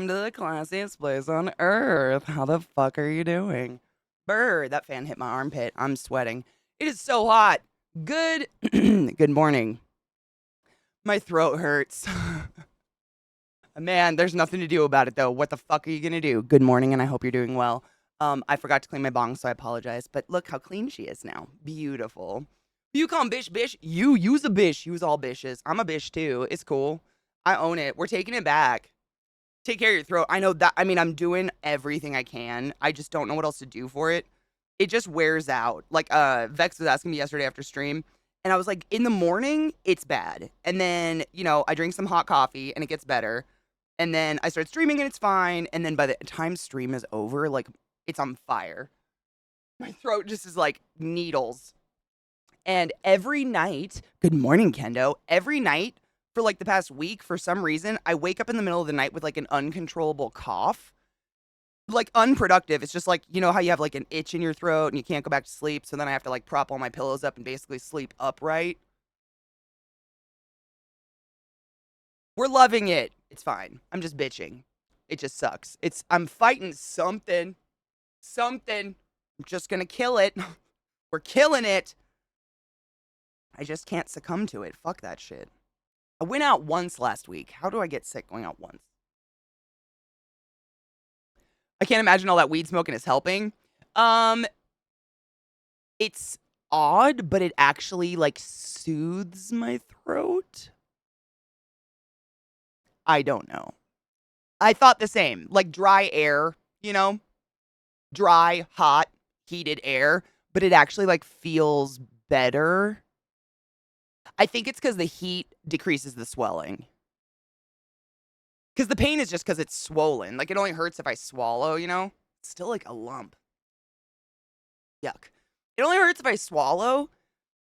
to the classiest place on earth. How the fuck are you doing? Brr, that fan hit my armpit. I'm sweating. It is so hot. Good good morning. My throat hurts. Man, there's nothing to do about it though. What the fuck are you gonna do? Good morning, and I hope you're doing well. I forgot to clean my bong, so I apologize. But look how clean she is now. Beautiful. You call him bish bish. You use a bish. Use all bishes. I'm a bish too. It's cool. I own it. We're taking it back. Take care of your throat. I know that. I mean, I'm doing everything I can. I just don't know what else to do for it. It just wears out. Like, Vex was asking me yesterday after stream, and I was like, in the morning, it's bad. And then, I drink some hot coffee and it gets better. And then I start streaming and it's fine. And then by the time stream is over, like, it's on fire. My throat just is like needles. And every night, good morning, Kendo. Every night for like the past week, for some reason, I wake up in the middle of the night with like an uncontrollable cough. Like unproductive. It's just like, you know how you have like an itch in your throat and you can't go back to sleep. So then I have to like prop all my pillows up and basically sleep upright. We're loving it. It's fine. I'm just bitching. It just sucks. I'm fighting something. Something. I'm just gonna kill it. We're killing it. I just can't succumb to it. Fuck that shit. I went out once last week. How do I get sick going out once? I can't imagine all that weed smoking is helping. It's odd, but it actually like soothes my throat. I don't know. I thought the same. Like dry air, dry, hot, heated air, but it actually like feels better. I think it's because the heat decreases the swelling. Because the pain is just because it's swollen. Like, it only hurts if I swallow, It's still like a lump. Yuck. It only hurts if I swallow,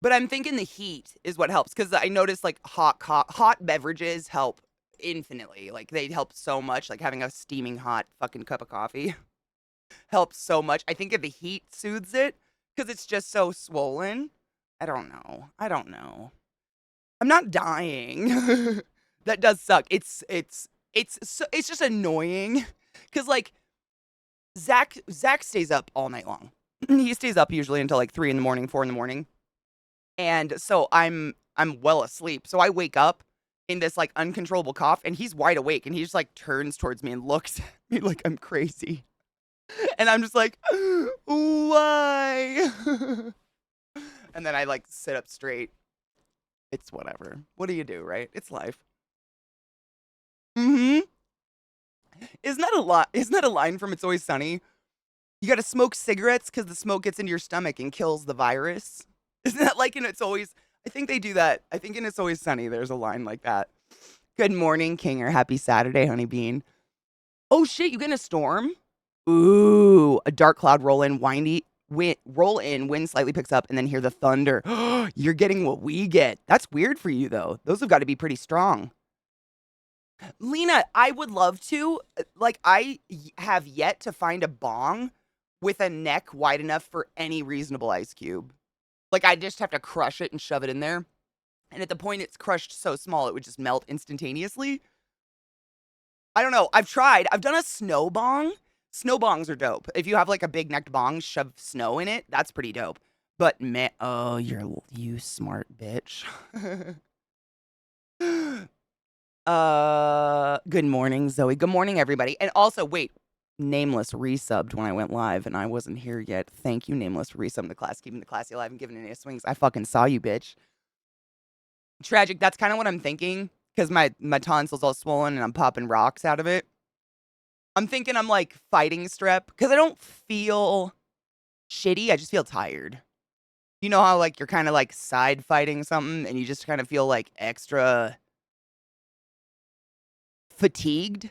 but I'm thinking the heat is what helps. Because I noticed, like, hot beverages help infinitely. Like, they help so much. Like, having a steaming hot fucking cup of coffee helps so much. I think if the heat soothes it, because it's just so swollen. I don't know. I'm not dying. That does suck. It's just annoying because like Zach stays up all night long. He stays up usually until like 3 in the morning, 4 in the morning, and so I'm well asleep. So I wake up in this like uncontrollable cough, and he's wide awake, and he just like turns towards me and looks at me like I'm crazy, and I'm just like, why? And then I like sit up straight. It's whatever. What do you do, right? It's life. Mm-hmm. Isn't that a lot? Isn't that a line from It's Always Sunny? You gotta smoke cigarettes because the smoke gets into your stomach and kills the virus. Isn't that like in It's Always? I think they do that. I think in It's Always Sunny, there's a line like that. Good morning, King, or happy Saturday, honey bean. Oh shit, you getting a storm? Ooh, a dark cloud roll in, roll in, wind slightly picks up, and then hear the thunder. You're getting what we get. That's weird for you though. Those have got to be pretty strong. Lena, I would love to. Like, have yet to find a bong with a neck wide enough for any reasonable ice cube. Like, I just have to crush it and shove it in there. And at the point it's crushed so small, it would just melt instantaneously. I don't know. I've tried. I've done a snow bong. Snow bongs are dope. If you have like a big necked bong, shove snow in it. That's pretty dope. But man, oh, you smart bitch. Good morning, Zoe. Good morning, everybody. And also, wait, Nameless resubbed when I went live, and I wasn't here yet. Thank you, Nameless, for resubbing the class, keeping the classy alive, and giving it a swings. I fucking saw you, bitch. Tragic. That's kind of what I'm thinking, because my tonsil's all swollen, and I'm popping rocks out of it. I'm thinking I'm, like, fighting strep, because I don't feel shitty. I just feel tired. You know how, like, you're kind of, like, side fighting something, and you just kind of feel, like, extra fatigued?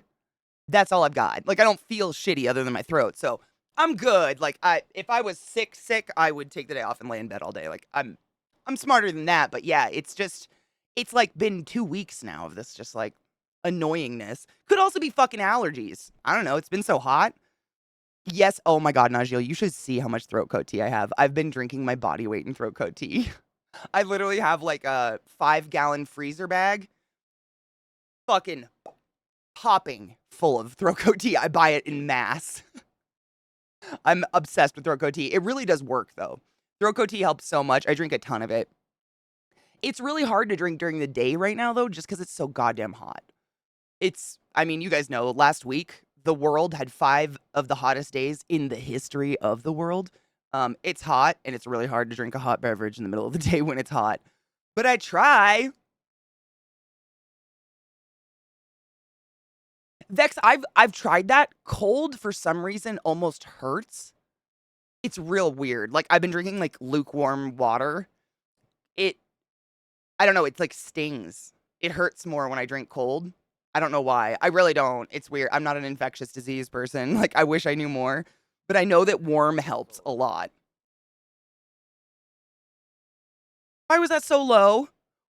That's all I've got. Like, I don't feel shitty other than my throat, so I'm good. Like, if I was sick, I would take the day off and lay in bed all day. Like, I'm smarter than that, but yeah, it's like been 2 weeks now of this just like annoyingness. Could also be fucking allergies. I don't know. It's been so hot. Yes. Oh my God, Najeel, you should see how much throat coat tea I have. I've been drinking my body weight in throat coat tea. I literally have like a 5-gallon freezer bag. Fucking Hopping full of throat coat tea. I buy it in mass. I'm obsessed with throat coat tea. It really does work though. Throat coat tea helps so much. I drink a ton of it. It's really hard to drink during the day right now though, just because it's so goddamn hot. I mean, you guys know, last week, the world had 5 of the hottest days in the history of the world. It's hot, and it's really hard to drink a hot beverage in the middle of the day when it's hot. But I try. Vex, I've tried that. Cold, for some reason, almost hurts. It's real weird. Like, I've been drinking, like, lukewarm water. It I don't know, it's like stings. It hurts more when I drink cold. I don't know why. I really don't. It's weird. I'm not an infectious disease person. Like, I wish I knew more. But I know that warm helps a lot. Why was that so low?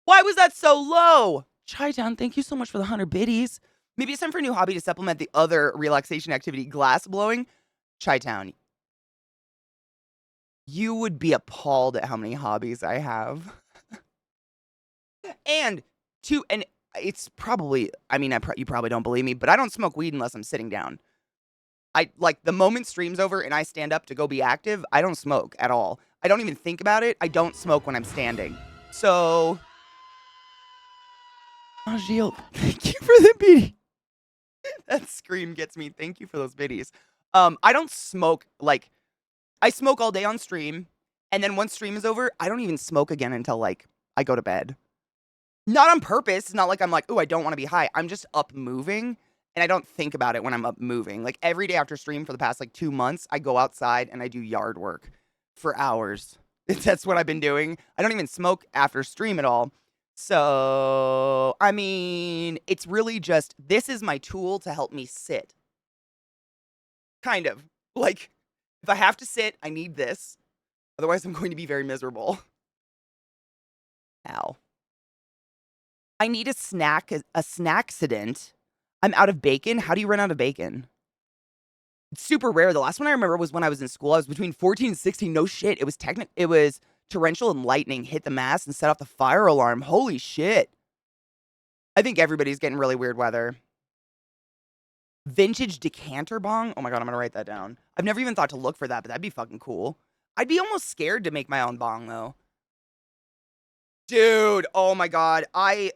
Why was that so low? Chi-Town, thank you so much for the 100 biddies. Maybe it's time for a new hobby to supplement the other relaxation activity, glass blowing. Chi-Town, you would be appalled at how many hobbies I have. And it's probably, I mean, you probably don't believe me, but I don't smoke weed unless I'm sitting down. Like, the moment stream's over and I stand up to go be active, I don't smoke at all. I don't even think about it. I don't smoke when I'm standing. So, Gilles, thank you for the biddy. That scream gets me. Thank you for those biddies. I don't smoke, like, I smoke all day on stream, and then once stream is over, I don't even smoke again until, like, I go to bed. Not on purpose. It's not like I'm like, "Ooh, I don't wanna be high." I'm just up moving, and I don't think about it when I'm up moving. Like, every day after stream for the past, like, 2 months, I go outside and I do yard work for hours. That's what I've been doing. I don't even smoke after stream at all. So, I mean, it's really just this is my tool to help me sit. Kind of. Like, if I have to sit, I need this. Otherwise, I'm going to be very miserable. Ow. I need a snacksident. I'm out of bacon. How do you run out of bacon? It's super rare. The last one I remember was when I was in school. I was between 14 and 16. No shit. It was torrential and lightning hit the mast and set off the fire alarm. Holy shit. I think everybody's getting really weird weather. Vintage decanter bong? Oh my god, I'm gonna write that down. I've never even thought to look for that, but that'd be fucking cool. I'd be almost scared to make my own bong though. Dude, oh my god. I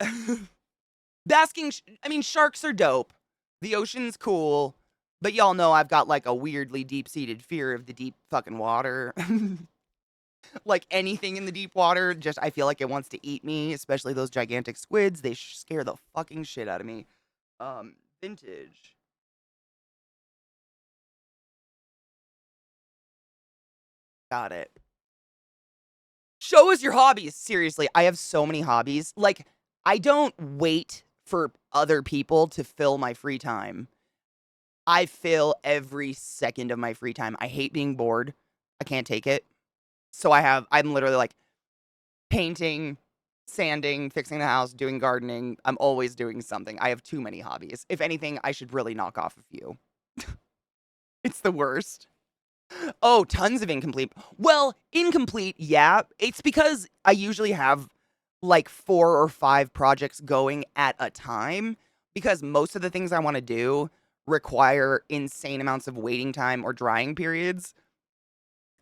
mean, sharks are dope. The ocean's cool. But y'all know I've got like a weirdly deep-seated fear of the deep fucking water. Like anything in the deep water, just I feel like it wants to eat me, especially those gigantic squids. They scare the fucking shit out of me. Vintage. Got it. Show us your hobbies. Seriously, I have so many hobbies. Like, I don't wait for other people to fill my free time. I fill every second of my free time. I hate being bored. I can't take it. So I'm literally like painting, sanding, fixing the house, doing gardening. I'm always doing something. I have too many hobbies. If anything, I should really knock off a few. It's the worst. Oh, tons of incomplete. Well, incomplete, yeah. It's because I usually have like 4 or 5 projects going at a time because most of the things I want to do require insane amounts of waiting time or drying periods,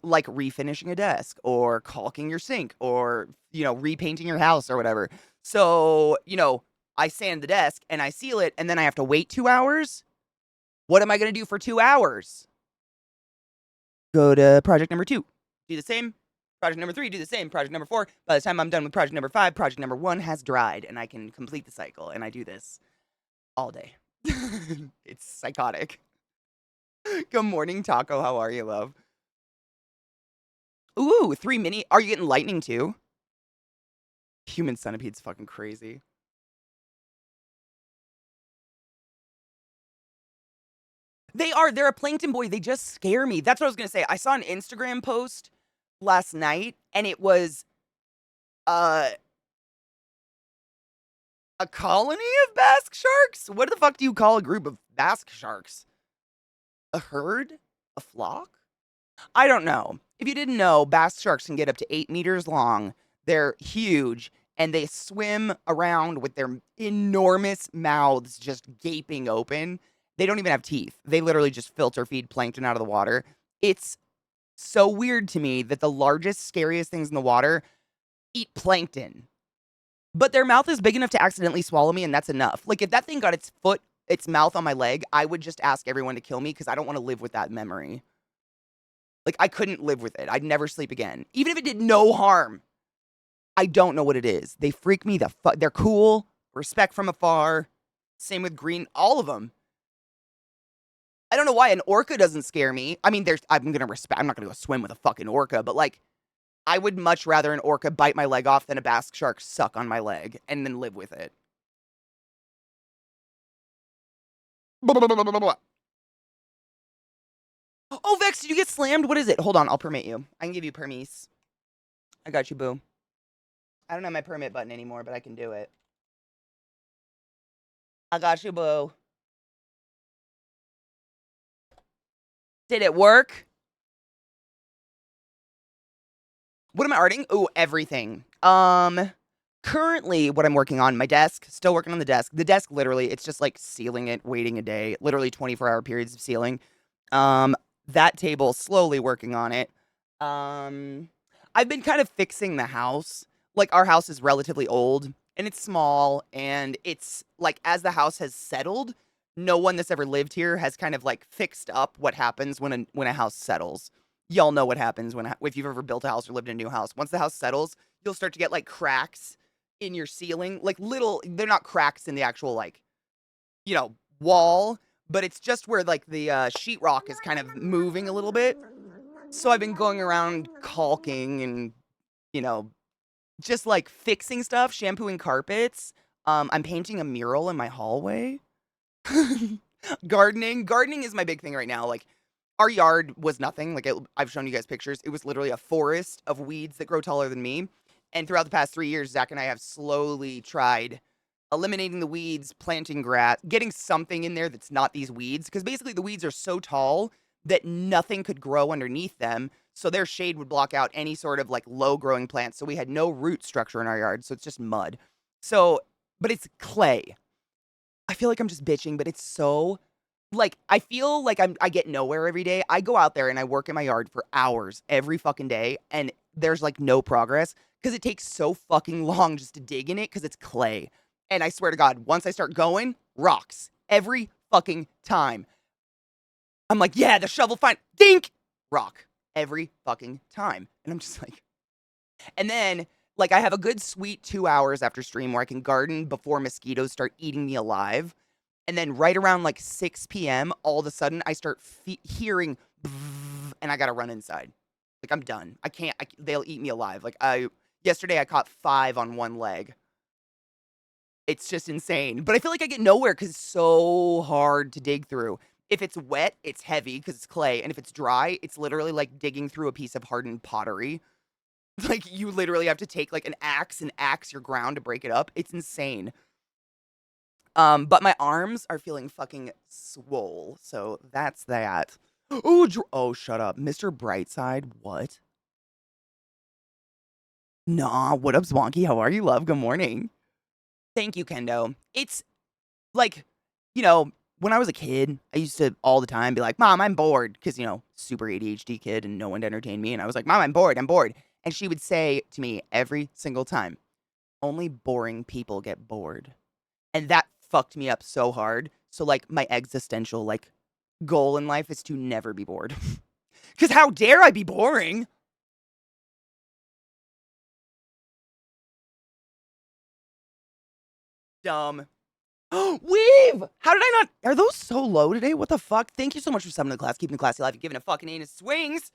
like refinishing a desk or caulking your sink or, repainting your house or whatever. So, I sand the desk and I seal it and then I have to wait 2 hours. What am I going to do for 2 hours? Go to project number 2. Do the same. Project number 3, do the same. Project number 4. By the time I'm done with project number 5, project number 1 has dried and I can complete the cycle. And I do this all day. It's psychotic. Good morning, Taco. How are you, love? Ooh, 3 mini. Are you getting lightning too? Human centipede's fucking crazy. They're a plankton boy. They just scare me. That's what I was gonna say. I saw an Instagram post last night, and it was uh, a colony of Bask sharks? What the fuck do you call a group of Bask sharks? A herd? A flock? I don't know. If you didn't know, Bask sharks can get up to 8 meters long. They're huge, and they swim around with their enormous mouths just gaping open. They don't even have teeth. They literally just filter feed plankton out of the water. It's so weird to me that the largest, scariest things in the water eat plankton. But their mouth is big enough to accidentally swallow me, and that's enough. Like, if that thing got its mouth on my leg, I would just ask everyone to kill me because I don't want to live with that memory. Like, I couldn't live with it. I'd never sleep again. Even if it did no harm. I don't know what it is. They freak me the fuck. They're cool. Respect from afar. Same with green. All of them. I don't know why an orca doesn't scare me. I mean, I'm not gonna go swim with a fucking orca, but like, I would much rather an orca bite my leg off than a Bask shark suck on my leg and then live with it. Oh, Vex, did you get slammed? What is it? Hold on, I'll permit you. I can give you permise. I got you, boo. I don't have my permit button anymore, but I can do it. I got you, boo. Did it work? What am I arting? Oh, everything. Currently, what I'm working on, my desk, still working on the desk. The desk, literally, it's just like sealing it, waiting a day, literally 24-hour periods of sealing. That table, slowly working on it. I've been kind of fixing the house. Like, our house is relatively old, and it's small, and it's, like, as the house has settled, no one that's ever lived here has kind of, like, fixed up what happens when a house settles. Y'all know what happens if you've ever built a house or lived in a new house. Once the house settles, you'll start to get, like, cracks in your ceiling. Like, they're not cracks in the actual, like, wall, but it's just where, like, the sheetrock is kind of moving a little bit. So I've been going around caulking and, just, like, fixing stuff, shampooing carpets. I'm painting a mural in my hallway. Gardening. Gardening is my big thing right now. Like, our yard was nothing. Like, I've shown you guys pictures. It was literally a forest of weeds that grow taller than me. And throughout the past 3 years, Zach and I have slowly tried eliminating the weeds, planting grass, getting something in there that's not these weeds. Because basically the weeds are so tall that nothing could grow underneath them. So their shade would block out any sort of like low growing plants. So we had no root structure in our yard. So it's just mud. So, but it's clay. I feel like I'm just bitching, but it's so like, I feel like I get nowhere every day. I go out there and I work in my yard for hours every fucking day. And there's like no progress because it takes so fucking long just to dig in it because it's clay. And I swear to God, once I start going, rocks every fucking time. I'm like, yeah, the shovel fine. Dink! Rock every fucking time. And I'm just like, and then like I have a good sweet 2 hours after stream where I can garden before mosquitoes start eating me alive. And then right around like 6 p.m., all of a sudden I start hearing and I got to run inside. Like I'm done. I can't, they'll eat me alive. Like yesterday I caught 5 on one leg. It's just insane. But I feel like I get nowhere because it's so hard to dig through. If it's wet, it's heavy because it's clay. And if it's dry, it's literally like digging through a piece of hardened pottery. Like you literally have to take like an axe and axe your ground to break it up. It's insane. But my arms are feeling fucking swole. So that's that. Oh, shut up. Mr. Brightside, what? Nah, what up, Swanky? How are you, love? Good morning. Thank you, Kendo. It's like, when I was a kid, I used to all the time be like, Mom, I'm bored. Because, super ADHD kid and no one to entertain me. And I was like, Mom, I'm bored. I'm bored. And she would say to me every single time, only boring people get bored. And that fucked me up so hard. So, like, my existential, like, goal in life is to never be bored. Because how dare I be boring? Dumb. Weave! How did I not? Are those so low today? What the fuck? Thank you so much for summoning the class, keeping the classy alive, giving a fucking anus swings.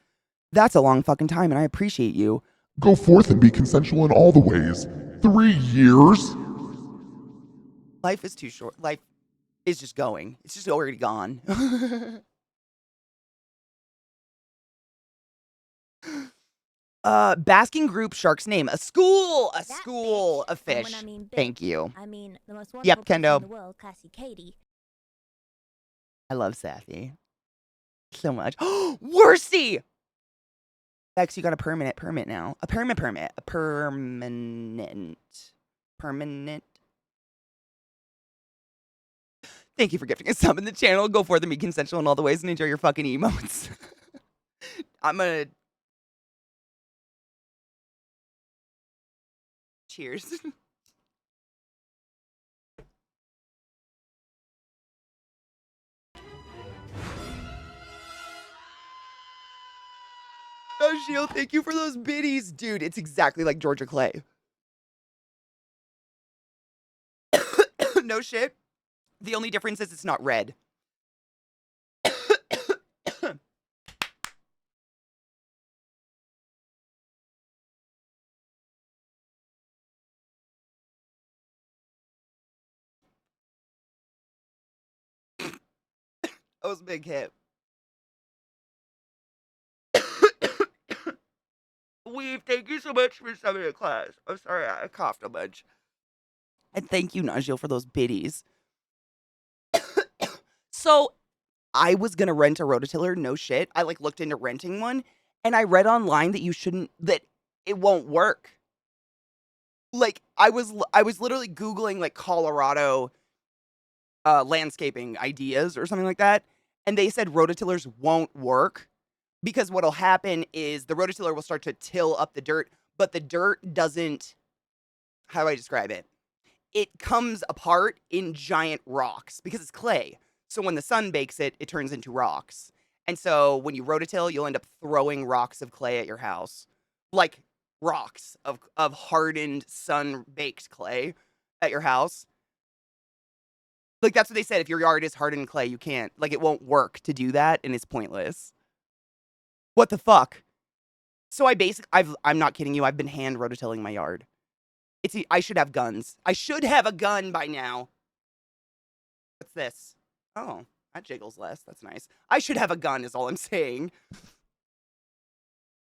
That's a long fucking time, and I appreciate you. Go forth and be consensual in all the ways. 3 years? Life is too short. Life is just going. It's just already gone. Basking group shark's name. A school of fish. I mean Thank you. I mean, the most Yep, wonderful person Kendo. in the world, ClassyKatie. I love Sassy so much. Worsty! Bex, you got a permit now. A permit. A permanent. Thank you for gifting a sub in the channel. Go forth and be consensual in all the ways and enjoy your fucking emotes. I'm gonna... Cheers. Oh, Shield, thank you for those biddies. Dude, it's exactly like Georgia Clay. No shit. The only difference is it's not red. That was a big hit. Weave, thank you so much for subbing to class. I'm sorry, I coughed a bunch. And thank you, Najil, for those biddies. So, I was gonna rent a rototiller, no shit. I like looked into renting one, and I read online that it won't work. Like, I was literally Googling like Colorado landscaping ideas or something like that, and they said rototillers won't work because what'll happen is the rototiller will start to till up the dirt, but the dirt doesn't, how do I describe it? It comes apart in giant rocks because it's clay. So when the sun bakes it, it turns into rocks. And so when you rototill, you'll end up throwing rocks of clay at your house. Like rocks of hardened sun-baked clay at your house. Like, that's what they said. If your yard is hardened clay, you can't. Like, it won't work to do that, and it's pointless. What the fuck? So I'm not kidding you. I've been hand rototilling my yard. I should have guns. I should have a gun by now. What's this? Oh, that jiggles less. That's nice. I should have a gun is all I'm saying.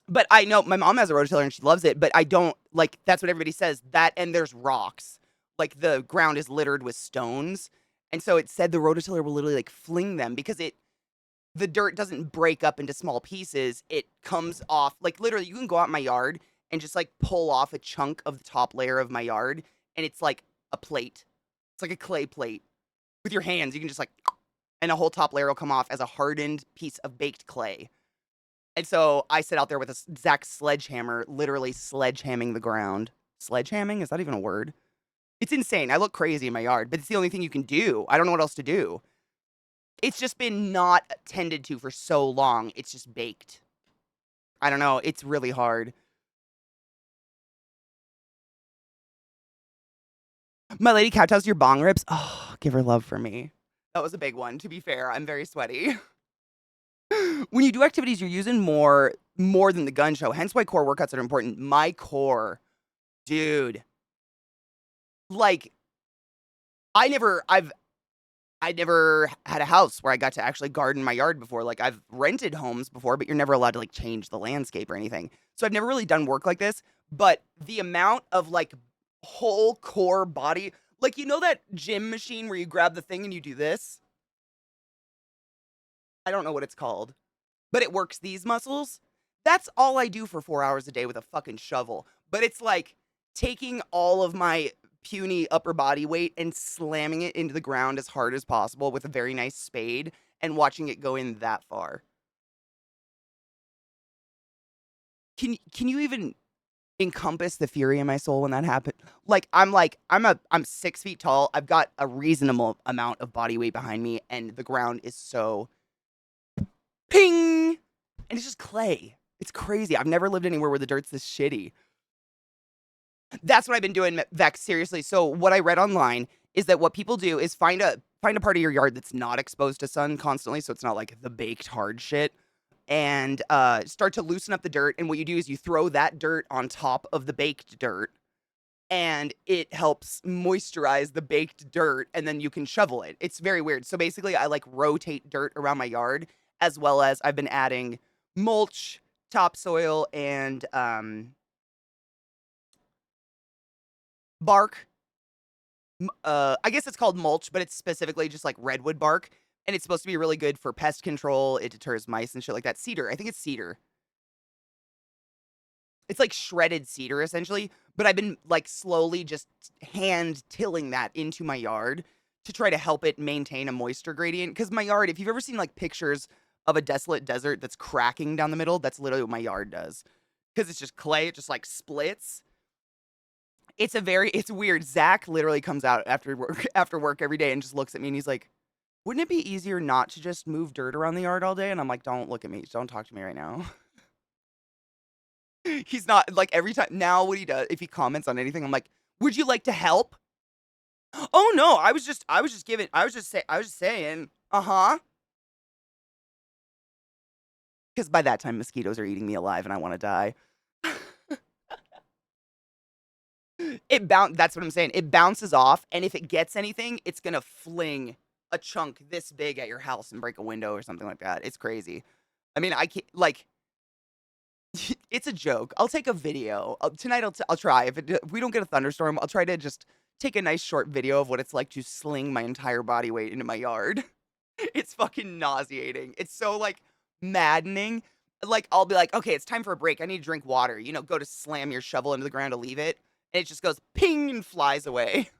But I know my mom has a rototiller and she loves it, but I don't, like, that's what everybody says. That and there's rocks. Like, the ground is littered with stones. And so it said the rototiller will literally, like, fling them because the dirt doesn't break up into small pieces. It comes off, like, literally, you can go out in my yard and just, like, pull off a chunk of the top layer of my yard, and it's like a plate. It's like a clay plate. With your hands, you can just, like, and a whole top layer will come off as a hardened piece of baked clay. And so I sit out there with a exact sledgehammer, literally sledgehamming the ground. Sledgehamming? Is that even a word? It's insane. I look crazy in my yard, but it's the only thing you can do. I don't know what else to do. It's just been not tended to for so long. It's just baked. I don't know. It's really hard. My lady kowtows your bong rips. Oh, give her love for me. That was a big one. To be fair, I'm very sweaty. When you do activities, you're using more than the gun show. Hence why core workouts are important. My core, dude. Like, I never had a house where I got to actually garden my yard before. Like, I've rented homes before, but you're never allowed to, like, change the landscape or anything. So I've never really done work like this. But the amount of, like, whole core body, like, you know that gym machine where you grab the thing and you do this? I don't know what it's called, but it works these muscles. That's all I do for 4 hours a day with a fucking shovel. But it's like taking all of my puny upper body weight and slamming it into the ground as hard as possible with a very nice spade and watching it go in that far. Can you even encompass the fury in my soul when that happened? I'm 6 feet tall. I've got a reasonable amount of body weight behind me, and the ground is so ping, and it's just clay. It's crazy. I've never lived anywhere where the dirt's this shitty. That's what I've been doing, Vex, seriously. So what I read online is that what people do is find a part of your yard that's not exposed to sun constantly, so it's not like the baked hard shit, and start to loosen up the dirt. And what you do is you throw that dirt on top of the baked dirt, and it helps moisturize the baked dirt, and then you can shovel it. It's very weird. So basically, I like rotate dirt around my yard, as well as I've been adding mulch, topsoil, and bark. I guess it's called mulch, but it's specifically just like redwood bark, and it's supposed to be really good for pest control. It deters mice and shit like that. Cedar. I think it's cedar. it's like shredded cedar essentially, but I've been like slowly just hand tilling that into my yard to try to help it maintain a moisture gradient. Because my yard, if you've ever seen like pictures of a desolate desert that's cracking down the middle, that's literally what my yard does. Because it's just clay, it just like splits. It's weird. Zach literally comes out after work every day and just looks at me and he's like, wouldn't it be easier not to just move dirt around the yard all day? And I'm like, don't look at me. Don't talk to me right now. He's not like every time now what he does, if he comments on anything, I'm like, would you like to help? Oh no, I was just saying, uh-huh. Because by that time mosquitoes are eating me alive and I want to die. That's what I'm saying. It bounces off, and if it gets anything, it's gonna fling a chunk this big at your house and break a window or something like that. It's crazy. I mean, I can't like it's a joke. I'll take a video. Tonight I'll try. If we don't get a thunderstorm, I'll try to just take a nice short video of what it's like to sling my entire body weight into my yard. It's fucking nauseating. It's so like maddening. Like I'll be like, okay, it's time for a break. I need to drink water. You know, go to slam your shovel into the ground to leave it, and it just goes ping and flies away.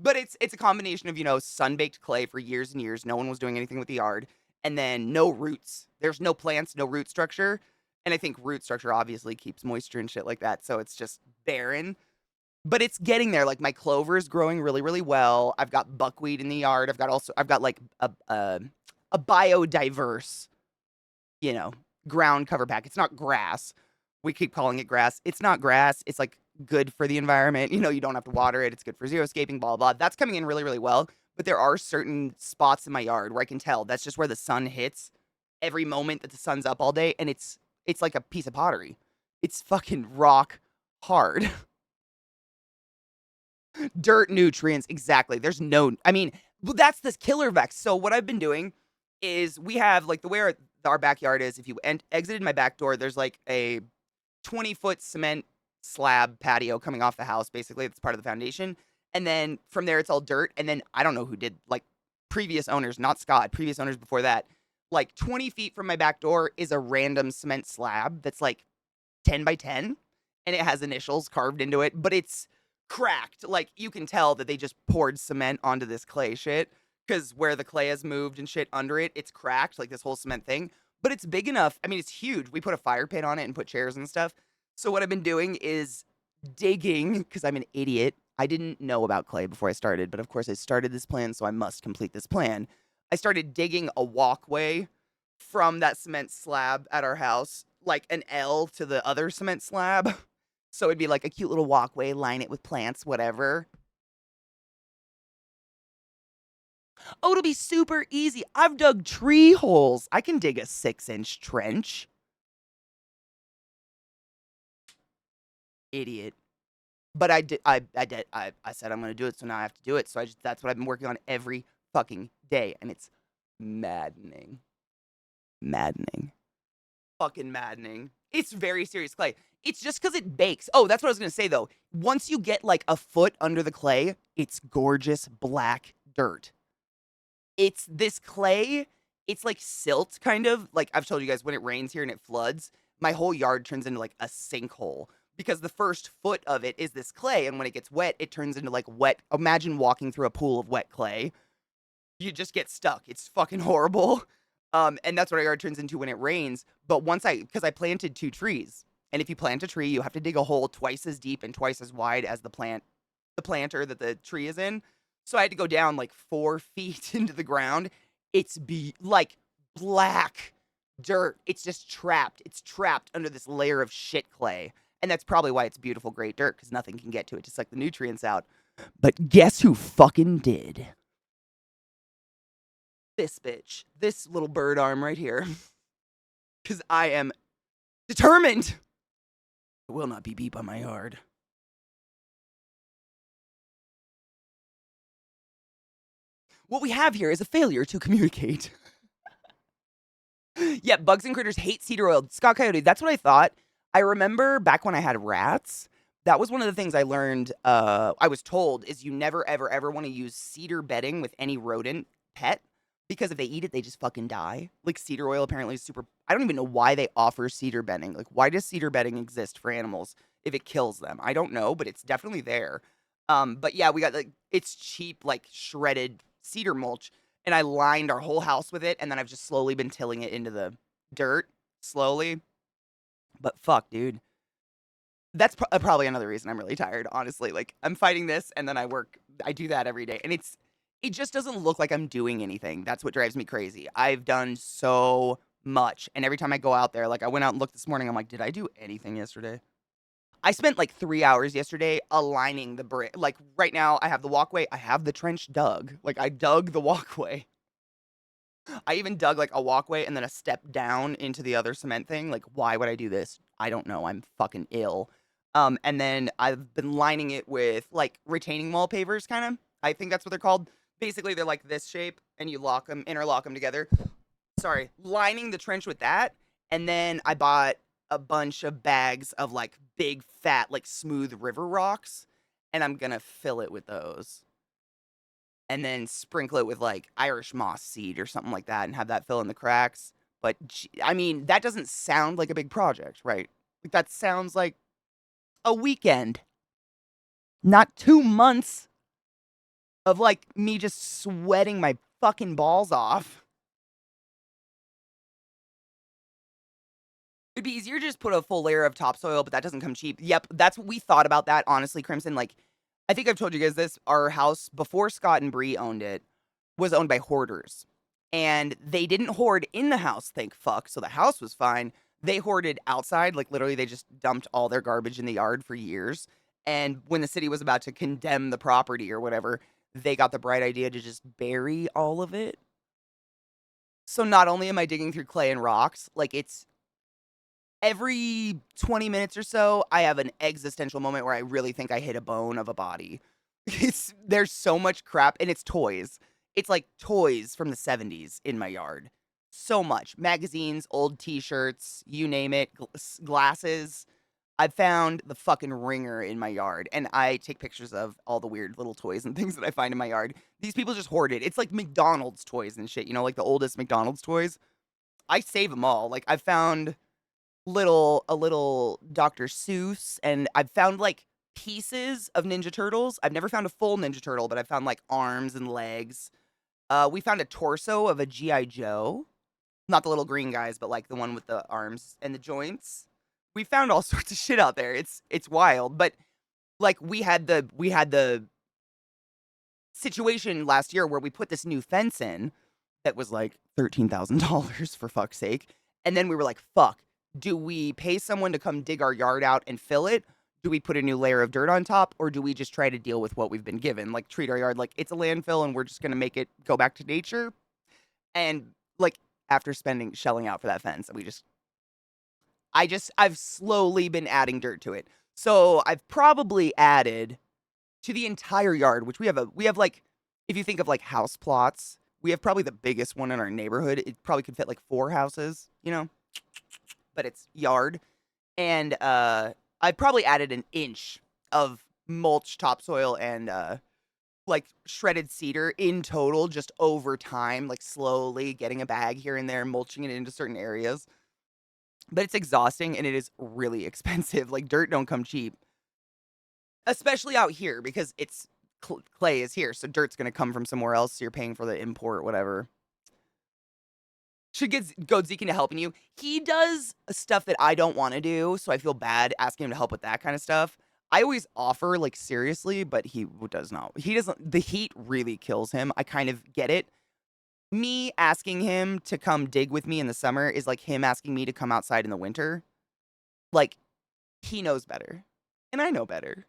But it's a combination of, you know, sun-baked clay for years and years. No one was doing anything with the yard. And then no roots. There's no plants, no root structure. And I think root structure obviously keeps moisture and shit like that. So it's just barren. But it's getting there. Like my clover is growing really, really well. I've got buckwheat in the yard. I've got like a biodiverse, you know, ground cover pack. It's not grass. We keep calling it grass. It's not grass. It's like good for the environment. You know, you don't have to water it. It's good for xeriscaping, blah, blah. That's coming in really, really well. But there are certain spots in my yard where I can tell that's just where the sun hits every moment that the sun's up all day. And it's like a piece of pottery. It's fucking rock hard. Dirt nutrients, exactly. There's no, I mean, well, that's this killer vex. So what I've been doing is we have like the way our backyard is. If you exited my back door, there's like a 20-foot cement slab patio coming off the house. Basically, it's part of the foundation. And then from there, it's all dirt. And then I don't know who did, like previous owners, not Scott, previous owners before that. Like 20 feet from my back door is a random cement slab that's like 10 by 10. And it has initials carved into it, but it's cracked. Like you can tell that they just poured cement onto this clay shit because where the clay has moved and shit under it, it's cracked, like this whole cement thing. But it's big enough. I mean, it's huge. We put a fire pit on it and put chairs and stuff. So what I've been doing is digging, because I'm an idiot. I didn't know about clay before I started, but of course I started this plan, so I must complete this plan. I started digging a walkway from that cement slab at our house, like an L to the other cement slab. So it'd be like a cute little walkway, line it with plants, whatever. Oh, it'll be super easy. I've dug tree holes. I can dig a 6-inch trench. Idiot. But I did. I said I'm gonna do it, so now I have to do it. So that's what I've been working on every fucking day, and it's maddening. Maddening. Fucking maddening. It's very serious clay. It's just because it bakes. Oh, that's what I was gonna say though. Once you get like a foot under the clay, it's gorgeous black dirt. It's this clay. It's like silt, kind of. Like I've told you guys, when it rains here and it floods, my whole yard turns into like a sinkhole because the first foot of it is this clay, and when it gets wet, it turns into like wet. Imagine walking through a pool of wet clay. You just get stuck. It's fucking horrible. And that's what our yard turns into when it rains. But because I planted 2 trees, and if you plant a tree, you have to dig a hole twice as deep and twice as wide as the planter that the tree is in. So I had to go down like 4 feet into the ground. It's like black dirt. It's just trapped. It's trapped under this layer of shit clay. And that's probably why it's beautiful, great dirt, because nothing can get to it, just like the nutrients out. But guess who fucking did? This bitch. This little bird arm right here. Because I am determined. It will not be beat by my yard. What we have here is a failure to communicate. Yeah, bugs and critters hate cedar oil. Scott Coyote, that's what I thought. I remember back when I had rats, that was one of the things I learned, I was told, is you never, ever, ever want to use cedar bedding with any rodent pet. because if they eat it, they just fucking die. Like cedar oil apparently is super. I don't even know why they offer cedar bedding. Like, why does cedar bedding exist for animals if it kills them? I don't know, but it's definitely there. But yeah, we got like it's cheap, like shredded cedar mulch, and I lined our whole house with it, and then I've just slowly been tilling it into the dirt slowly. But fuck, dude. That's probably another reason I'm really tired, honestly. Like, I'm fighting this, and then I do that every day. And it just doesn't look like I'm doing anything. That's what drives me crazy. I've done so much. And every time I go out there, like, I went out and looked this morning, I'm like, did I do anything yesterday? I spent like 3 hours yesterday aligning the brick. Like, right now, I have the walkway, I have the trench dug. Like, I dug the walkway. I even dug like a walkway and then a step down into the other cement thing. Like, why would I do this? I don't know. I'm fucking ill. And then I've been lining it with like retaining wall pavers, kind of. I think that's what they're called. Basically, they're like this shape, and you interlock them together. Sorry, lining the trench with that, and then I bought a bunch of bags of like big, fat, like smooth river rocks, and I'm gonna fill it with those and then sprinkle it with like Irish moss seed or something like that and have that fill in the cracks. But I mean, that doesn't sound like a big project, right? Like that sounds like a weekend, not 2 months of like me just sweating my fucking balls off. It'd be easier to just put a full layer of topsoil, but that doesn't come cheap. Yep, that's what we thought about that, honestly, Crimson. Like, I think I've told you guys this. Our house, before Scott and Bree owned it, was owned by hoarders. And they didn't hoard in the house, thank fuck. So the house was fine. They hoarded outside. Like, literally, they just dumped all their garbage in the yard for years. And when the city was about to condemn the property or whatever, they got the bright idea to just bury all of it. So not only am I digging through clay and rocks, like, it's every 20 minutes or so, I have an existential moment where I really think I hit a bone of a body. There's so much crap, and it's toys. It's like toys from the 70s in my yard. So much. Magazines, old t-shirts, you name it, glasses. I found the fucking ringer in my yard, and I take pictures of all the weird little toys and things that I find in my yard. These people just hoard it. It's like McDonald's toys and shit, like the oldest McDonald's toys. I save them all. Like, I found a little Dr. Seuss, and I've found like pieces of Ninja Turtles. I've never found a full Ninja Turtle, but I've found like arms and legs. We found a torso of a G.I. Joe. Not the little green guys, but like the one with the arms and the joints. We found all sorts of shit out there. It's wild. But like we had the situation last year where we put this new fence in that was like $13,000 for fuck's sake. And then we were like, fuck, do we pay someone to come dig our yard out and fill it? Do we put a new layer of dirt on top? Or do we just try to deal with what we've been given? Like, treat our yard like it's a landfill and we're just going to make it go back to nature? And, like, after shelling out for that fence, I've slowly been adding dirt to it. So I've probably added to the entire yard, which we have like, if you think of like house plots, we have probably the biggest one in our neighborhood. It probably could fit like 4 houses, but it's yard. And I probably added an inch of mulch, topsoil, and like shredded cedar in total, just over time, like slowly getting a bag here and there, mulching it into certain areas. But it's exhausting and it is really expensive. Like, dirt don't come cheap, especially out here because it's clay is here, so dirt's gonna come from somewhere else. So you're paying for the import, whatever. Should get go Zeke into helping you. He does stuff that I don't want to do, so I feel bad asking him to help with that kind of stuff. I always offer, like, seriously, but he does not. He doesn't. The heat really kills him. I kind of get it. Me asking him to come dig with me in the summer is like him asking me to come outside in the winter. Like, he knows better, and I know better.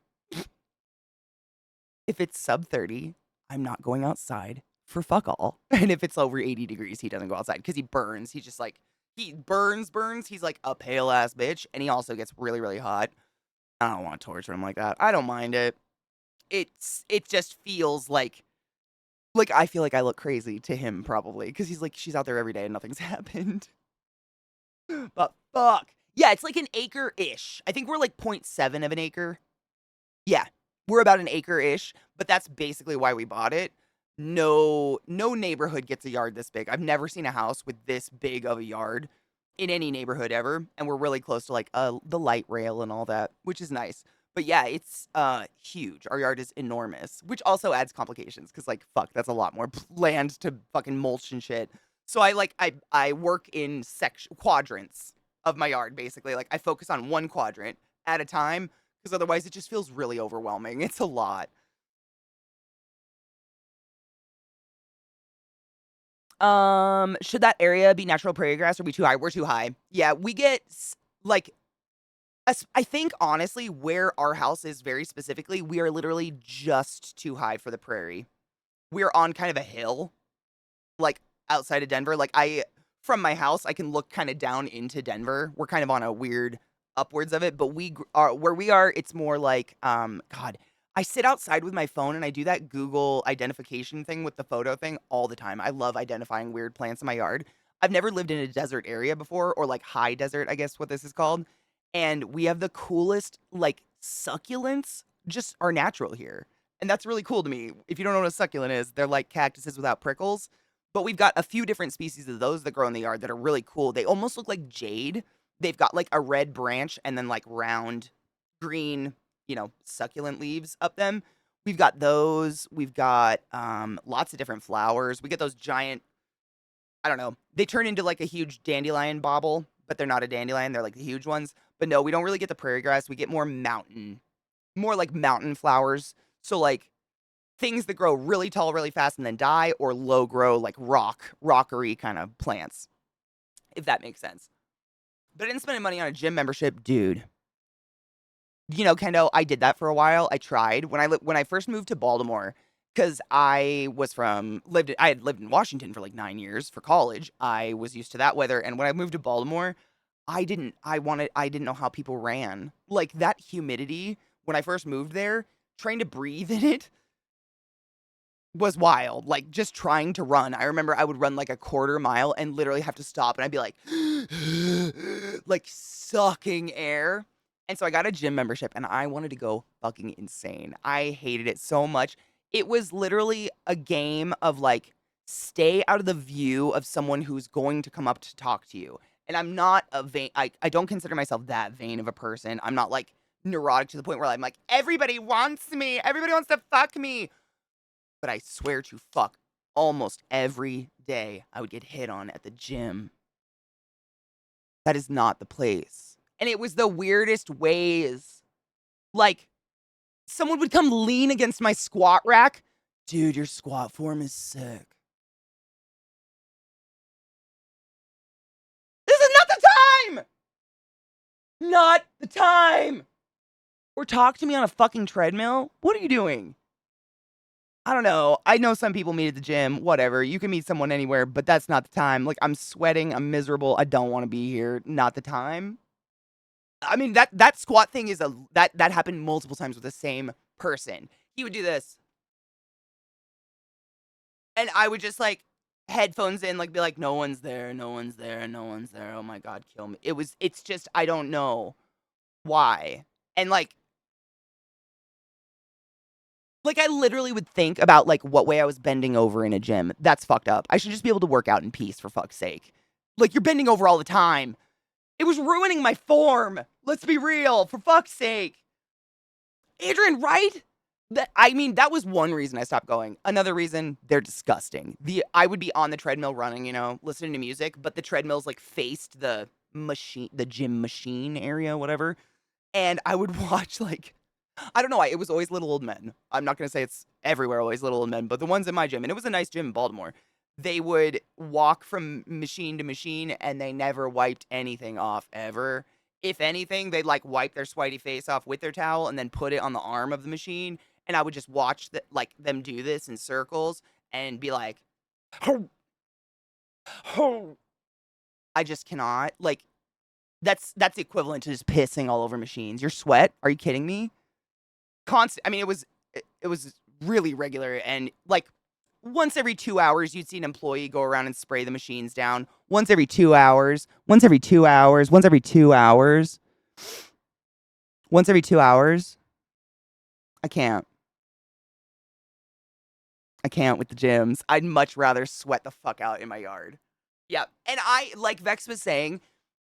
If it's sub 30, I'm not going outside for fuck all. And if it's over 80 degrees, he doesn't go outside because he burns. He's just like, he burns. He's like a pale ass bitch. And he also gets really, really hot. I don't want to torture him like that. I don't mind it. It just feels like I feel like I look crazy to him probably because he's like, she's out there every day and nothing's happened. But fuck. Yeah, it's like an acre-ish. I think we're like 0.7 of an acre. Yeah, we're about an acre-ish, but that's basically why we bought it. no neighborhood gets a yard this big. I've never seen a house with this big of a yard in any neighborhood ever, and we're really close to like the light rail and all that, which is nice. But yeah, it's huge. Our yard is enormous, which also adds complications because like fuck, that's a lot more land to fucking mulch and shit. So I work in quadrants of my yard basically. Like I focus on one quadrant at a time because otherwise it just feels really overwhelming. It's a lot. Should that area be natural prairie grass or be too high? We're too high. Yeah, we get like I think honestly where our house is very specifically, we are literally just too high for the prairie. We're on kind of a hill, like outside of Denver. Like from my house, I can look kind of down into Denver. We're kind of on a weird upwards of it, but we are where we are. It's more like God. I sit outside with my phone and I do that Google identification thing with the photo thing all the time. I love identifying weird plants in my yard. I've never lived in a desert area before, or like high desert, I guess what this is called. And we have the coolest like succulents just are natural here. And that's really cool to me. If you don't know what a succulent is, they're like cactuses without prickles. But we've got a few different species of those that grow in the yard that are really cool. They almost look like jade. They've got like a red branch and then like round green, succulent leaves up them. We've got those. We've got lots of different flowers. We get those giant, I don't know, they turn into like a huge dandelion bauble, but they're not a dandelion. They're like the huge ones. But no, we don't really get the prairie grass. We get more like mountain flowers. So like things that grow really tall really fast and then die, or low grow like rockery kind of plants, if that makes sense. But I didn't spend money on a gym membership, dude. Kendo, I did that for a while. I tried when I first moved to Baltimore because I had lived in Washington for like 9 years for college. I was used to that weather, and when I moved to Baltimore, I didn't know how people ran. Like that humidity when I first moved there, trying to breathe in it was wild. Like just trying to run. I remember I would run like a quarter mile and literally have to stop and I'd be like like sucking air. And so I got a gym membership and I wanted to go fucking insane. I hated it so much. It was literally a game of like stay out of the view of someone who's going to come up to talk to you. And I'm not a vain I don't consider myself that vain of a person. I'm not like neurotic to the point where I'm like, everybody wants me. Everybody wants to fuck me. But I swear to fuck, almost every day I would get hit on at the gym. That is not the place. And it was the weirdest ways. Like, someone would come lean against my squat rack. Dude, your squat form is sick. This is not the time! Not the time! Or talk to me on a fucking treadmill? What are you doing? I don't know. I know some people meet at the gym, whatever. You can meet someone anywhere, but that's not the time. Like, I'm sweating, I'm miserable, I don't want to be here. Not the time. I mean, that squat thing is that happened multiple times with the same person. He would do this, and I would just like headphones in, like be like, no one's there, no one's there, no one's there. Oh my god, kill me. It's just I don't know why. And like I literally would think about like what way I was bending over in a gym. That's fucked up. I should just be able to work out in peace for fuck's sake. Like you're bending over all the time. It was ruining my form. Let's be real, for fuck's sake. Adrian, right? That was one reason I stopped going. Another reason, they're disgusting. I would be on the treadmill running, listening to music, but the treadmills like faced the gym machine area, whatever. And I would watch like I don't know why. It was always little old men. I'm not going to say it's everywhere always little old men, but the ones in my gym, and it was a nice gym in Baltimore, they would walk from machine to machine and they never wiped anything off ever. If anything, they'd like wipe their sweaty face off with their towel and then put it on the arm of the machine. And I would just watch them do this in circles and be like, "Ho, ho." I just cannot. Like, that's equivalent to just pissing all over machines. Your sweat? Are you kidding me? Constant. I mean, it was really regular, and like once every 2 hours, you'd see an employee go around and spray the machines down. Once every 2 hours. Once every 2 hours. Once every 2 hours. Once every 2 hours. I can't. I can't with the gyms. I'd much rather sweat the fuck out in my yard. Yeah. And I, like Vex was saying,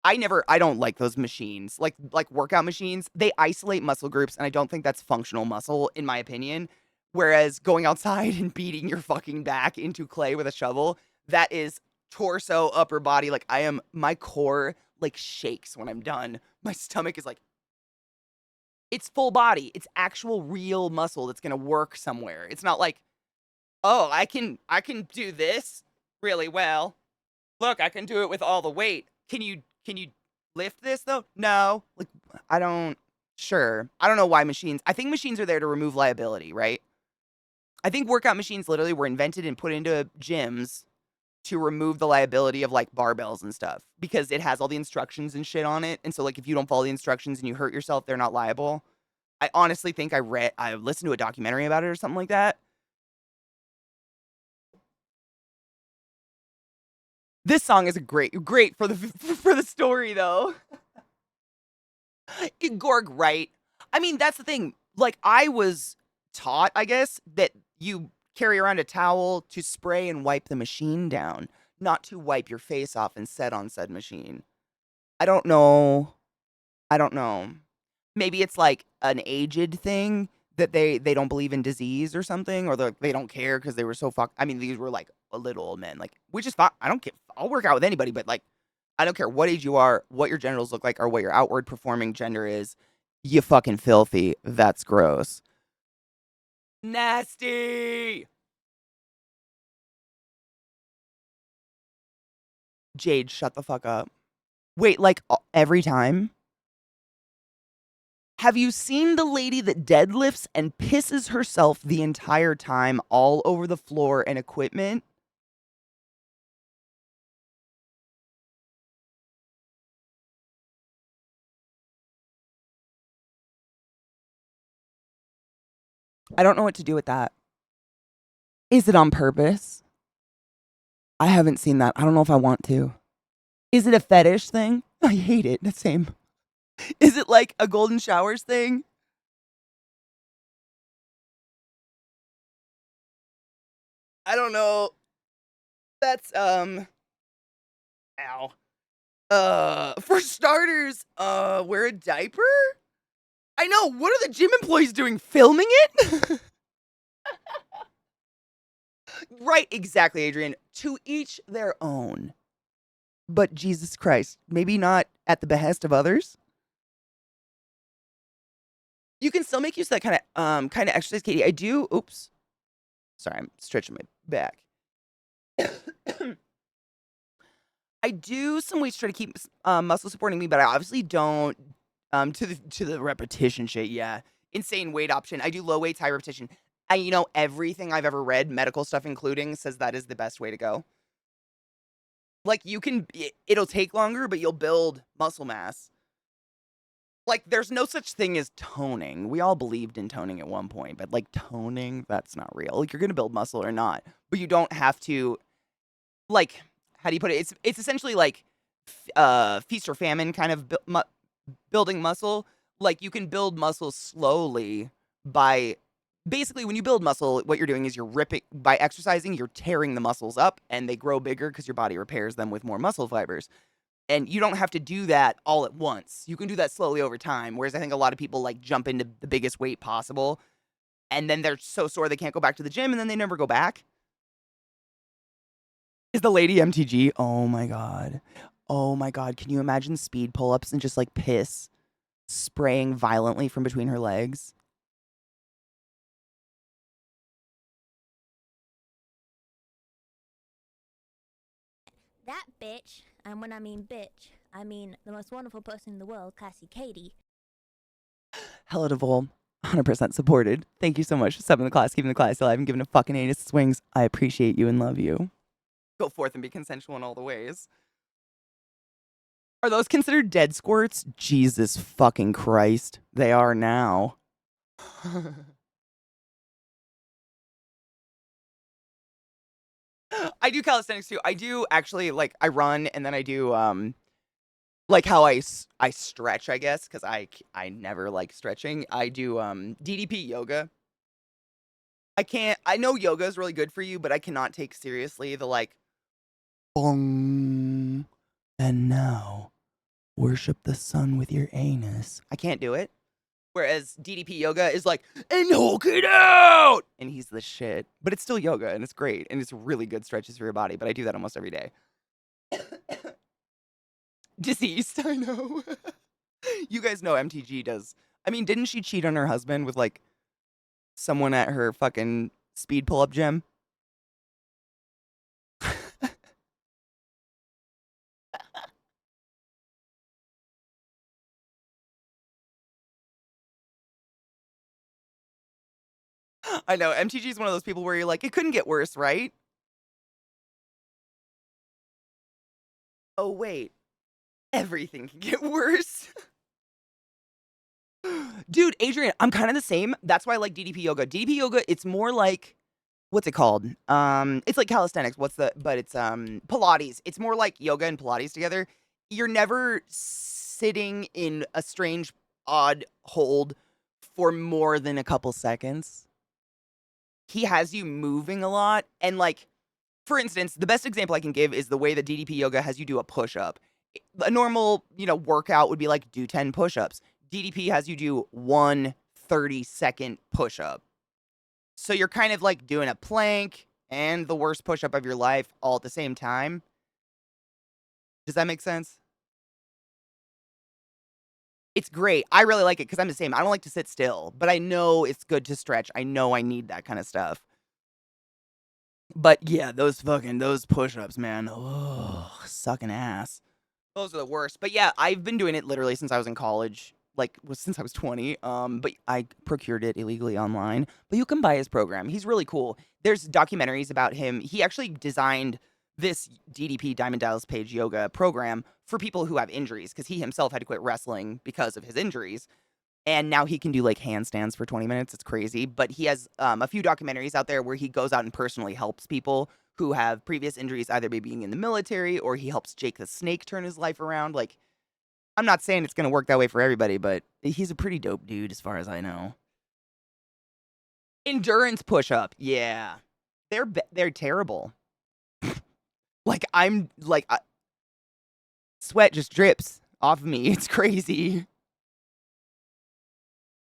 I don't like those machines. Like workout machines, they isolate muscle groups, and I don't think that's functional muscle, in my opinion. Whereas going outside and beating your fucking back into clay with a shovel, that is torso, upper body. Like my core like shakes when I'm done. My stomach is like, it's full body. It's actual real muscle that's gonna work somewhere. It's not like, oh, I can do this really well. Look, I can do it with all the weight. Can you lift this though? No. Like I don't sure. I don't know why machines. I think machines are there to remove liability, right? I think workout machines literally were invented and put into gyms to remove the liability of like barbells and stuff because it has all the instructions and shit on it. And so like if you don't follow the instructions and you hurt yourself, they're not liable. I honestly think I listened to a documentary about it or something like that. This song is great for the for the story though. Gorg, right? I mean, that's the thing. Like I was taught, I guess, that you carry around a towel to spray and wipe the machine down, not to wipe your face off and set on said machine. I don't know. I don't know. Maybe it's like an aged thing that they don't believe in disease or something, or they don't care because they were so fucked. I mean, these were like a little old men, like which is fine. I don't care. I'll work out with anybody, but like I don't care what age you are, what your genitals look like, or what your outward performing gender is. You fucking filthy. That's gross. Nasty. Jade, shut the fuck up. Wait, like every time? Have you seen the lady that deadlifts and pisses herself the entire time all over the floor and equipment? I don't know what to do with that. Is it on purpose? I haven't seen that. I don't know if I want to. Is it a fetish thing? I hate it. The same. Is it like a golden showers thing? I don't know. That's ow. For starters, wear a diaper? I know. What are the gym employees doing? Filming it? Right, exactly, Adrian. To each their own. But Jesus Christ, maybe not at the behest of others. You can still make use of that kind of exercise, Katie. I do. Oops. Sorry, I'm stretching my back. I do some weights to try to keep muscle supporting me, but I obviously don't to the repetition shit. Yeah, insane weight option. I do low weights, high repetition. Everything I've ever read, medical stuff including, says that is the best way to go. Like it'll take longer, but you'll build muscle mass. Like there's no such thing as toning. We all believed in toning at one point, but like toning, that's not real. Like you're gonna build muscle or not, but you don't have to. Like, how do you put it? It's essentially like feast or famine kind of building muscle. Like you can build muscle slowly by basically when you build muscle, what you're doing is you're ripping by exercising, you're tearing the muscles up and they grow bigger because your body repairs them with more muscle fibers. And you don't have to do that all at once. You can do that slowly over time. Whereas I think a lot of people like jump into the biggest weight possible and then they're so sore they can't go back to the gym and then they never go back. Is the lady MTG? Oh my god. Oh my god. Can you imagine speed pull-ups and just like piss spraying violently from between her legs? That bitch, and when I mean bitch, I mean the most wonderful person in the world, ClassyKatie. Hello, Devol. 100% supported. Thank you so much for subbing the class, keeping the class alive, and giving a fucking anus swings. I appreciate you and love you. Go forth and be consensual in all the ways. Are those considered dead squirts? Jesus fucking Christ. They are now. I do calisthenics too. I do actually like I run and then I do like how I stretch, I guess, cuz I never like stretching. I do DDP yoga. I know yoga is really good for you, but I cannot take seriously the like, bong, and now worship the sun with your anus. I can't do it. Whereas DDP yoga is like, and Hulk it out! And he's the shit. But it's still yoga, and it's great, and it's really good stretches for your body, but I do that almost every day. Deceased, I know. You guys know MTG does. I mean, didn't she cheat on her husband with, like, someone at her fucking speed pull-up gym? I know, MTG is one of those people where you're like, it couldn't get worse, right? Oh, wait. Everything can get worse. Dude, Adrian, I'm kind of the same. That's why I like DDP yoga. DDP yoga, it's more like, what's it called? It's like calisthenics. But it's Pilates. It's more like yoga and Pilates together. You're never sitting in a strange, odd hold for more than a couple seconds. He has you moving a lot. And like, for instance, the best example I can give is the way that DDP yoga has you do a push-up. A normal, workout would be like do 10 push-ups. DDP has you do one 30-second push-up. So you're kind of like doing a plank and the worst push-up of your life all at the same time. Does that make sense? It's great. I really like it because I'm the same. I don't like to sit still, but I know it's good to stretch. I know I need that kind of stuff. But yeah, those push-ups, man. Oh, sucking ass. Those are the worst. But yeah, I've been doing it literally since I was in college. Like, since I was 20. But I procured it illegally online. But you can buy his program. He's really cool. There's documentaries about him. He actually designed this DDP Diamond Dallas Page yoga program for people who have injuries because he himself had to quit wrestling because of his injuries. And now he can do like handstands for 20 minutes. It's crazy. But he has a few documentaries out there where he goes out and personally helps people who have previous injuries, either by being in the military or he helps Jake the Snake turn his life around. Like, I'm not saying it's going to work that way for everybody, but he's a pretty dope dude as far as I know. Endurance push-up. Yeah. They're terrible. Like, sweat just drips off of me. It's crazy.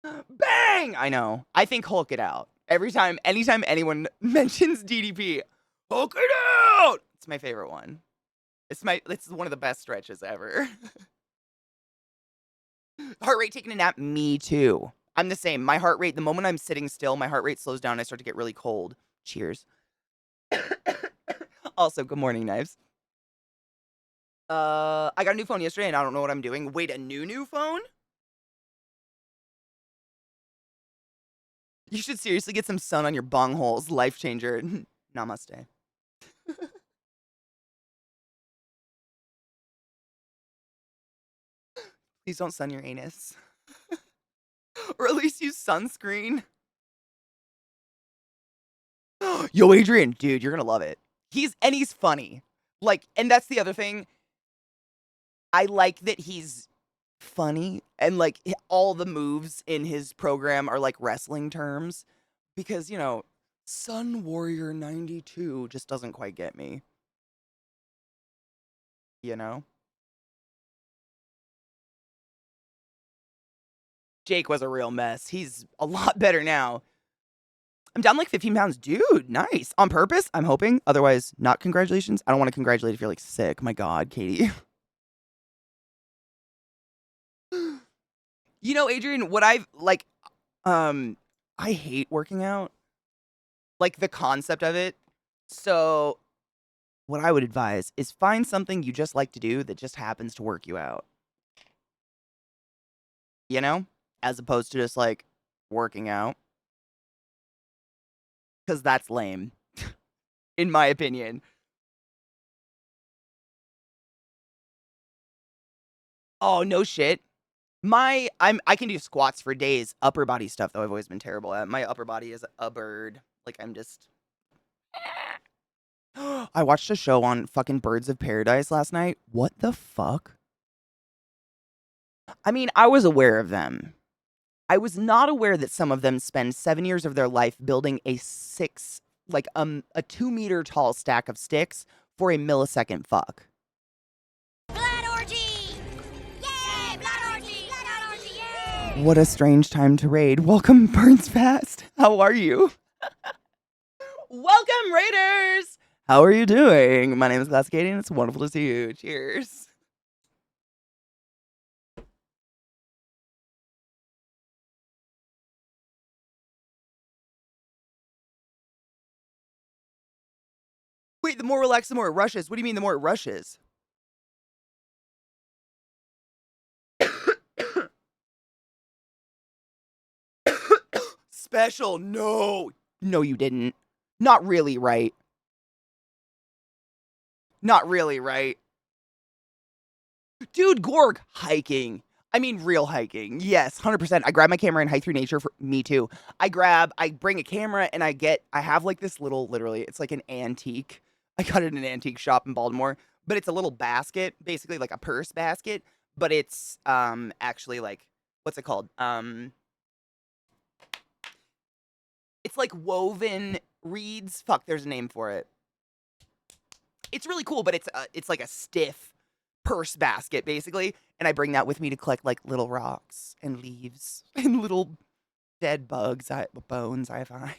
Bang! I know. I think Hulk it out. Anytime anyone mentions DDP, Hulk it out! It's my favorite one. It's one of the best stretches ever. Heart rate taking a nap, me too. I'm the same. My heart rate, the moment I'm sitting still, my heart rate slows down and I start to get really cold. Cheers. Also, good morning, Knives. I got a new phone yesterday and I don't know what I'm doing. Wait, a new phone? You should seriously get some sun on your bung holes. Life changer. Namaste. Please don't sun your anus. Or at least use sunscreen. Yo, Adrian, dude, you're gonna love it. He's funny. Like, and that's the other thing. I like that he's funny and like all the moves in his program are like wrestling terms because, Sun Warrior 92 just doesn't quite get me. You know? Jake was a real mess. He's a lot better now. I'm down like 15 pounds. Dude, nice. On purpose, I'm hoping. Otherwise, not congratulations. I don't want to congratulate if you're like sick. My God, Katie. Adrian, what I've like, I hate working out. Like the concept of it. So, what I would advise is find something you just like to do that just happens to work you out. As opposed to just like working out. Because that's lame, in my opinion. Oh, no shit. I can do squats for days. Upper body stuff, though, I've always been terrible at. My upper body is a bird. Like, I'm just... I watched a show on fucking Birds of Paradise last night. What the fuck? I mean, I was aware of them. I was not aware that some of them spend 7 years of their life building a 2 meter tall stack of sticks for a millisecond fuck. Blood orgy! Yay! Blood orgy! Blood orgy! Yay! What a strange time to raid. Welcome, Burns Fast. How are you? Welcome, Raiders! How are you doing? My name is ClassyKatie, and it's wonderful to see you. Cheers. Wait, the more relaxed, the more it rushes. What do you mean the more it rushes? Special. No. No, you didn't. Not really, right? Not really, right? Dude, Gorg, hiking. I mean, real hiking. Yes, 100%. I grab my camera and hike through nature for me too. I bring a camera and I have like this little, literally, it's like an antique. I got it in an antique shop in Baltimore, but it's a little basket, basically like a purse basket, but it's actually like, what's it called? It's like woven reeds. Fuck, there's a name for it. It's really cool, but it's like a stiff purse basket, basically. And I bring that with me to collect like little rocks and leaves and little dead bones I find.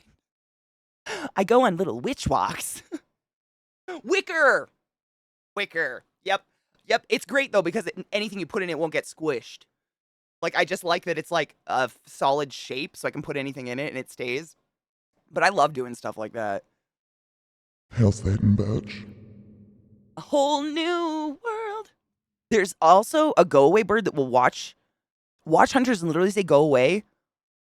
I go on little witch walks. Wicker. Yep. It's great though because anything you put in it won't get squished. Like I just like that it's like a solid shape, so I can put anything in it and it stays. But I love doing stuff like that. Hail Satan, bitch. A whole new world. There's also a go away bird that will watch hunters and literally say go away.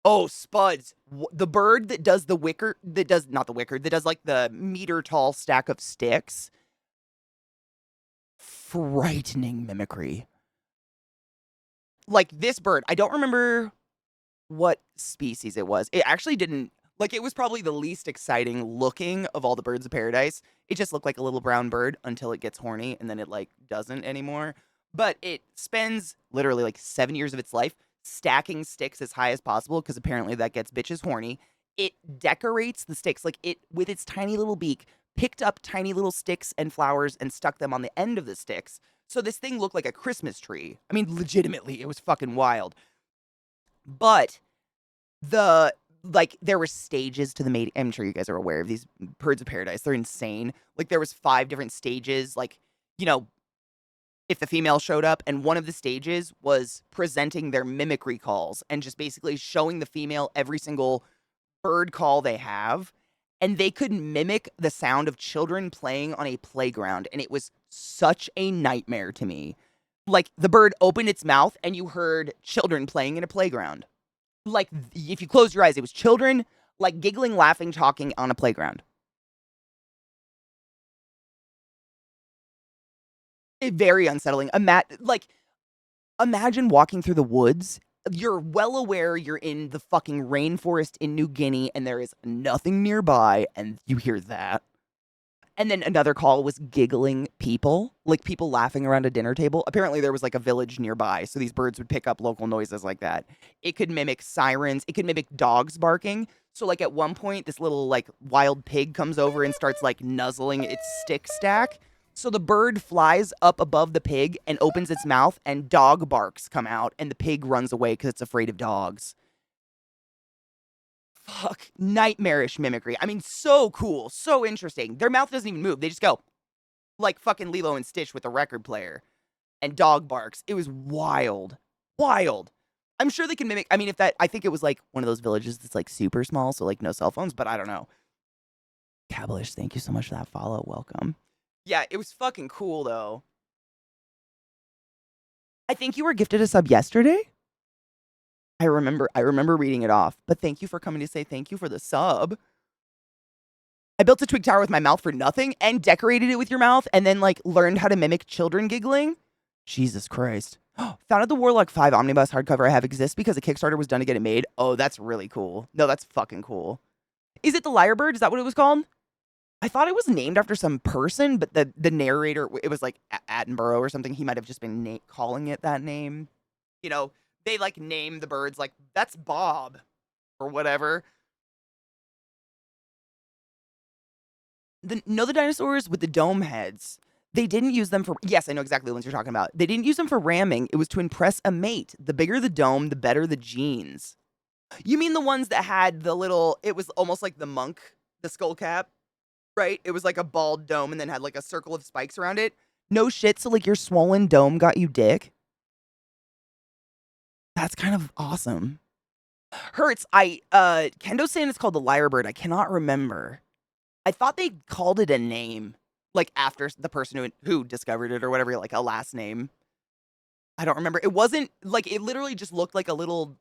Oh, spuds. The bird that does that does like the meter tall stack of sticks. Frightening mimicry. Like this bird, I don't remember what species it was. It actually didn't, like it was probably the least exciting looking of all the birds of paradise. It just looked like a little brown bird until it gets horny and then it like doesn't anymore. But it spends literally like 7 years of its life stacking sticks as high as possible because apparently that gets bitches horny. It decorates the sticks like it with its tiny little beak, picked up tiny little sticks and flowers and stuck them on the end of the sticks. So this thing looked like a Christmas tree. I mean, legitimately, it was fucking wild. But there were stages to the mating. I'm sure you guys are aware of these birds of paradise. They're insane. Like there was 5 different stages. Like, you know, if the female showed up, and one of the stages was presenting their mimicry calls and just basically showing the female every single bird call they have. And they could mimic the sound of children playing on a playground. And it was such a nightmare to me. Like the bird opened its mouth and you heard children playing in a playground. Like if you close your eyes, it was children like giggling, laughing, talking on a playground. Very unsettling. Imagine walking through the woods. You're well aware you're in the fucking rainforest in New Guinea and there is nothing nearby, and you hear that. And then another call was giggling people, like people laughing around a dinner table. Apparently there was like a village nearby, so these birds would pick up local noises like that. It could mimic sirens. It could mimic dogs barking. So like at one point, this little like wild pig comes over and starts like nuzzling its stick stack. So the bird flies up above the pig and opens its mouth and dog barks come out and the pig runs away because it's afraid of dogs. Fuck. Nightmarish mimicry. I mean, so cool. So interesting. Their mouth doesn't even move. They just go like fucking Lilo and Stitch with a record player and dog barks. It was wild. Wild. I'm sure they can mimic. I mean, I think it was like one of those villages that's like super small. So like no cell phones, but I don't know. Cabalish, thank you so much for that follow. Welcome. Yeah, it was fucking cool though. I think you were gifted a sub yesterday. I remember reading it off, but thank you for coming to say thank you for the sub. I built a twig tower with my mouth for nothing and decorated it with your mouth and then like learned how to mimic children giggling. Jesus Christ. Found out the Warlock 5 Omnibus hardcover I have exists because a Kickstarter was done to get it made. Oh, that's really cool. No, that's fucking cool. Is it the Lyrebird? Is that what it was called? I thought it was named after some person, but the narrator, it was like Attenborough or something. He might have just been calling it that name. You know, They like name the birds like that's Bob or whatever. The dinosaurs with the dome heads. They didn't use them for. Yes, I know exactly the ones you're talking about. They didn't use them for ramming. It was to impress a mate. The bigger the dome, the better the genes. You mean the ones that had the little? It was almost like the monk, the skull cap, right? It was like a bald dome and then had like a circle of spikes around it. No shit. So like your swollen dome got you dick. That's kind of awesome. Hurts. Kendo saying it's called the lyrebird. I cannot remember. I thought they called it a name, like after the person who discovered it or whatever, like a last name. I don't remember. It wasn't like it literally just looked like a little,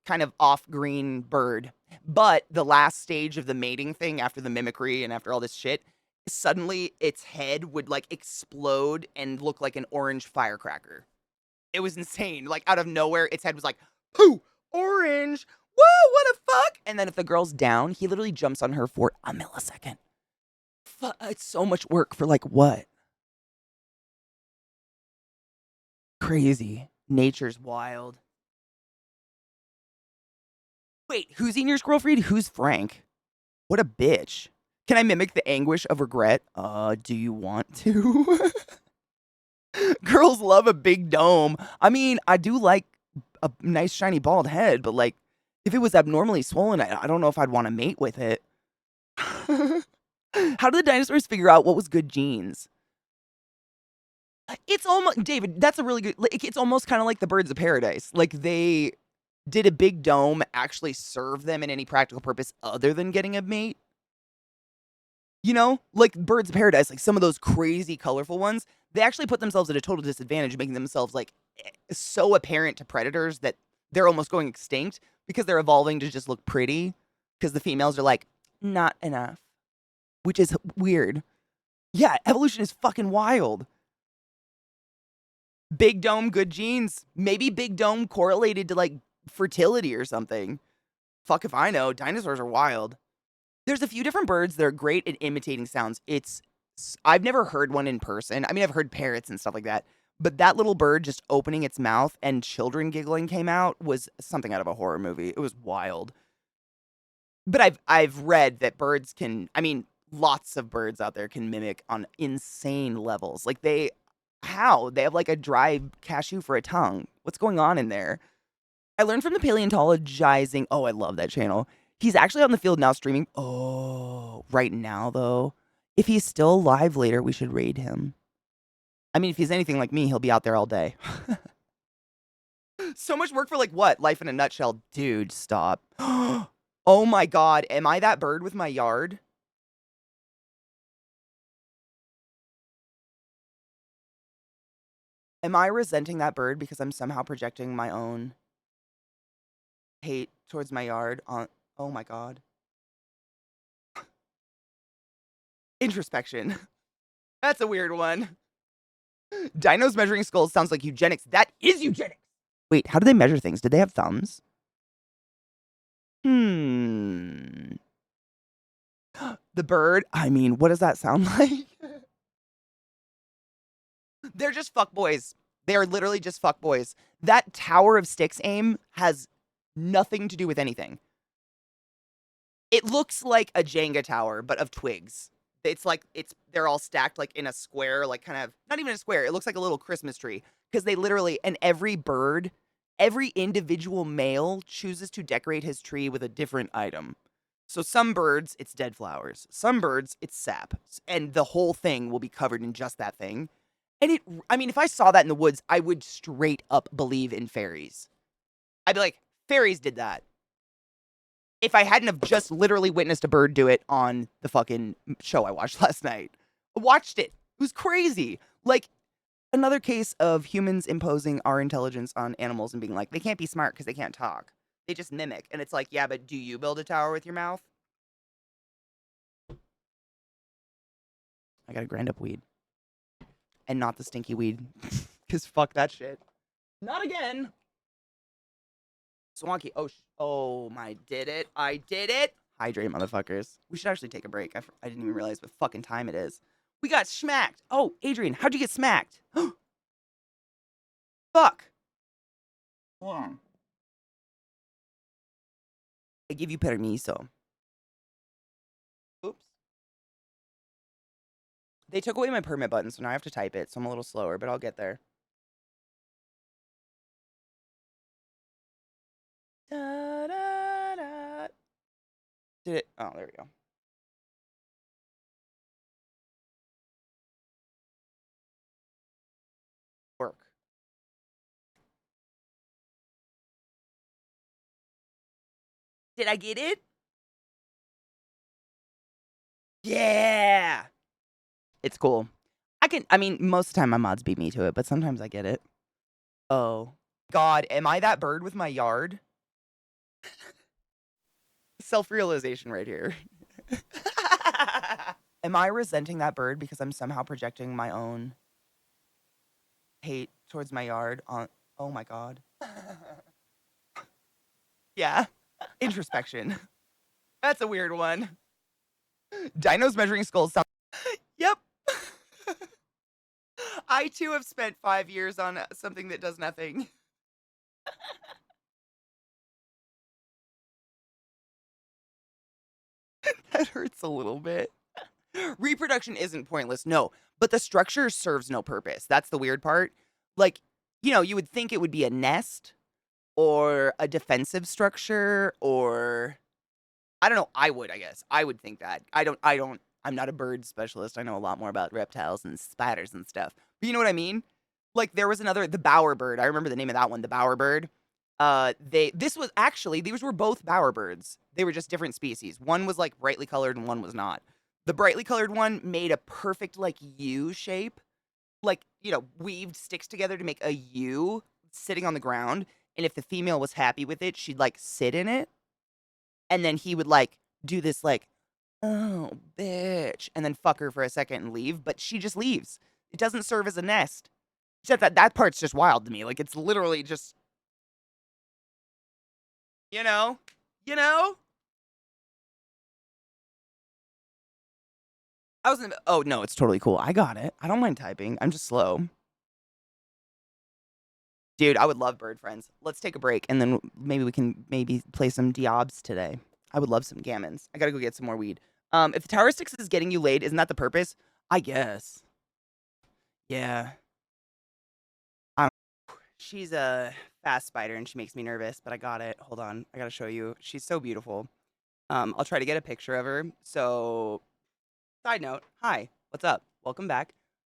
kind of off green bird. But the last stage of the mating thing after the mimicry and after all this shit, suddenly its head would like explode and look like an orange firecracker. It was insane. Like out of nowhere, its head was like, pooh, orange. Whoa, what a fuck? And then if the girl's down, he literally jumps on her for a millisecond. It's so much work for like what? Crazy. Nature's wild. Wait, who's eating your squirrel feed? Who's Frank? What a bitch. Can I mimic the anguish of regret? Do you want to? Girls love a big dome. I mean, I do like a nice shiny bald head, but like if it was abnormally swollen, I don't know if I'd want to mate with it. How did the dinosaurs figure out what was good genes? It's almost, David, that's a really good, like, it's almost kind of like the birds of paradise. Like they did a big dome actually serve them in any practical purpose other than getting a mate? Like birds of paradise, like some of those crazy colorful ones, they actually put themselves at a total disadvantage, making themselves like so apparent to predators that they're almost going extinct because they're evolving to just look pretty because the females are like, not enough, which is weird. Yeah, evolution is fucking wild. Big dome, good genes. Maybe big dome correlated to like fertility or something. Fuck if I know. Dinosaurs are wild. There's a few different birds that are great at imitating sounds. I've never heard one in person. I mean, I've heard parrots and stuff like that. But that little bird just opening its mouth and children giggling came out was something out of a horror movie. It was wild. But I've read that birds can, I mean, lots of birds out there can mimic on insane levels. Like how? They have like a dry cashew for a tongue. What's going on in there? I learned from the paleontologizing. Oh, I love that channel. He's actually out in the field now streaming. Oh, right now, though. If he's still alive later, we should raid him. I mean, if he's anything like me, he'll be out there all day. So much work for like what? Life in a nutshell. Dude, stop. Oh my God. Am I that bird with my yard? Am I resenting that bird because I'm somehow projecting my own hate towards my yard on... Oh my God. Introspection. That's a weird one. Dinos measuring skulls sounds like eugenics. That is eugenics. Wait, how do they measure things? Did they have thumbs? The bird? I mean, what does that sound like? They're just fuckboys. They are literally just fuckboys. That Tower of Sticks aim has nothing to do with anything. It looks like a Jenga tower, but of twigs. They're all stacked like in a square, like kind of, not even a square. It looks like a little Christmas tree because they literally, and every bird, every individual male chooses to decorate his tree with a different item. So some birds, it's dead flowers. Some birds, it's sap. And the whole thing will be covered in just that thing. And I mean, if I saw that in the woods, I would straight up believe in fairies. I'd be like, fairies did that. If I hadn't have just literally witnessed a bird do it on the fucking show I watched last night. I watched it. It was crazy. Like, another case of humans imposing our intelligence on animals and being like, they can't be smart because they can't talk. They just mimic. And it's like, yeah, but do you build a tower with your mouth? I gotta grind up weed. And not the stinky weed. Because fuck that shit. Not again. Swanky. Oh my, did it. I did it. Hydrate, motherfuckers. We should actually take a break. I didn't even realize what fucking time it is. We got smacked. Oh, Adrian, how'd you get smacked? Fuck. Hold on. I give you permiso. Oops. They took away my permit button, so now I have to type it, so I'm a little slower, but I'll get there. Da, da, da. Did it? Oh, there we go. Work. Did I get it? Yeah. It's cool. I mean, most of the time my mods beat me to it, but sometimes I get it. Oh. God, am I that bird with my yard? Self-realization right here. Am I resenting that bird because I'm somehow projecting my own hate towards my yard on... Oh my God. Yeah. Introspection. That's a weird one. Dinos measuring skulls sound... Yep. I too have spent 5 years on something that does nothing. That hurts a little bit. Reproduction isn't pointless, no, but the structure serves no purpose. That's the weird part. Like, you would think it would be a nest or a defensive structure or I don't know, I guess. I would think that. I'm not a bird specialist. I know a lot more about reptiles and spiders and stuff. But you know what I mean? Like there was the bowerbird. I remember the name of that one, the bowerbird. These were both bowerbirds. They were just different species. One was like brightly colored and one was not. The brightly colored one made a perfect like U shape, like, weaved sticks together to make a U sitting on the ground. And if the female was happy with it, she'd like sit in it. And then he would like do this like, oh, bitch, and then fuck her for a second and leave. But she just leaves. It doesn't serve as a nest. Except that part's just wild to me. Like it's literally just, you know, you know. Oh no, it's totally cool. I got it. I don't mind typing. I'm just slow. Dude, I would love bird friends. Let's take a break and then maybe we can play some Diabs today. I would love some gammons. I gotta go get some more weed. If the Tower Six is getting you laid, isn't that the purpose? I guess. Yeah. I She's a fast spider and she makes me nervous, but I got it. Hold on. I gotta show you. She's so beautiful. I'll try to get a picture of her. So, side note, hi, what's up? Welcome back.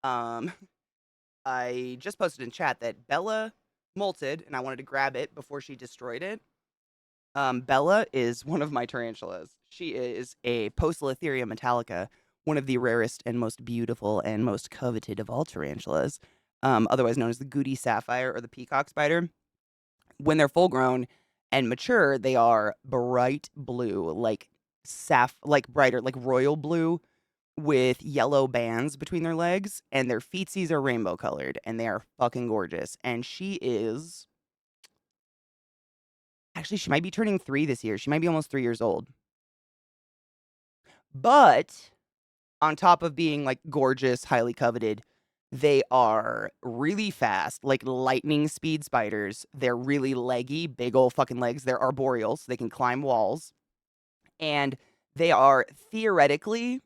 Um, I just posted in chat that Bella molted and I wanted to grab it before she destroyed it. Bella is one of my tarantulas. She is a Poecilotheria metallica, one of the rarest and most beautiful and most coveted of all tarantulas, otherwise known as the Goody sapphire or the peacock spider. When they're full grown and mature, they are bright blue, like like brighter, like royal blue, with yellow bands between their legs, and their feetsies are rainbow colored, and they are fucking gorgeous. And she is actually she might be turning 3 this year. She might be almost 3 years old. But on top of being like gorgeous, highly coveted, they are really fast, like lightning speed spiders. They're really leggy, big old fucking legs. They're arboreal, so they can climb walls. And they are theoretically,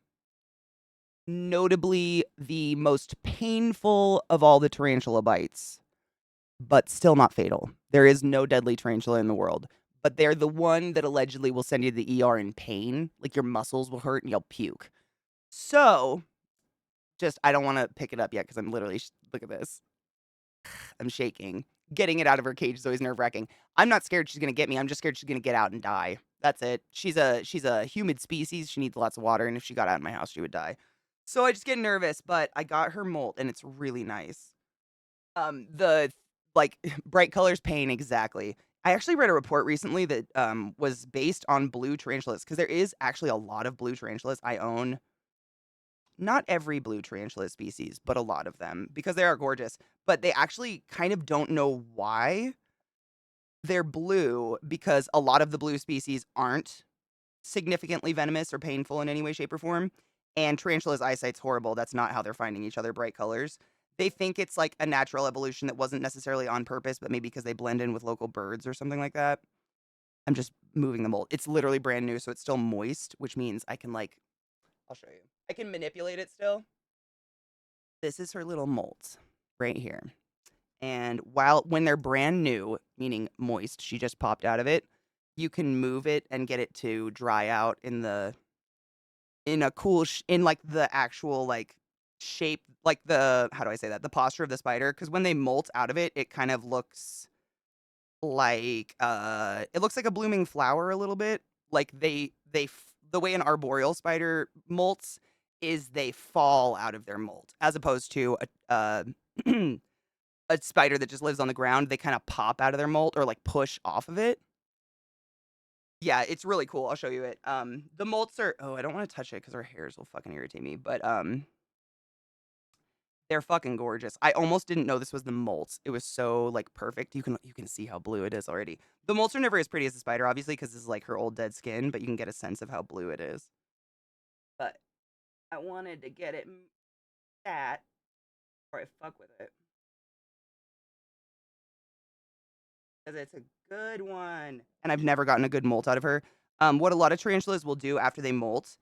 notably, the most painful of all the tarantula bites, but still not fatal. There is no deadly tarantula in the world. But they're the one that allegedly will send you to the ER in pain. Like your muscles will hurt and you'll puke. So, I don't want to pick it up yet because I'm literally, look at this. I'm shaking. Getting it out of her cage is always nerve-wracking. I'm not scared she's going to get me. I'm just scared she's going to get out and die. That's it. She's a humid species. She needs lots of water, and if she got out of my house, she would die. So I just get nervous, but I got her molt, and it's really nice. The, like, bright colors pain, exactly. I actually read a report recently that was based on blue tarantulas, because there is actually a lot of blue tarantulas. I own not every blue tarantula species, but a lot of them, because they are gorgeous. But they actually kind of don't know why they're blue, because a lot of the blue species aren't significantly venomous or painful in any way, shape, or form. And tarantula's eyesight's horrible. That's not how they're finding each other bright colors. They think it's like a natural evolution that wasn't necessarily on purpose, but maybe because they blend in with local birds or something like that. I'm just moving the mold. It's literally brand new, so it's still moist, which means I can like, I'll show you. I can manipulate it still. This is her little molds right here. And when they're brand new, meaning moist, she just popped out of it, you can move it and get it to dry out in a cool in like the actual like shape, like the, how do I say that? The posture of the spider, cuz when they molt out of it, it kind of looks like it looks like a blooming flower a little bit. Like the way an arboreal spider molts is they fall out of their molt as opposed to a spider that just lives on the ground. They kind of pop out of their molt or like push off of it. Yeah, it's really cool. I'll show you it. The molts are, oh, I don't want to touch it because her hairs will fucking irritate me, but they're fucking gorgeous. I almost didn't know this was the molts. It was so like perfect. You can see how blue it is already. The molts are never as pretty as the spider, obviously, because this is like her old dead skin, but you can get a sense of how blue it is. But I wanted to get it that before I fuck with it. Because it's a good one. And I've never gotten a good molt out of her. What a lot of tarantulas will do after they molt,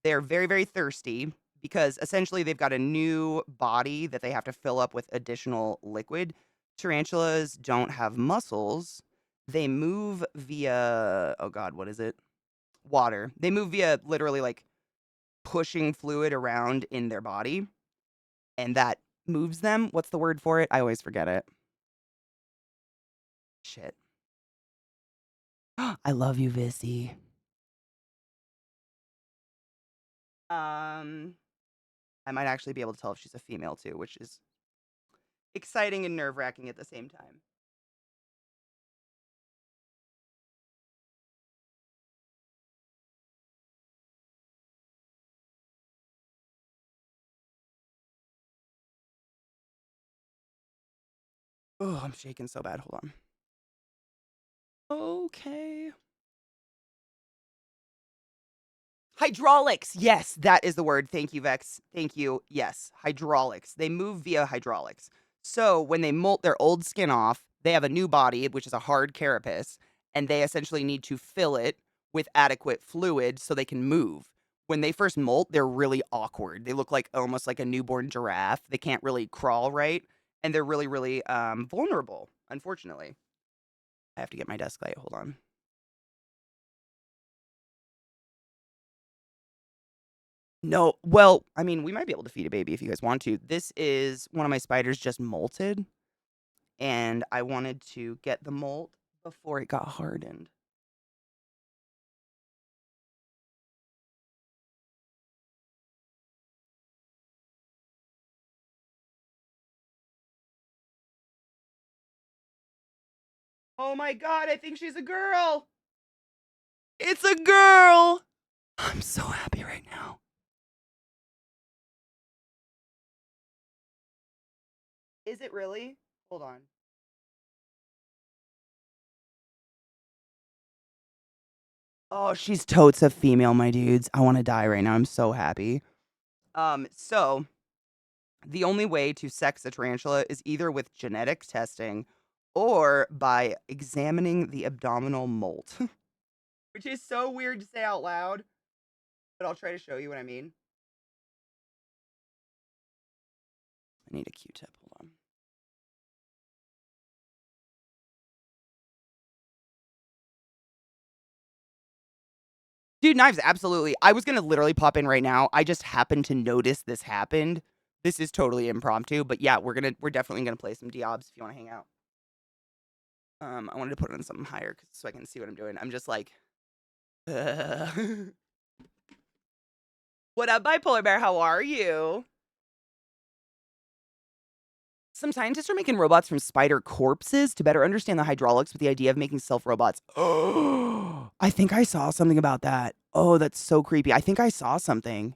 they're very, very thirsty because essentially they've got a new body that they have to fill up with additional liquid. Tarantulas don't have muscles. They move via, oh God, what is it? Water. They move via literally like pushing fluid around in their body. And that moves them. What's the word for it? I always forget it. Shit. I love you, Vissy. I might actually be able to tell if she's a female too, which is exciting and nerve-wracking at the same time. Oh, I'm shaking so bad. Hold on. Okay. Hydraulics. Yes, that is the word. Thank you, Vex. Thank you. Yes, hydraulics. They move via hydraulics. So when they molt their old skin off, they have a new body, which is a hard carapace, and they essentially need to fill it with adequate fluid so they can move. When they first molt, they're really awkward. They look like almost like a newborn giraffe. They can't really crawl right, and they're really, really vulnerable, unfortunately. I have to get my desk light. Hold on. No, well, I mean, we might be able to feed a baby if you guys want to. This is one of my spiders just molted, and I wanted to get the molt before it got hardened. Oh my God, I think she's a girl. It's a girl. I'm so happy right now. Is it really? Hold on. Oh, she's totes a female, my dudes. I want to die right now. I'm so happy. So the only way to sex a tarantula is either with genetic testing or by examining the abdominal molt, which is so weird to say out loud, but I'll try to show you what I mean. I need a Q-tip. Hold on. Dude, knives, absolutely. I was gonna literally pop in right now. I just happened to notice this happened. This is totally impromptu, but yeah, we're definitely gonna play some Diabs if you want to hang out. I wanted to put it on something higher so I can see what I'm doing. I'm just like, what up, Bipolar Bear? How are you? Some scientists are making robots from spider corpses to better understand the hydraulics with the idea of making self-robots. Oh, I think I saw something about that. Oh, that's so creepy. I think I saw something.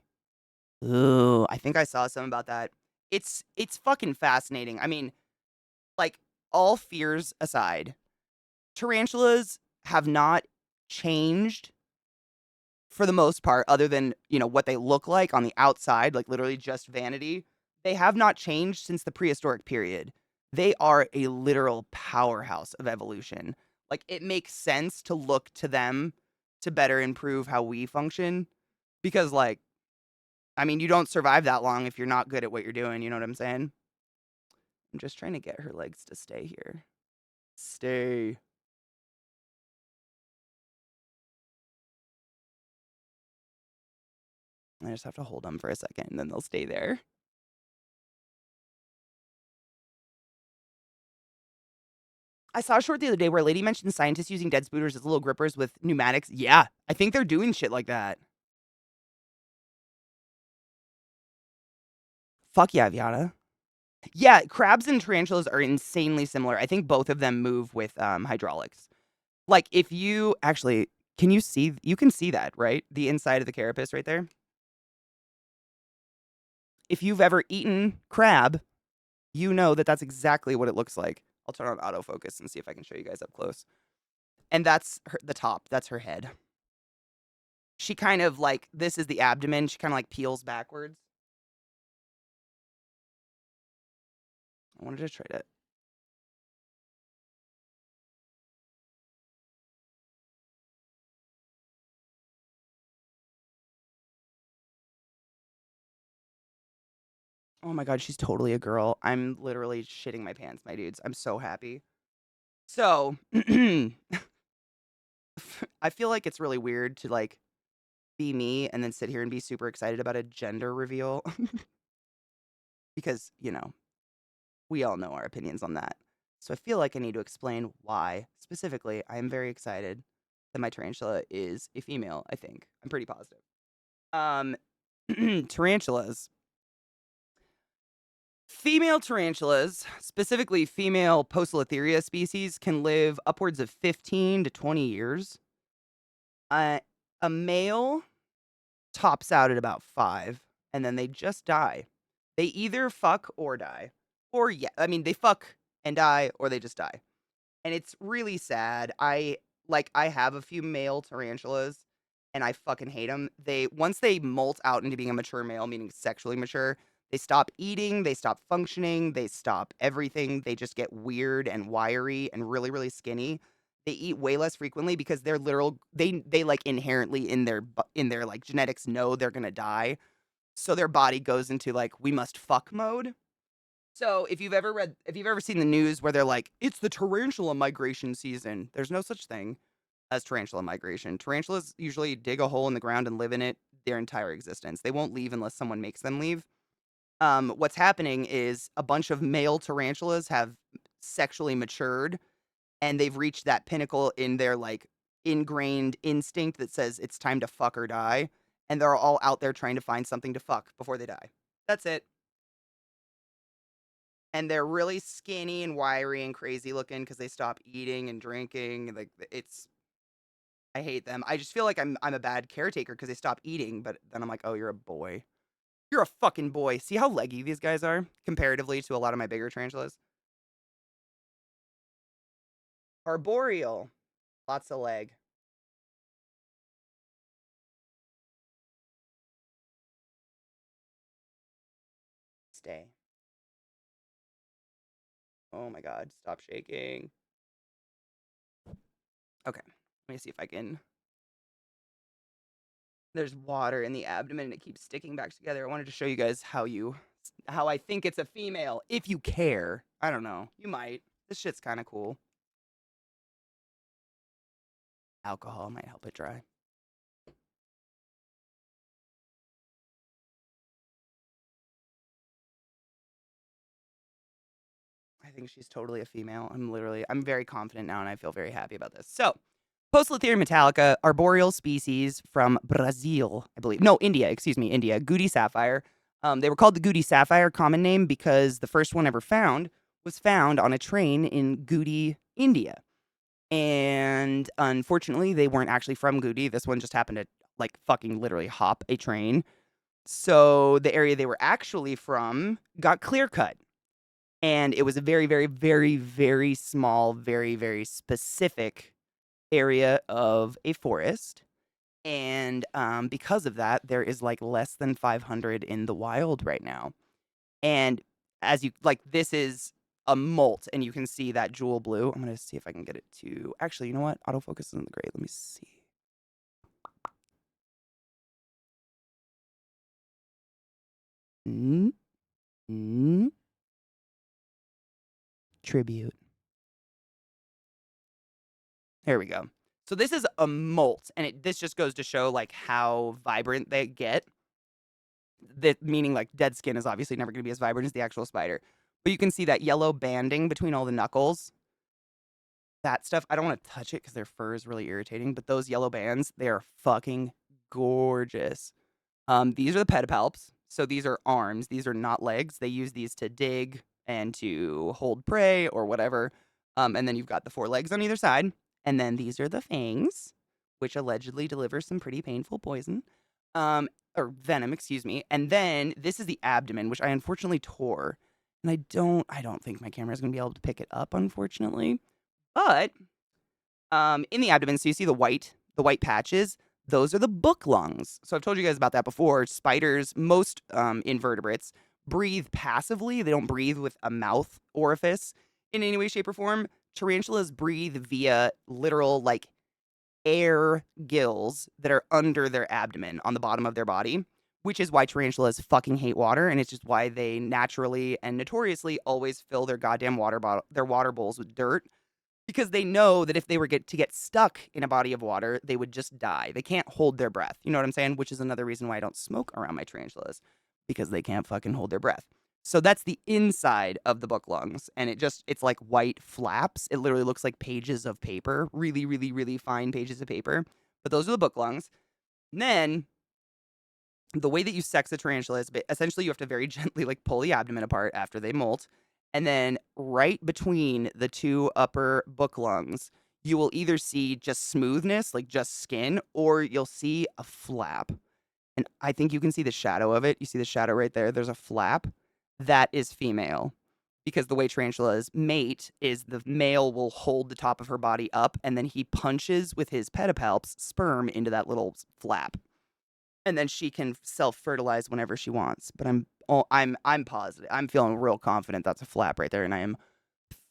Ooh, I think I saw something about that. It's fucking fascinating. I mean, like, all fears aside, tarantulas have not changed for the most part, other than, what they look like on the outside, like literally just vanity. They have not changed since the prehistoric period. They are a literal powerhouse of evolution. Like, it makes sense to look to them to better improve how we function because, like, I mean, you don't survive that long if you're not good at what you're doing. You know what I'm saying? I'm just trying to get her legs to stay here. Stay. I just have to hold them for a second and then they'll stay there. I saw a short the other day where a lady mentioned scientists using dead spooters as little grippers with pneumatics. Yeah, I think they're doing shit like that. Fuck yeah, Viana. Yeah, crabs and tarantulas are insanely similar. I think both of them move with hydraulics. Like, if you actually, can you see? You can see that, right? The inside of the carapace right there. If you've ever eaten crab, you know that that's exactly what it looks like. I'll turn on autofocus and see if I can show you guys up close. And that's the top. That's her head. She kind of like, this is the abdomen. She kind of like peels backwards. I wanted to try to. Oh my God, she's totally a girl. I'm literally shitting my pants, my dudes. I'm so happy. So, I feel like it's really weird to like be me and then sit here and be super excited about a gender reveal because, you know, we all know our opinions on that. So I feel like I need to explain why specifically I am very excited that my tarantula is a female, I think. I'm pretty positive. Um tarantulas. Female tarantulas, specifically female Poecilotheria species, can live upwards of 15 to 20 years. A male tops out at about 5, and then they just die. They either fuck or die. Or, yeah, I mean, they fuck and die, or they just die. And it's really sad. I have a few male tarantulas, and I fucking hate them. Once they molt out into being a mature male, meaning sexually mature, they stop eating, they stop functioning, they stop everything. They just get weird and wiry and really, really skinny. They eat way less frequently because they're literal. They like inherently in their like genetics know they're gonna die, so their body goes into like we must fuck mode. So if you've ever seen the news where they're like, it's the tarantula migration season, there's no such thing as tarantula migration. Tarantulas usually dig a hole in the ground and live in it their entire existence. They won't leave unless someone makes them leave. What's happening is a bunch of male tarantulas have sexually matured and they've reached that pinnacle in their like ingrained instinct that says it's time to fuck or die. And they're all out there trying to find something to fuck before they die. That's it. And they're really skinny and wiry and crazy looking because they stop eating and drinking. Like it's, I hate them. I just feel like I'm a bad caretaker because they stop eating. But then I'm like, oh, you're a boy. You're a fucking boy. See how leggy these guys are comparatively to a lot of my bigger tarantulas. Arboreal, lots of leg. Stay. Oh my God, stop shaking. Okay, let me see if I can. There's water in the abdomen and it keeps sticking back together. I wanted to show you guys how I think it's a female. If you care, I don't know. You might. This shit's kind of cool. Alcohol might help it dry. I think she's totally a female. I'm very confident now and I feel very happy about this. So, Poecilotheria metallica, arboreal species from Brazil, I believe. No, India, excuse me, India. Goody sapphire. They were called the Goody sapphire, common name, because the first one ever found was found on a train in Goody, India. And unfortunately, they weren't actually from Goody. This one just happened to like fucking literally hop a train. So the area they were actually from got clear cut. And it was a very, very, very, very small, very, very specific area of a forest. And because of that, there is like less than 500 in the wild right now. And as you like, this is a molt, and you can see that jewel blue. I'm gonna see if I can get it to. Actually, you know what? Autofocus is in the gray. Let me see. Mm, mm, tribute. There we go. So this is a molt, and this just goes to show like how vibrant they get. That meaning like dead skin is obviously never going to be as vibrant as the actual spider. But you can see that yellow banding between all the knuckles. That stuff, I don't want to touch it because their fur is really irritating. But those yellow bands, they are fucking gorgeous. These are the pedipalps. So these are arms. These are not legs. They use these to dig and to hold prey or whatever. And then you've got the 4 legs on either side. And then these are the fangs, which allegedly deliver some pretty painful poison. Or venom, excuse me. And then this is the abdomen, which I unfortunately tore. And I don't think my camera is gonna be able to pick it up, unfortunately. But in the abdomen, so you see the white patches, those are the book lungs. So I've told you guys about that before. Spiders, most invertebrates, breathe passively. They don't breathe with a mouth orifice in any way, shape, or form. Tarantulas breathe via literal, like, air gills that are under their abdomen on the bottom of their body, which is why tarantulas fucking hate water, and it's just why they naturally and notoriously always fill their goddamn their water bowls with dirt, because they know that if they were to get stuck in a body of water, they would just die. They can't hold their breath. You know what I'm saying? Which is another reason why I don't smoke around my tarantulas, because they can't fucking hold their breath. So that's the inside of the book lungs, and it's like white flaps. It literally looks like pages of paper, really, really, really fine pages of paper. But those are the book lungs. And then the way that you sex a tarantula is essentially you have to very gently like pull the abdomen apart after they molt, and then right between the 2 upper book lungs, you will either see just smoothness, like just skin, or you'll see a flap. And I think you can see the shadow of it. You see the shadow right there. There's a flap. That is female. Because the way tarantulas mate is the male will hold the top of her body up, and then he punches with his pedipalps sperm into that little flap. And then she can self-fertilize whenever she wants. But I'm positive. I'm feeling real confident that's a flap right there, and I am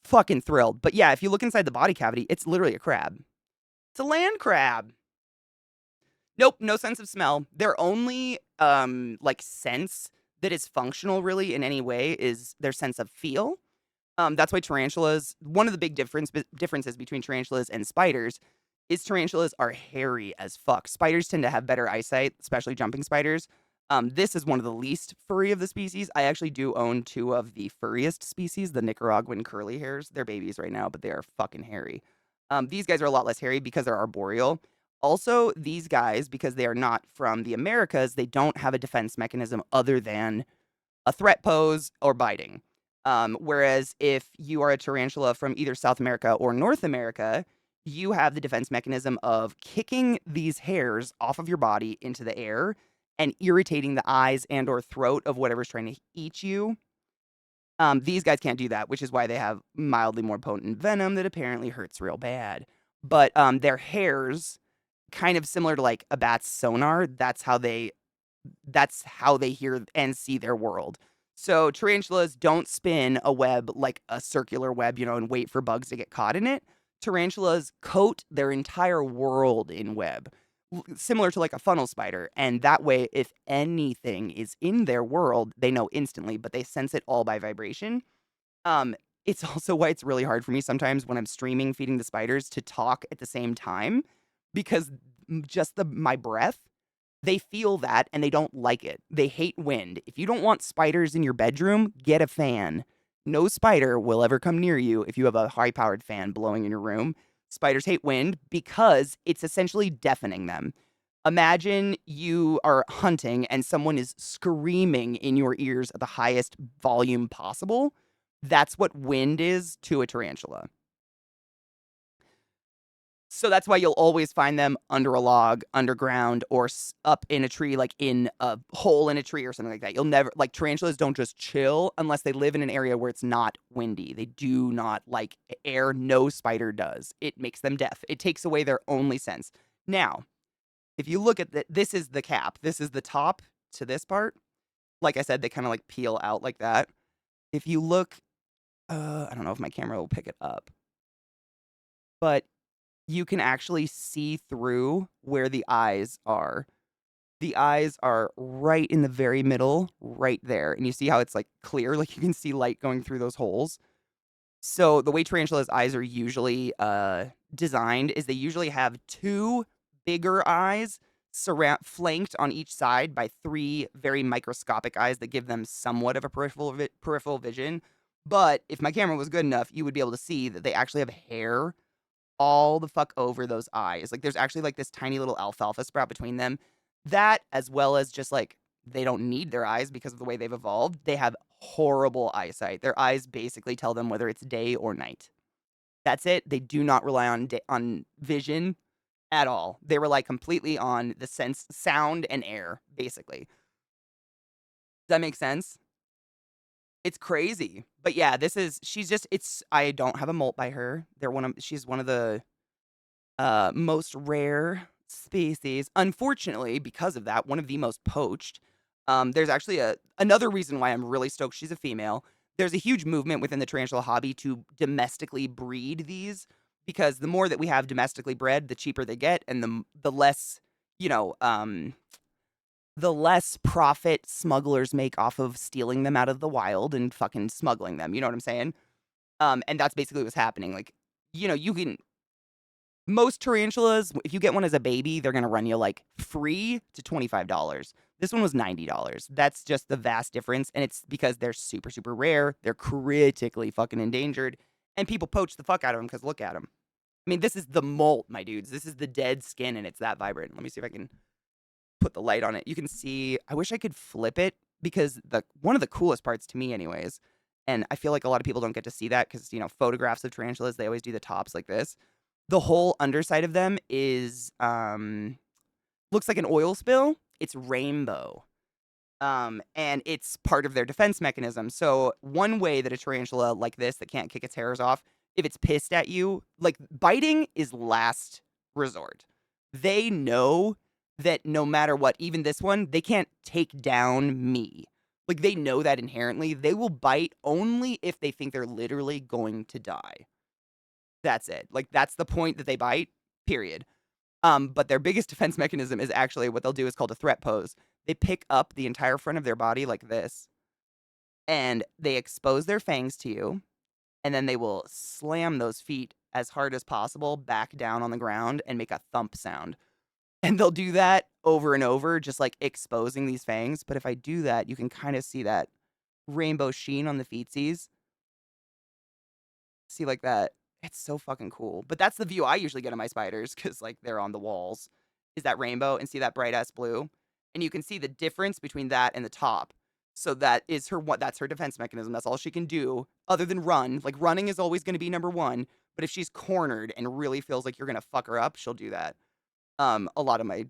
fucking thrilled. But yeah, if you look inside the body cavity, it's literally a crab. It's a land crab. Nope, no sense of smell. Their only like sense that is functional really in any way is their sense of feel. That's why tarantulas, one of the big differences between tarantulas and spiders is tarantulas are hairy as fuck. Spiders tend to have better eyesight, especially jumping spiders. This is one of the least furry of the species. I actually do own 2 of the furriest species, the Nicaraguan curly hairs. They're babies right now, but they are fucking hairy. These guys are a lot less hairy because they're arboreal. Also, these guys, because they are not from the Americas, they don't have a defense mechanism other than a threat pose or biting. Whereas if you are a tarantula from either South America or North America, you have the defense mechanism of kicking these hairs off of your body into the air and irritating the eyes and or throat of whatever's trying to eat you. These guys can't do that, which is why they have mildly more potent venom that apparently hurts real bad. But their hairs, kind of similar to like a bat's sonar, that's how they hear and see their world. So tarantulas don't spin a web like a circular web, and wait for bugs to get caught in it. Tarantulas coat their entire world in web, similar to like a funnel spider. And that way, if anything is in their world, they know instantly, but they sense it all by vibration. It's also why it's really hard for me sometimes when I'm streaming feeding the spiders to talk at the same time, because just my breath, they feel that and they don't like it. They hate wind. If you don't want spiders in your bedroom, get a fan. No spider will ever come near you if you have a high-powered fan blowing in your room. Spiders hate wind because it's essentially deafening them. Imagine you are hunting and someone is screaming in your ears at the highest volume possible. That's what wind is to a tarantula. So that's why you'll always find them under a log, underground, or up in a tree, like in a hole in a tree or something like that. You'll never, like, tarantulas don't just chill unless they live in an area where it's not windy. They do not like air. No spider does. It makes them deaf. It takes away their only sense. Now, if you look at this is the cap. This is the top to this part. Like I said, they kind of like peel out like that. If you look, I don't know if my camera will pick it up, but you can actually see through where the eyes are. The eyes are right in the very middle, right there. And you see how it's like clear, like you can see light going through those holes. So the way tarantula's eyes are usually designed is they usually have two bigger eyes flanked on each side by three very microscopic eyes that give them somewhat of a peripheral vision. But if my camera was good enough, you would be able to see that they actually have hair all the fuck over those eyes. Like there's actually like this tiny little alfalfa sprout between them. That as well as just like they don't need their eyes because of the way they've evolved. They have horrible eyesight. Their eyes basically tell them whether it's day or night. That's it. They do not rely on vision at all. They rely completely on the sense, sound, and air, basically. Does that make sense? It's crazy. But yeah, I don't have a molt by her. She's one of the most rare species. Unfortunately, because of that, one of the most poached. There's actually another reason why I'm really stoked she's a female. There's a huge movement within the tarantula hobby to domestically breed these because the more that we have domestically bred, the cheaper they get, and the less, you know, the less profit smugglers make off of stealing them out of the wild and fucking smuggling them. You know what I'm saying? And that's basically what's happening. Like, you can most tarantulas, if you get one as a baby, they're gonna run you like free to $25. This one was $90. That's just the vast difference, and it's because they're super, super rare. They're critically fucking endangered, and people poach the fuck out of them because look at them. I mean, this is the molt, my dudes. This is the dead skin, and it's that vibrant. Let me see if I can put the light on it. You can see. I wish I could flip it because one of the coolest parts to me, anyways, and I feel like a lot of people don't get to see that because photographs of tarantulas they always do the tops like this. The whole underside of them is looks like an oil spill. It's rainbow. And it's part of their defense mechanism. So one way that a tarantula like this that can't kick its hairs off, if it's pissed at you, like biting is last resort. They know that no matter what, even this one, they can't take down me. Like they know that inherently. They will bite only if they think they're literally going to die. That's it. Like that's the point that they bite, period. But their biggest defense mechanism is actually what they'll do is called a threat pose. They pick up the entire front of their body like this, and they expose their fangs to you, and then they will slam those feet as hard as possible back down on the ground and make a thump sound. And they'll do that over and over, just like exposing these fangs. But if I do that, you can kind of see that rainbow sheen on the feetsies. See like that. It's so fucking cool. But that's the view I usually get of my spiders because like they're on the walls. Is that rainbow and see that bright ass blue? And you can see the difference between that and the top. So that's her defense mechanism. That's all she can do other than run. Like running is always going to be number one. But if she's cornered and really feels like you're going to fuck her up, she'll do that. A lot of my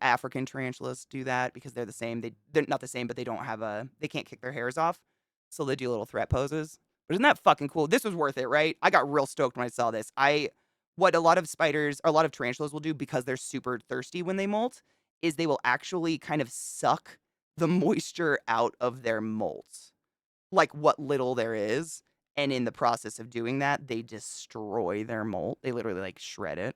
African tarantulas do that because they're the same. They're not the same, but they can't kick their hairs off. So they do little threat poses. But isn't that fucking cool? This was worth it, right? I got real stoked when I saw this. What a lot of tarantulas will do because they're super thirsty when they molt is they will actually kind of suck the moisture out of their molts. Like what little there is. And in the process of doing that, they destroy their molt. They literally like shred it.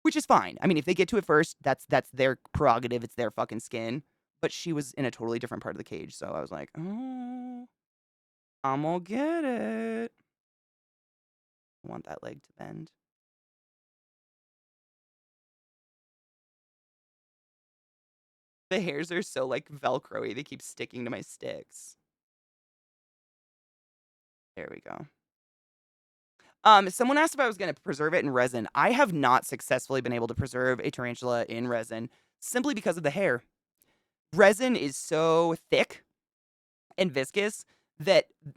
Which is fine. I mean, if they get to it first, that's their prerogative. It's their fucking skin. But she was in a totally different part of the cage, so I was like, oh, I'm gonna get it. I want that leg to bend. The hairs are so like Velcro-y. They keep sticking to my sticks. There we go. Someone asked if I was going to preserve it in resin. I have not successfully been able to preserve a tarantula in resin simply because of the hair. Resin is so thick and viscous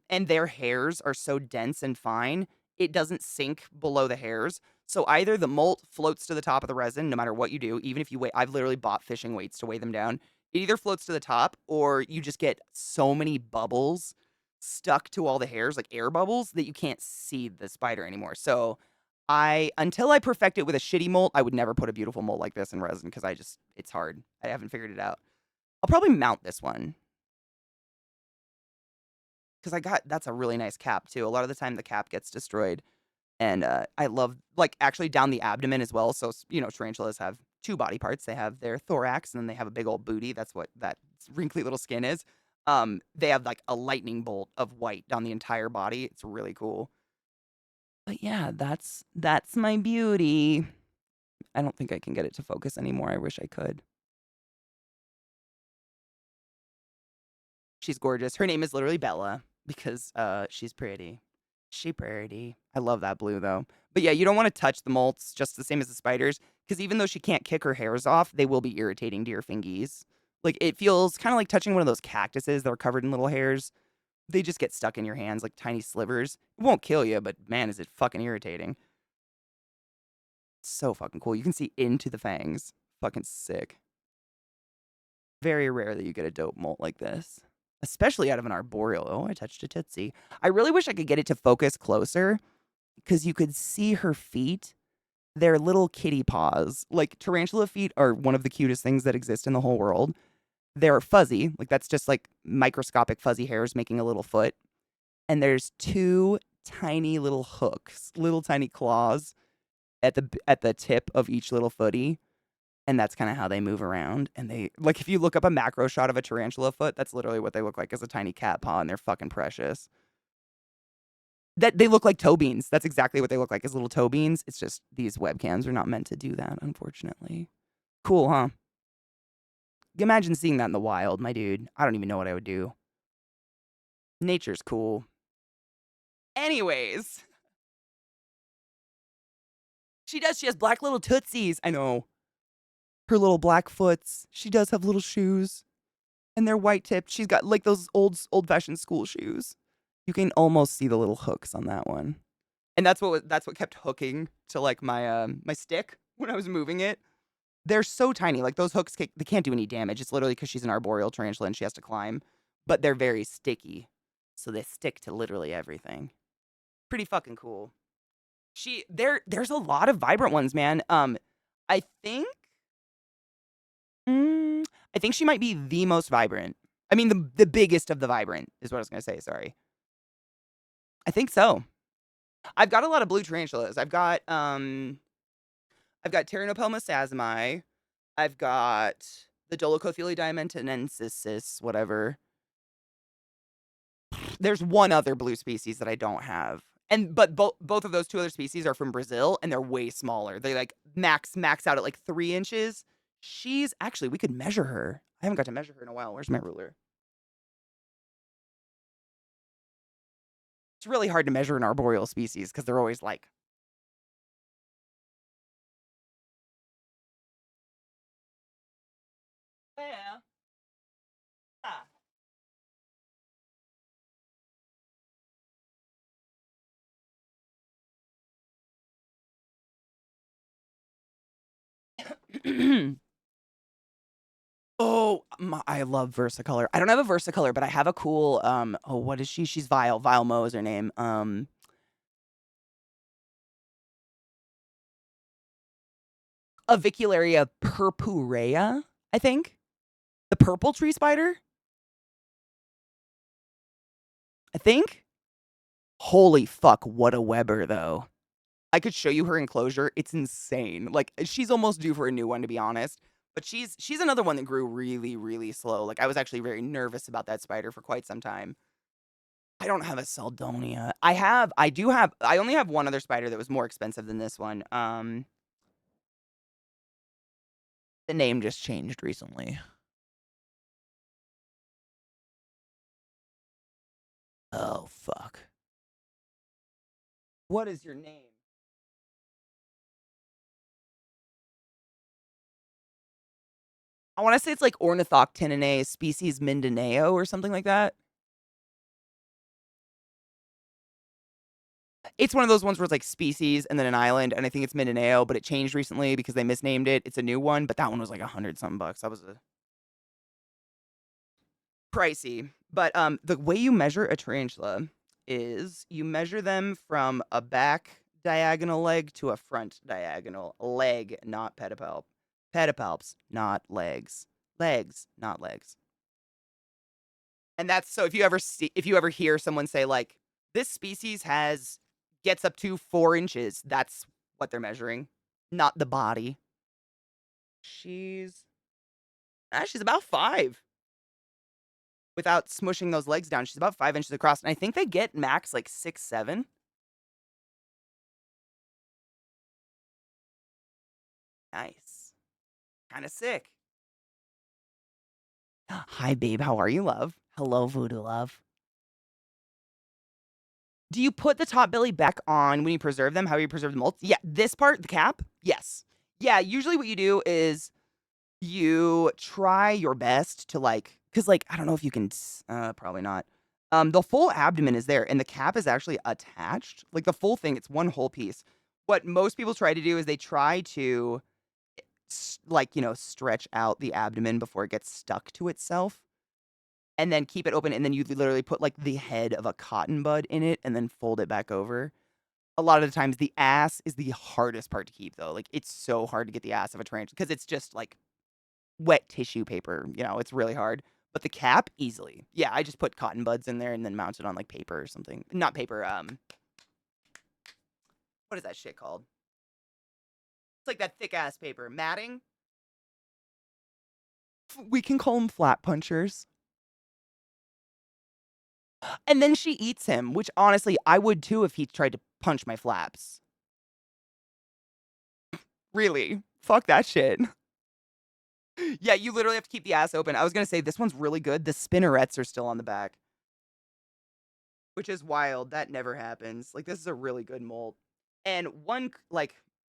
and their hairs are so dense and fine, it doesn't sink below the hairs. So either the molt floats to the top of the resin, no matter what you do, even if you weigh, I've literally bought fishing weights to weigh them down. It either floats to the top or you just get so many bubbles stuck to all the hairs, like air bubbles, that you can't see the spider anymore. So until I perfect it with a shitty molt, I would never put a beautiful molt like this in resin because it's hard. I haven't figured it out. I'll probably mount this one. because that's a really nice cap too. A lot of the time the cap gets destroyed. And I love, like, actually down the abdomen as well. So, tarantulas have two body parts. They have their thorax, and then they have a big old booty. That's what that wrinkly little skin is. They have, like, a lightning bolt of white down the entire body. It's really cool. But yeah, that's my beauty. I don't think I can get it to focus anymore. I wish I could. She's gorgeous. Her name is literally Bella because she's pretty. She pretty. I love that blue though. But yeah, you don't want to touch the molts just the same as the spiders because even though she can't kick her hairs off, they will be irritating to your fingies. Like it feels kind of like touching one of those cactuses that are covered in little hairs. They just get stuck in your hands like tiny slivers. It won't kill you, but man, is it fucking irritating. So fucking cool. You can see into the fangs. Fucking sick. Very rare that you get a dope molt like this, especially out of an arboreal. Oh, I touched a Tootsie. I really wish I could get it to focus closer because you could see her feet. They're little kitty paws. Like, tarantula feet are one of the cutest things that exist in the whole world. They're fuzzy. Like, that's just like microscopic fuzzy hairs making a little foot. And there's two tiny little hooks, little tiny claws at the tip of each little footy. And that's kind of how they move around. And they, like, if you look up a macro shot of a tarantula foot, that's literally what they look like, as a tiny cat paw, and they're fucking precious. That they look like toe beans. That's exactly what they look like, as little toe beans. It's just these webcams are not meant to do that, unfortunately. Cool, huh? Imagine seeing that in the wild, my dude. I don't even know what I would do. Nature's cool. Anyways. She does. She has black little tootsies. I know. Her little black foots. She does have little shoes. And they're white tipped. She's got like those old-fashioned school shoes. You can almost see the little hooks on that one. And that's what kept hooking to like my stick when I was moving it. They're so tiny. Like those hooks, they can't do any damage. It's literally because she's an arboreal tarantula and she has to climb. But they're very sticky. So they stick to literally everything. Pretty fucking cool. There's a lot of vibrant ones, man. I think I think she might be the most vibrant. I mean, the biggest of the vibrant is what I was gonna say. Sorry. I think so. I've got a lot of blue tarantulas. I've got Pteranopelma sazami. I've got the Dolichothele diamantinensis, whatever. There's one other blue species that I don't have. But both of those two other species are from Brazil, and they're way smaller. They like max out at like 3 inches. She's actually, we could measure her. I haven't got to measure her in a while. Where's my ruler? It's really hard to measure an arboreal species because they're always like. Yeah. Ah. Oh, I love Versicolor. I don't have a Versicolor, but I have a cool, oh, what is she? She's Vile. Vile Mo is her name. Avicularia purpurea, I think. The purple tree spider, I think. Holy fuck, what a Weber, though. I could show you her enclosure. It's insane. Like, she's almost due for a new one, to be honest. But she's another one that grew really, really slow. Like, I was actually very nervous about that spider for quite some time. I don't have a Seldonia. I only have one other spider that was more expensive than this one. The name just changed recently. Oh, fuck. What is your name? I want to say it's like Ornithoctininae species Mindanao or something like that. It's one of those ones where it's like species and then an island, and I think it's Mindanao, but it changed recently because they misnamed it. It's a new one, but that one was like 100 something bucks. That was pricey. But the way you measure a tarantula is you measure them from a back diagonal leg to a front diagonal leg, not pedipalp. Pedipalps, not legs. Legs, not legs. And that's so if you ever hear someone say like this species gets up to 4 inches, that's what they're measuring, not the body. She's about 5 without smushing those legs down. She's about 5 inches across, and I think they get max like 6, 7. Nice. Kind of sick. Hi, babe. How are you, love? Hello, voodoo love. Do you put the top belly back on when you preserve them? How you preserve the molts? Yeah, this part, the cap? Yes. Yeah, usually what you do is you try your best to because I don't know if you can, probably not. The full abdomen is there, and the cap is actually attached. Like the full thing, it's one whole piece. What most people try to do is they try to, stretch out the abdomen before it gets stuck to itself, and then keep it open, and then you literally put like the head of a cotton bud in it, and then fold it back over. A lot of the times, the ass is the hardest part to keep, though. Like it's so hard to get the ass of a tarantula because it's just like wet tissue paper, it's really hard. But the cap, easily. Yeah, I just put cotton buds in there and then mount it on like paper or something. Not paper, what is that shit called? It's like that thick ass paper. Matting? We can call them flat punchers. And then she eats him, which honestly, I would too if he tried to punch my flaps. Really? Fuck that shit. Yeah, you literally have to keep the ass open. I was gonna say, this one's really good. The spinnerets are still on the back. Which is wild. That never happens. Like, this is a really good molt. And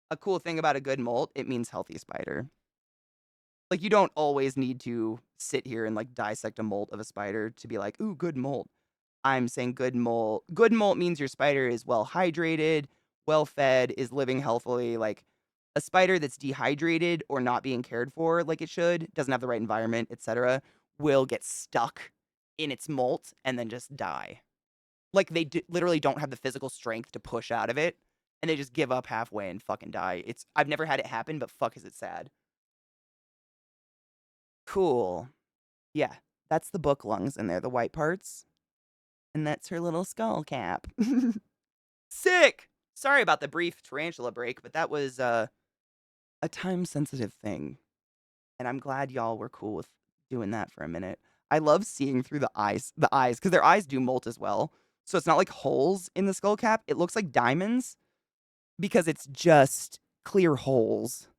a cool thing about a good molt, it means healthy spider. Like, you don't always need to sit here and, dissect a molt of a spider to be like, ooh, good molt. I'm saying good molt. Good molt means your spider is well hydrated, well fed, is living healthily. Like, a spider that's dehydrated or not being cared for like it should, doesn't have the right environment, etc., will get stuck in its molt and then just die. Like, they literally don't have the physical strength to push out of it, and they just give up halfway and fucking die. I've never had it happen, but fuck is it sad. Cool. Yeah, that's the book lungs in there, the white parts. And that's her little skull cap. Sick! Sorry about the brief tarantula break, but that was a time-sensitive thing. And I'm glad y'all were cool with doing that for a minute. I love seeing through the eyes, because their eyes do molt as well. So it's not like holes in the skull cap. It looks like diamonds because it's just clear holes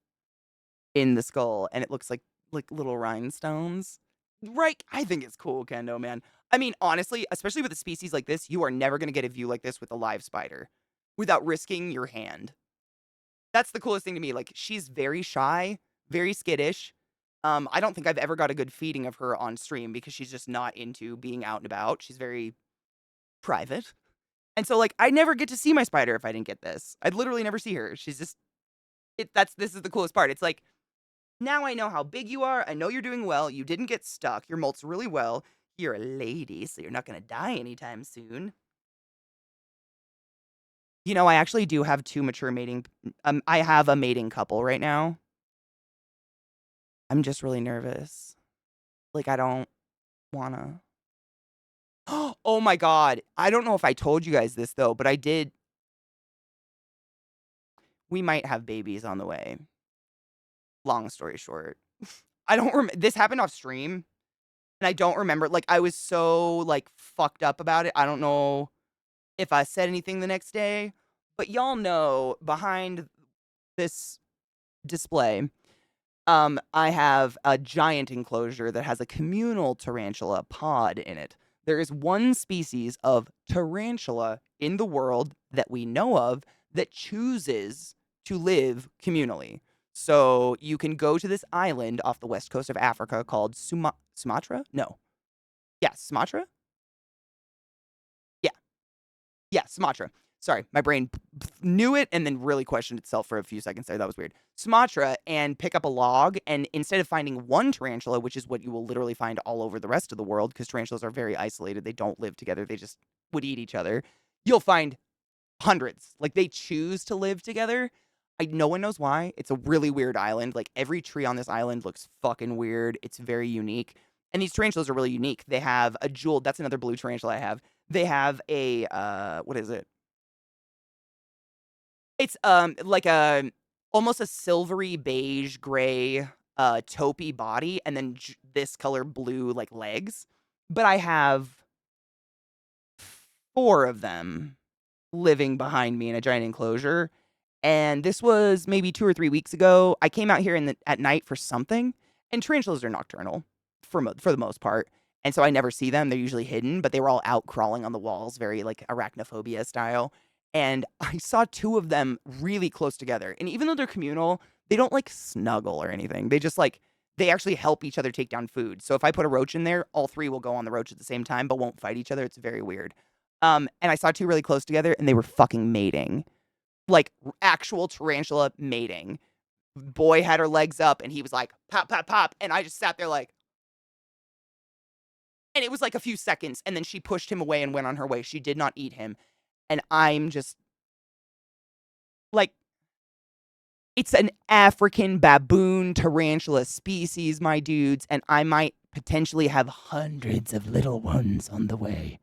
in the skull, and it looks like little rhinestones. Right? I think it's cool, Kendo, man. I mean, honestly, especially with a species like this, you are never going to get a view like this with a live spider without risking your hand. That's the coolest thing to me. Like, she's very shy, very skittish. I don't think I've ever got a good feeding of her on stream because she's just not into being out and about. She's very private. And so, I never get to see my spider if I didn't get this. I'd literally never see her. She's just, this is the coolest part. It's like, now I know how big you are. I know you're doing well. You didn't get stuck. Your molts really well. You're a lady, so you're not going to die anytime soon. I actually do have 2 mature mating. I have a mating couple right now. I'm just really nervous. I don't wanna. Oh my god. I don't know if I told you guys this though, but I did. We might have babies on the way. Long story short. I don't remember. This happened off stream, and I don't remember. I was so, fucked up about it. I don't know if I said anything the next day, but y'all know behind this display, I have a giant enclosure that has a communal tarantula pod in it. There is one species of tarantula in the world that we know of that chooses to live communally. So you can go to this island off the west coast of Africa called Sumatra? No. Yeah, Sumatra? Yeah. Yeah, Sumatra. Sorry, my brain knew it and then really questioned itself for a few seconds there. That was weird. Sumatra, and pick up a log, and instead of finding one tarantula, which is what you will literally find all over the rest of the world, because tarantulas are very isolated, they don't live together, they just would eat each other, you'll find hundreds. They choose to live together. No one knows why. It's a really weird island. Every tree on this island looks fucking weird. It's very unique. And these tarantulas are really unique. They have a jeweled, that's another blue tarantula I have. They have a, what is it? It's, like almost a silvery beige gray, taupey body, and then this color blue, like, legs. But I have 4 of them living behind me in a giant enclosure. And this was maybe 2 or 3 weeks ago. I came out here at night for something, and tarantulas are nocturnal for the most part. And so I never see them. They're usually hidden, but they were all out crawling on the walls, very like arachnophobia style. And I saw 2 of them really close together. And even though they're communal, they don't like snuggle or anything. They just like they actually help each other take down food. So if I put a roach in there, all 3 will go on the roach at the same time, but won't fight each other. It's very weird. And I saw 2 really close together, and they were fucking mating. Like, actual tarantula mating. Boy had her legs up, and he was like, "Pop, pop, pop," and I just sat there like and it was like a few seconds, and then she pushed him away and went on her way. She did not eat him, and I'm just like, it's an African baboon tarantula species, my dudes, and I might potentially have hundreds of little ones on the way.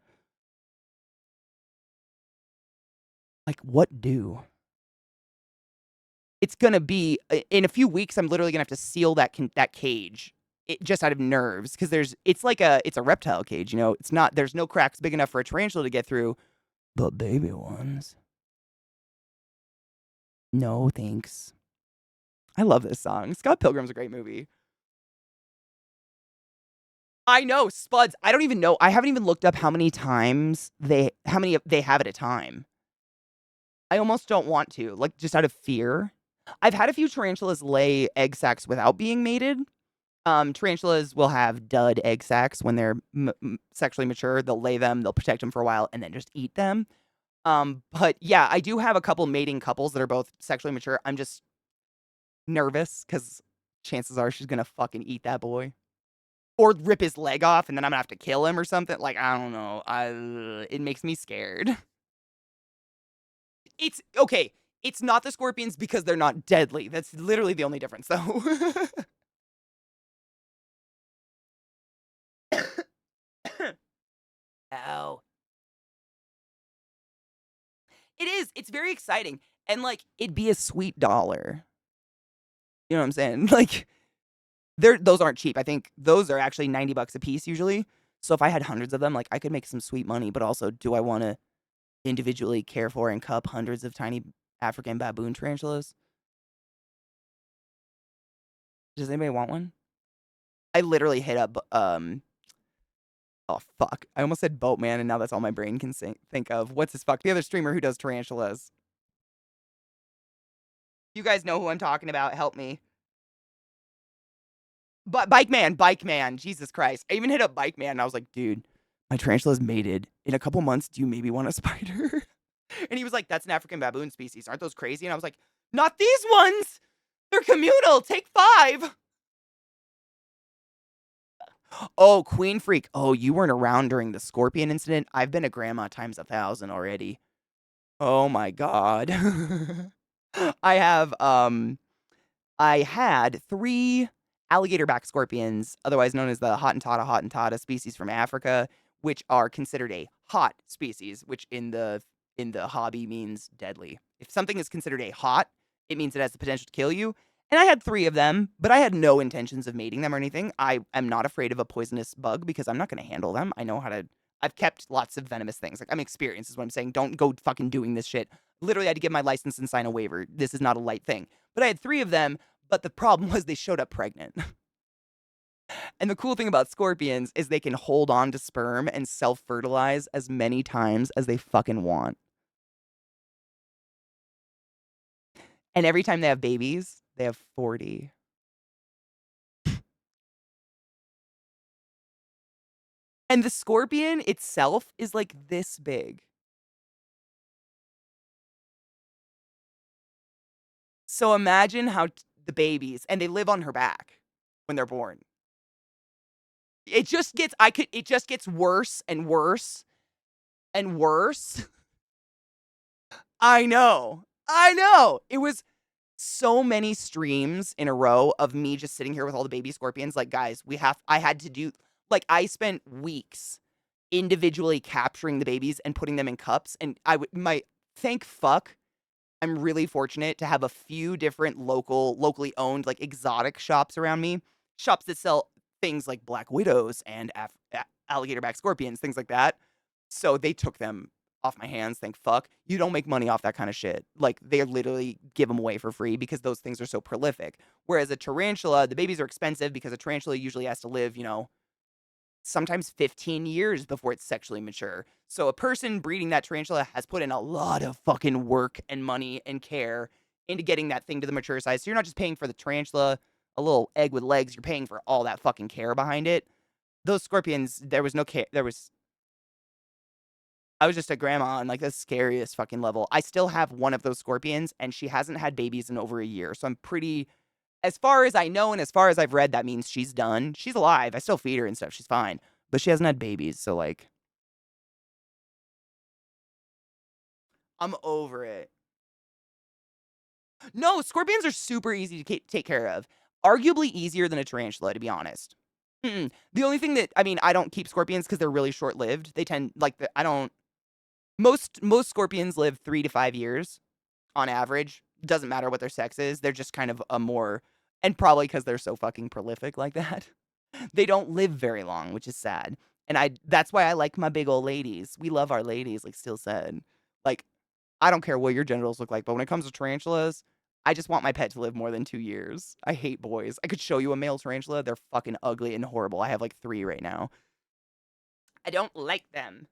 Like, what do? It's gonna be in a few weeks. I'm literally gonna have to seal that cage, just out of nerves, because it's a reptile cage. You know, it's not. There's no cracks big enough for a tarantula to get through, but baby ones. No thanks. I love this song. Scott Pilgrim's a great movie. I know Spuds. I don't even know. I haven't even looked up how many they have at a time. I almost don't want to, like, just out of fear. I've had a few tarantulas lay egg sacs without being mated. Tarantulas will have dud egg sacs when they're sexually mature. They'll lay them, they'll protect them for a while, and then just eat them. But yeah, I do have a couple mating couples that are both sexually mature. I'm just nervous because chances are she's gonna fucking eat that boy. Or rip his leg off, and then I'm gonna have to kill him or something. Like, I don't know. It makes me scared. It's okay. It's not the scorpions because they're not deadly. That's literally the only difference, though. Ow. It is. It's very exciting. And, like, it'd be a sweet dollar. You know what I'm saying? Like, those aren't cheap. I think those are actually $90 a piece usually. So if I had hundreds of them, like, I could make some sweet money. But also, do I want to individually care for and cup hundreds of tiny African baboon tarantulas? Does anybody want one? I literally hit up, oh, fuck. I almost said Boatman, and now that's all my brain can think of. What's his fuck? The other streamer who does tarantulas. You guys know who I'm talking about. Help me. But Bike Man. Jesus Christ. I even hit up Bike Man, and I was like, dude, my tarantula's mated. In a couple months, do you maybe want a spider? And he was like, that's an African baboon species. Aren't those crazy? And I was like, not these ones. They're communal. Take 5. Oh, Queen Freak. Oh, you weren't around during the scorpion incident. I've been a grandma times 1,000 already. Oh my god. I have I had 3 alligator back scorpions, otherwise known as the Hottentotta species from Africa, which are considered a hot species, which in the hobby means deadly. If something is considered a hot, it means it has the potential to kill you. And I had 3 of them, but I had no intentions of mating them or anything. I am not afraid of a poisonous bug because I'm not going to handle them. I know how to. I've kept lots of venomous things. Like, I'm experienced, is what I'm saying. Don't go fucking doing this shit. Literally, I had to get my license and sign a waiver. This is not a light thing. But I had 3 of them, but the problem was they showed up pregnant. And the cool thing about scorpions is they can hold on to sperm and self-fertilize as many times as they fucking want. And every time they have babies, they have 40. And the scorpion itself is like this big. So imagine how the babies, and they live on her back when they're born. It just gets worse and worse and worse. I know. It was so many streams in a row of me just sitting here with all the baby scorpions. Like, guys, I had to do, Like, I spent weeks individually capturing the babies and putting them in cups, and I would my thank fuck, I'm really fortunate to have a few different locally owned, like, exotic shops around me. Shops that sell things like black widows and alligator back scorpions, things like that. So they took them off my hands, thank fuck. You don't make money off that kind of shit. Like, they literally give them away for free because those things are so prolific. Whereas a tarantula, the babies are expensive because a tarantula usually has to live, sometimes 15 years before it's sexually mature. So a person breeding that tarantula has put in a lot of fucking work and money and care into getting that thing to the mature size. So you're not just paying for the tarantula, a little egg with legs, you're paying for all that fucking care behind it. Those scorpions, there was no care. I was just a grandma on like the scariest fucking level. I still have one of those scorpions and she hasn't had babies in over a year. So I'm pretty, as far as I know and as far as I've read, that means she's done. She's alive. I still feed her and stuff. She's fine. But she hasn't had babies. So, like, I'm over it. No, scorpions are super easy to take care of. Arguably easier than a tarantula, to be honest. The only thing that, I mean, I don't keep scorpions because they're really short lived. They tend, like, I don't, most scorpions live 3 to 5 years on average. Doesn't matter what their sex is. They're just kind of a more, and probably because they're so fucking prolific like that, they don't live very long, which is sad. And that's why I like my big old ladies. We love our ladies, like Steele said. Like, I don't care what your genitals look like, but when it comes to tarantulas, I just want my pet to live more than 2 years. I hate boys. I could show you a male tarantula. They're fucking ugly and horrible. I have like 3 right now. I don't like them.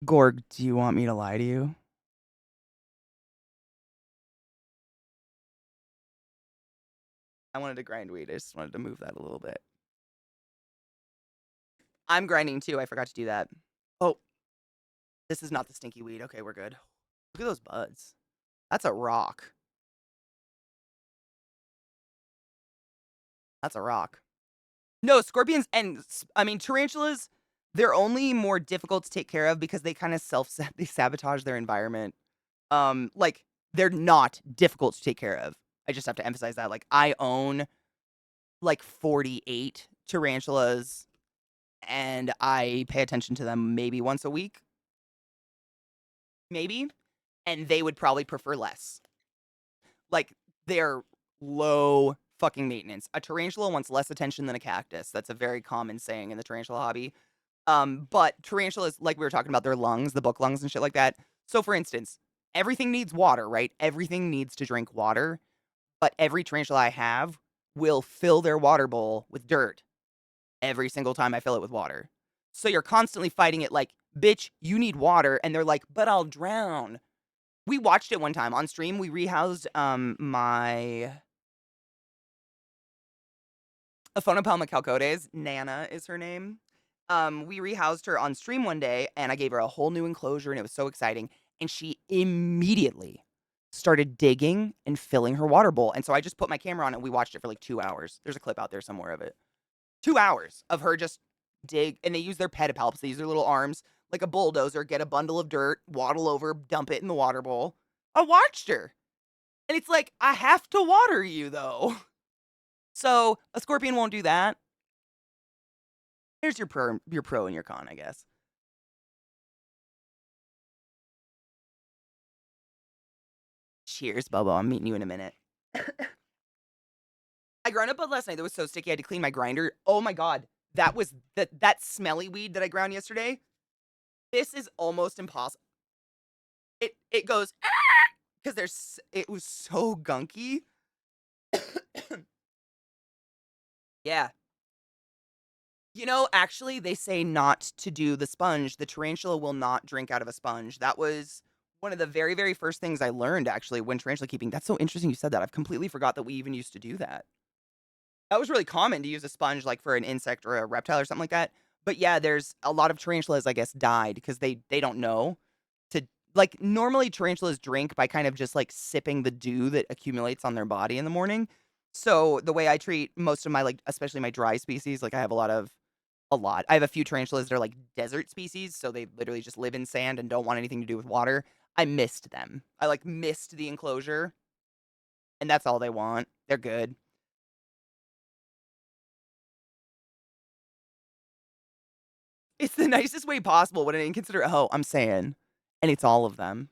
Gorg, do you want me to lie to you? I wanted to grind weed. I just wanted to move that a little bit. I'm grinding too. I forgot to do that. Oh, this is not the stinky weed. Okay, we're good. Look at those buds. That's a rock. That's a rock. No, scorpions and I mean tarantulas, they're only more difficult to take care of because they kind of they sabotage their environment. Like they're not difficult to take care of. I just have to emphasize that. Like I own like 48 tarantulas and I pay attention to them maybe once a week. Maybe. And they would probably prefer less. Like they're low fucking maintenance. A tarantula wants less attention than a cactus. That's a very common saying in the tarantula hobby. But tarantulas, like we were talking about their lungs, the book lungs and shit like that. So for instance, everything needs water, right? Everything needs to drink water. But every tarantula I have will fill their water bowl with dirt every single time I fill it with water. So you're constantly fighting it like, bitch, you need water. And they're like, but I'll drown. We watched it one time on stream. We rehoused my Aphonopelma calcodes. Nana is her name. We rehoused her on stream one day, and I gave her a whole new enclosure, and it was so exciting. And she immediately started digging and filling her water bowl. And so I just put my camera on, and we watched it for like 2 hours. There's a clip out there somewhere of it. 2 hours of her just dig, and they use their pedipalps. They use their little arms like a bulldozer, get a bundle of dirt, waddle over, dump it in the water bowl. I watched her. And it's like, I have to water you, though. So a scorpion won't do that. Here's your pro and your con, I guess. Cheers, Bobo. I'm meeting you in a minute. I ground up bud last night that was so sticky I had to clean my grinder. Oh my god. That was that smelly weed that I ground yesterday. This is almost impossible. It goes because it was so gunky. Yeah. Actually, they say not to do the sponge. The tarantula will not drink out of a sponge. That was one of the very, very first things I learned, actually, when tarantula keeping. That's so interesting you said that. I've completely forgot that we even used to do that. That was really common to use a sponge, like, for an insect or a reptile or something like that. But yeah, there's a lot of tarantulas, I guess, died because they don't know to, like, normally tarantulas drink by kind of just, like, sipping the dew that accumulates on their body in the morning. So the way I treat most of my, like, especially my dry species, like, I have a lot. I have a few tarantulas that are like desert species, so they literally just live in sand and don't want anything to do with water. I missed them. I like missed the enclosure, and that's all they want. They're good. It's the nicest way possible when an inconsiderate hoe, I'm saying. And it's all of them.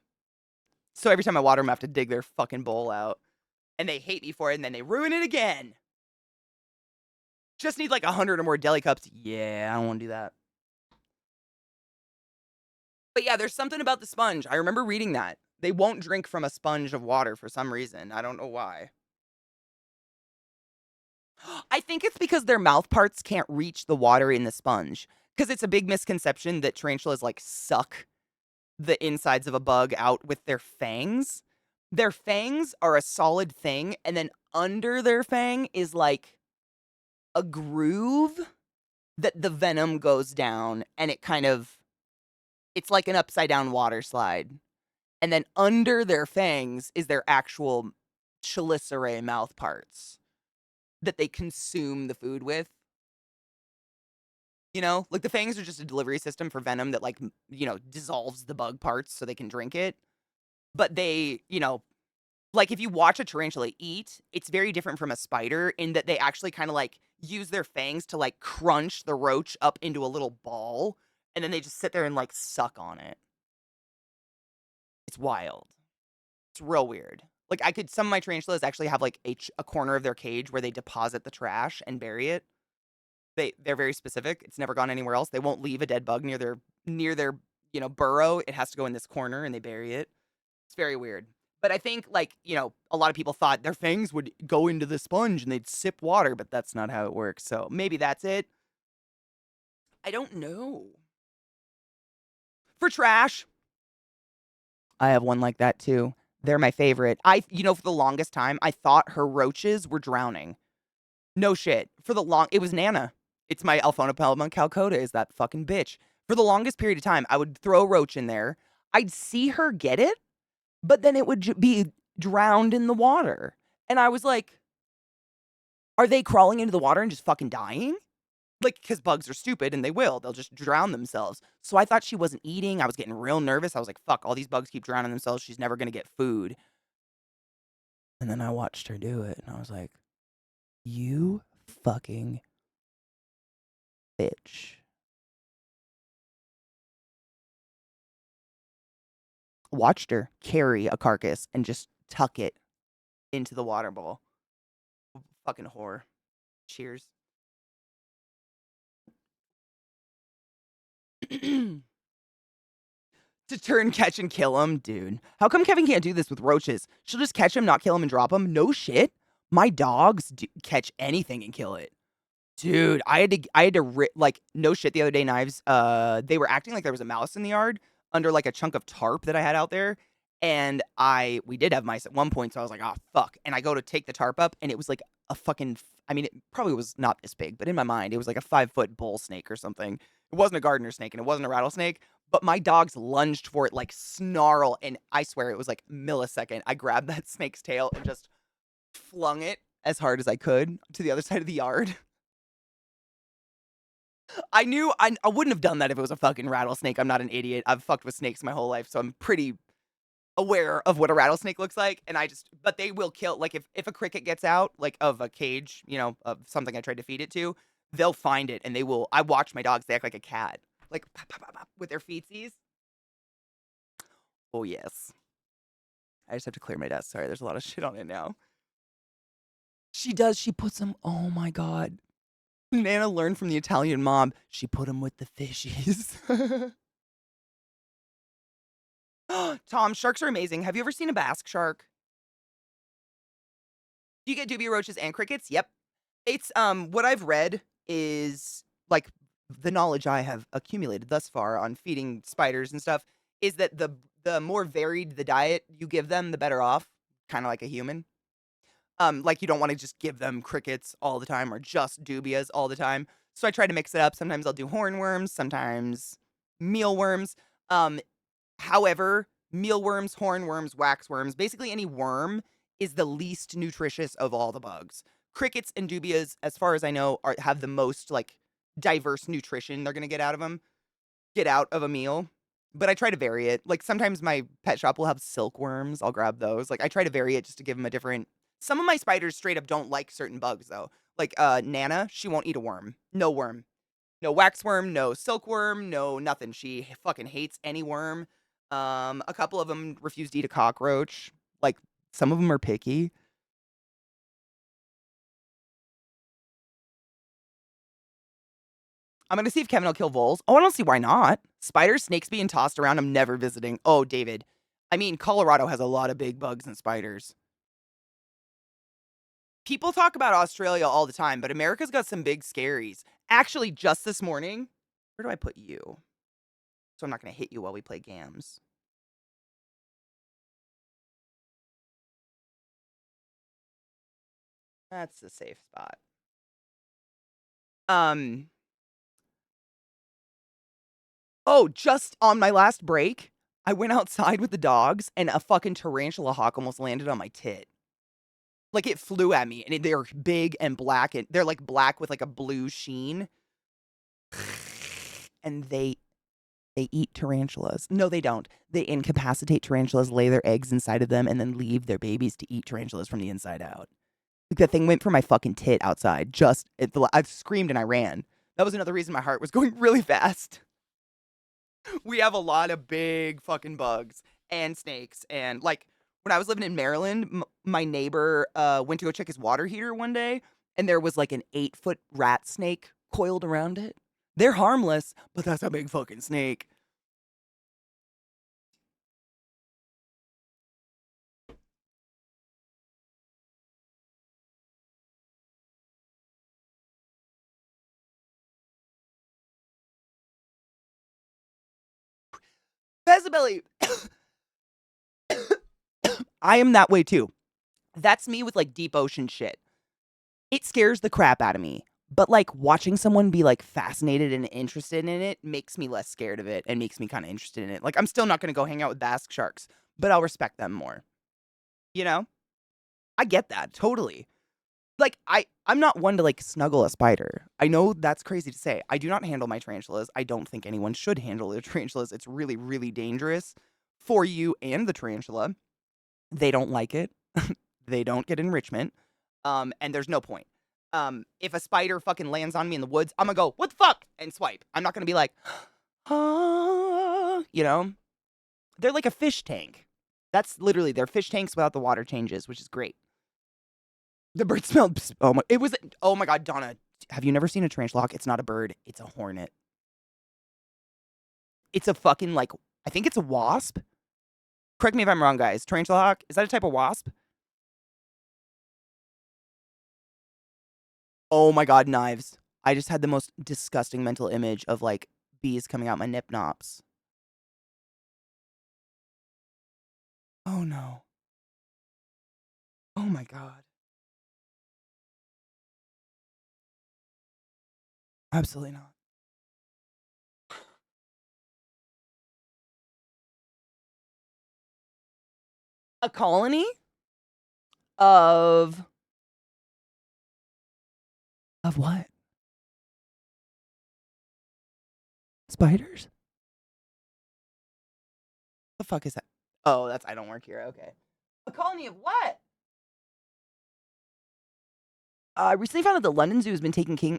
So every time I water them, I have to dig their fucking bowl out. And they hate me for it, and then they ruin it again. Just need like 100 or more deli cups. Yeah, I don't want to do that. But yeah, there's something about the sponge. I remember reading that. They won't drink from a sponge of water for some reason. I don't know why. I think it's because their mouth parts can't reach the water in the sponge. Because it's a big misconception that tarantulas like suck the insides of a bug out with their fangs. Their fangs are a solid thing, and then under their fang is like a groove that the venom goes down, and it's like an upside down water slide. And then under their fangs is their actual chelicerae mouth parts that they consume the food with. You know, like the fangs are just a delivery system for venom that like, dissolves the bug parts so they can drink it. But they, like if you watch a tarantula eat, it's very different from a spider in that they actually kind of like use their fangs to like crunch the roach up into a little ball, and then they just sit there and like suck on it. It's wild. It's real weird. Like some of my tarantulas actually have like a corner of their cage where they deposit the trash and bury it. They're very specific. It's never gone anywhere else. They won't leave a dead bug near their burrow. It has to go in this corner and they bury it. It's very weird. But I think like, a lot of people thought their fangs would go into the sponge and they'd sip water, but that's not how it works. So maybe that's it. I don't know. For trash, I have one like that too. They're my favorite. For the longest time, I thought her roaches were drowning. No shit. It was Nana. It's my Alphonopelma calcota is that fucking bitch. For the longest period of time, I would throw a roach in there. I'd see her get it, but then it would be drowned in the water. And I was like, are they crawling into the water and just fucking dying? Like, because bugs are stupid and they will. They'll just drown themselves. So I thought she wasn't eating. I was getting real nervous. I was like, fuck, all these bugs keep drowning themselves. She's never going to get food. And then I watched her do it. And I was like, you fucking bitch. Watched her carry a carcass and just tuck it into the water bowl. Fucking whore. Cheers. To turn, catch, and kill them, dude. How come Kevin can't do this with roaches? She'll just catch them, not kill them, and drop them? No shit. My dogs catch anything and kill it. Dude, no shit, the other day, Knives, they were acting like there was a mouse in the yard under, like, a chunk of tarp that I had out there, and we did have mice at one point, so I was like, "Oh, fuck," and I go to take the tarp up, and it was like a fucking it probably was not this big, but in my mind, it was like a 5-foot bull snake or something. It wasn't a gardener snake, and it wasn't a rattlesnake, but my dogs lunged for it like snarl, and I swear it was like millisecond. I grabbed that snake's tail and just flung it as hard as I could to the other side of the yard. I knew I wouldn't have done that if it was a fucking rattlesnake. I'm not an idiot. I've fucked with snakes my whole life, so I'm pretty aware of what a rattlesnake looks like. And but they will kill. Like if a cricket gets out, like of a cage, of something I tried to feed it to, they'll find it and they will. I watch my dogs. They act like a cat, like pop, pop, pop, pop, with their feetsies. Oh yes. I just have to clear my desk. Sorry, there's a lot of shit on it now. She does. She puts them. Oh my god. Nana learned from the Italian mom. She put them with the fishies. Tom, sharks are amazing. Have you ever seen a Bask shark? Do you get dubia roaches and crickets? Yep. It's what I've read is like the knowledge I have accumulated thus far on feeding spiders and stuff is that the more varied the diet you give them, the better off, kind of like a human. Like you don't want to just give them crickets all the time or just dubias all the time. So I try to mix it up. Sometimes I'll do hornworms, sometimes mealworms. However, mealworms, hornworms, waxworms, basically any worm is the least nutritious of all the bugs. Crickets and dubias, as far as I know, have the most like diverse nutrition they're gonna get out of a meal. But I try to vary it. Like sometimes my pet shop will have silkworms. I'll grab those. Like I try to vary it just to give them a different. Some of my spiders straight up don't like certain bugs though. Like Nana, she won't eat a worm. No worm. No waxworm, no silkworm, no nothing. She fucking hates any worm. A couple of them refuse to eat a cockroach. Like, some of them are picky. I'm gonna see if Kevin will kill voles. Oh, I don't see why not. Spiders, snakes being tossed around, I'm never visiting. Oh, David. I mean, Colorado has a lot of big bugs and spiders. People talk about Australia all the time, but America's got some big scaries. Actually, just this morning, where do I put you? So I'm not gonna hit you while we play games. That's a safe spot. Oh, just on my last break, I went outside with the dogs and a fucking tarantula hawk almost landed on my tit. Like, it flew at me, and they're big and black, and they're, like, black with, like, a blue sheen. And they eat tarantulas. No, they don't. They incapacitate tarantulas, lay their eggs inside of them, and then leave their babies to eat tarantulas from the inside out. Like, that thing went for my fucking tit outside. I've screamed and I ran. That was another reason my heart was going really fast. We have a lot of big fucking bugs and snakes. And, like, when I was living in Maryland, my neighbor went to go check his water heater one day, and there was, like, an 8-foot rat snake coiled around it. They're harmless, but that's a big fucking snake. Bezabelly. I am that way too. That's me with, like, deep ocean shit. It scares the crap out of me. But, like, watching someone be, like, fascinated and interested in it makes me less scared of it and makes me kind of interested in it. Like, I'm still not going to go hang out with Bask sharks, but I'll respect them more. You know? I get that. Totally. Like, I'm not one to, like, snuggle a spider. I know that's crazy to say. I do not handle my tarantulas. I don't think anyone should handle their tarantulas. It's really, really dangerous for you and the tarantula. They don't like it. They don't get enrichment. And there's no point. If a spider fucking lands on me in the woods, I'm gonna go, what the fuck? And swipe. I'm not gonna be like, ah, you know? They're like a fish tank. That's literally, they're fish tanks without the water changes, which is great. The bird smelled, oh my God, Donna, have you never seen a tarantula hawk? It's not a bird, it's a hornet. It's a fucking, like, I think it's a wasp. Correct me if I'm wrong, guys. Tarantula hawk, is that a type of wasp? Oh my God, knives. I just had the most disgusting mental image of, like, bees coming out my nip nops. Oh no. Oh my God. Absolutely not. A colony of what? Spiders? The fuck is that? Oh, that's I don't work here. Okay. A colony of what? I recently found out the London Zoo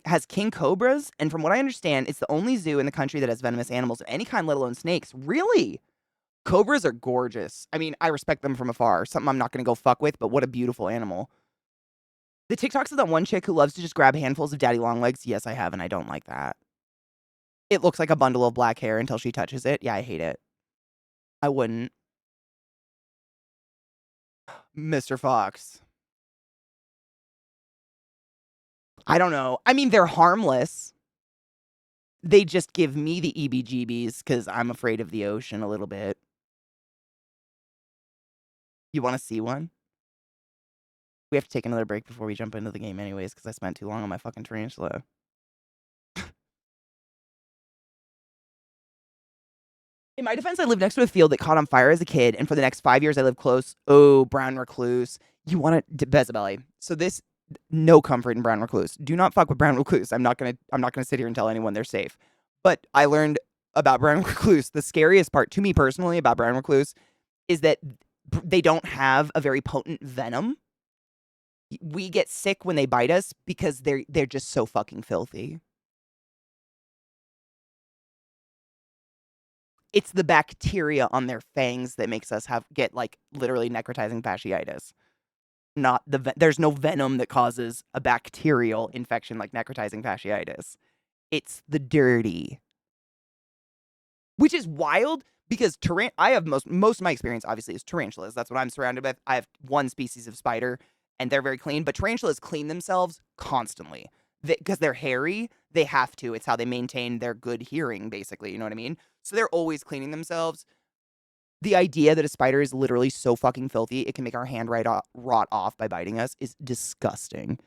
has king cobras, and from what I understand, it's the only zoo in the country that has venomous animals of any kind, let alone snakes. Really? Cobras are gorgeous. I mean, I respect them from afar. Something I'm not gonna go fuck with, but what a beautiful animal. The TikToks of that one chick who loves to just grab handfuls of daddy long legs. Yes, I have, and I don't like that. It looks like a bundle of black hair until she touches it. Yeah, I hate it. I wouldn't. Mr. Fox. I don't know. I mean, they're harmless. They just give me the EBGBs because I'm afraid of the ocean a little bit. You want to see one? We have to take another break before we jump into the game anyways because I spent too long on my fucking tarantula. In my defense, I lived next to a field that caught on fire as a kid, and for the next 5 years, I lived close. Oh, brown recluse. You want to Bezabelly. So this, no comfort in brown recluse. Do not fuck with brown recluse. I'm not gonna sit here and tell anyone they're safe. But I learned about brown recluse. The scariest part to me personally about brown recluse is that they don't have a very potent venom. We get sick when they bite us because they're just so fucking filthy. It's the bacteria on their fangs that makes us get like literally necrotizing fasciitis. Not there's no venom that causes a bacterial infection like necrotizing fasciitis. It's the dirty, which is wild because I have most of my experience obviously is tarantulas. That's what I'm surrounded with. I have one species of spider and they're very clean, but tarantulas clean themselves constantly. Because they're hairy, they have to. It's how they maintain their good hearing, basically. You know what I mean? So they're always cleaning themselves. The idea that a spider is literally so fucking filthy, it can make our hand rot off by biting us is disgusting.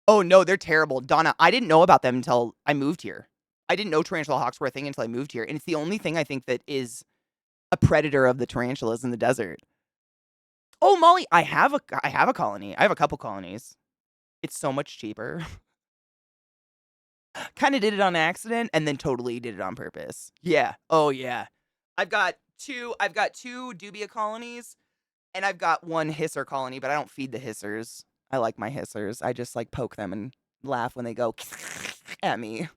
Oh no, they're terrible. Donna, I didn't know about them until I moved here. I didn't know tarantula hawks were a thing until I moved here. And it's the only thing I think that is a predator of the tarantulas in the desert. Oh, Molly, I have a colony. I have a couple colonies. It's so much cheaper. Kind of did it on accident and then totally did it on purpose. Yeah. Oh yeah. I've got two dubia colonies and I've got one hisser colony, but I don't feed the hissers. I like my hissers. I just like poke them and laugh when they go at me.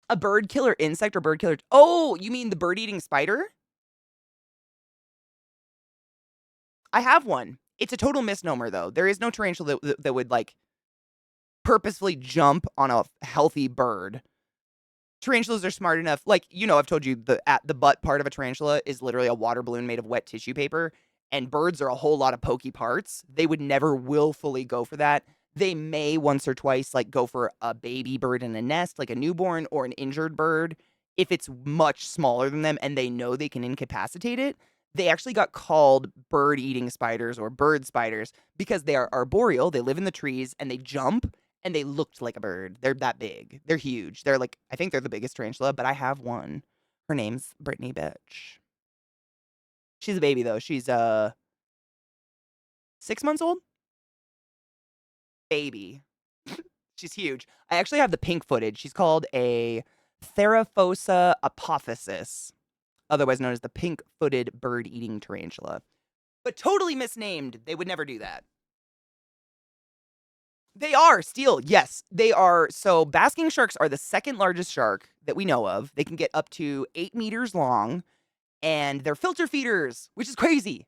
A bird killer insect or bird killer? Oh, you mean the bird-eating spider? I have one. It's a total misnomer, though. There is no tarantula that would, like, purposefully jump on a healthy bird. Tarantulas are smart enough. Like, you know, I've told you the butt part of a tarantula is literally a water balloon made of wet tissue paper, and birds are a whole lot of pokey parts. They would never willfully go for that. They may once or twice, like, go for a baby bird in a nest, like a newborn or an injured bird, if it's much smaller than them and they know they can incapacitate it. They actually got called bird-eating spiders or bird spiders because they are arboreal, they live in the trees, and they jump, and they looked like a bird. They're that big. They're huge. They're like, I think they're the biggest tarantula, but I have one. Her name's Brittany Bitch. She's a baby, though. She's, 6 months old? Baby. She's huge. I actually have the pink footage. She's called a Theraphosa apophysis, otherwise known as the pink-footed bird-eating tarantula. But totally misnamed. They would never do that. They are still, yes, they are. So basking sharks are the second largest shark that we know of. They can get up to 8 meters long, and they're filter feeders, which is crazy.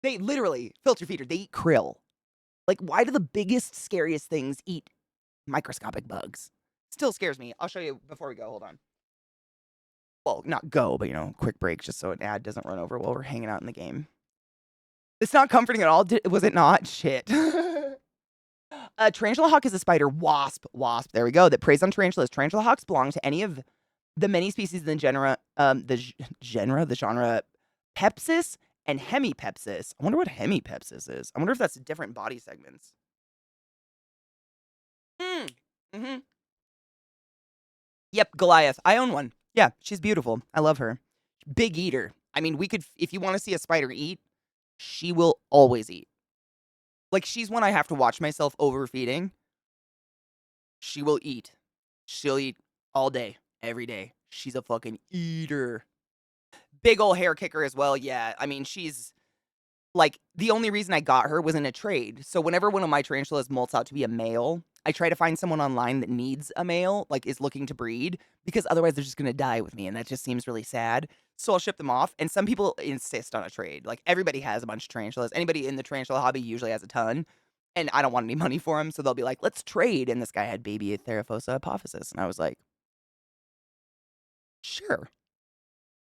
They literally filter feeder. They eat krill. Like, why do the biggest, scariest things eat microscopic bugs? Still scares me. I'll show you before we go. Hold on. Well, not go, but, you know, quick break just so an ad doesn't run over while we're hanging out in the game. It's not comforting at all. Was it not? Shit. A tarantula hawk is a spider wasp, there we go, that preys on tarantulas. Tarantula hawks belong to any of the many species in the genre Pepsis and Hemipepsis. I wonder what Hemipepsis is. I wonder if that's different body segments. Mm-hmm. Yep, Goliath. I own one. Yeah, she's beautiful. I love her. Big eater. I mean, if you want to see a spider eat, she will always eat. Like, she's one I have to watch myself overfeeding. She will eat. She'll eat all day, every day. She's a fucking eater. Big ol' hair kicker as well. Yeah, I mean, she's like, the only reason I got her was in a trade. So whenever one of my tarantulas molts out to be a male, I try to find someone online that needs a male, like is looking to breed, because otherwise they're just gonna die with me, and that just seems really sad. So I'll ship them off, and some people insist on a trade. Like, everybody has a bunch of tarantulas. Anybody in the tarantula hobby usually has a ton, and I don't want any money for them, so they'll be like, let's trade. And this guy had baby Theraphosa apophysis, and I was like, sure.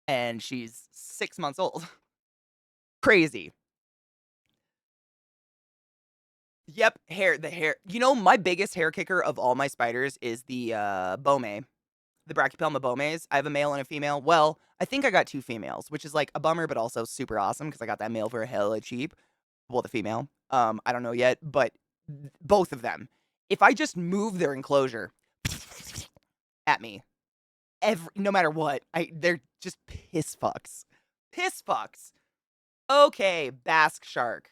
And she's 6 months old. Crazy. Yep, the hair. You know, my biggest hair kicker of all my spiders is the Bome, the Brachypelma bomes. I have a male and a female. Well, I think I got 2 females, which is like a bummer, but also super awesome because I got that male for hella cheap. Well, the female. I don't know yet, but both of them. If I just move their enclosure at me, no matter what, they're just piss fucks. Piss fucks. Okay, Bask shark,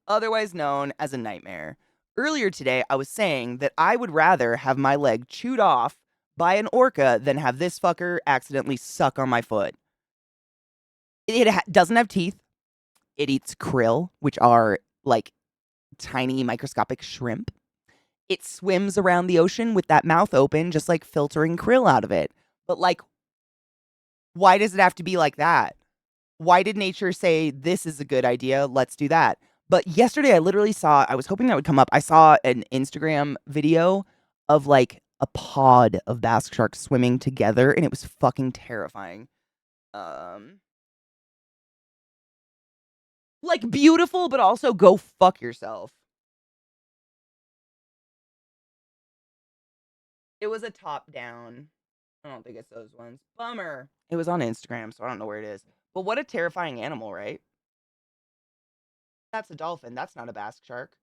otherwise known as a nightmare. Earlier today, I was saying that I would rather have my leg chewed off by an orca than have this fucker accidentally suck on my foot. It doesn't have teeth. It eats krill, which are like tiny microscopic shrimp. It swims around the ocean with that mouth open, just like filtering krill out of it. But like, why does it have to be like that? Why did nature say this is a good idea? Let's do that. But yesterday I literally saw, I was hoping that would come up. I saw an Instagram video of like a pod of Bask sharks swimming together and it was fucking terrifying. Um like beautiful, but also go fuck yourself. It was a top down. I don't think it's those ones. Bummer. It was on Instagram, so I don't know where it is. But what a terrifying animal, right? That's a dolphin. That's not a Bask shark.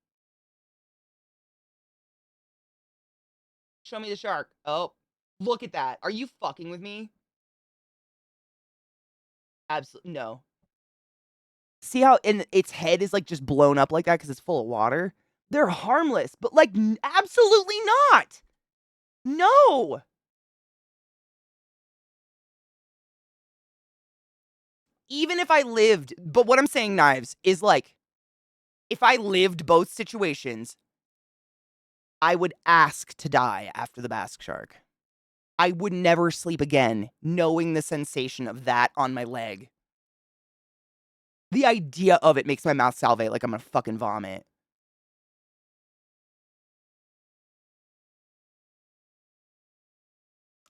Show me the shark. Oh, look at that. Are you fucking with me? Absolutely no. See how and its head is like just blown up like that because it's full of water? They're harmless, but like absolutely not. No. Even if I lived, but what I'm saying, Knives, is like if I lived both situations, I would ask to die after the Bask shark. I would never sleep again knowing the sensation of that on my leg. The idea of it makes my mouth salivate like I'm gonna fucking vomit.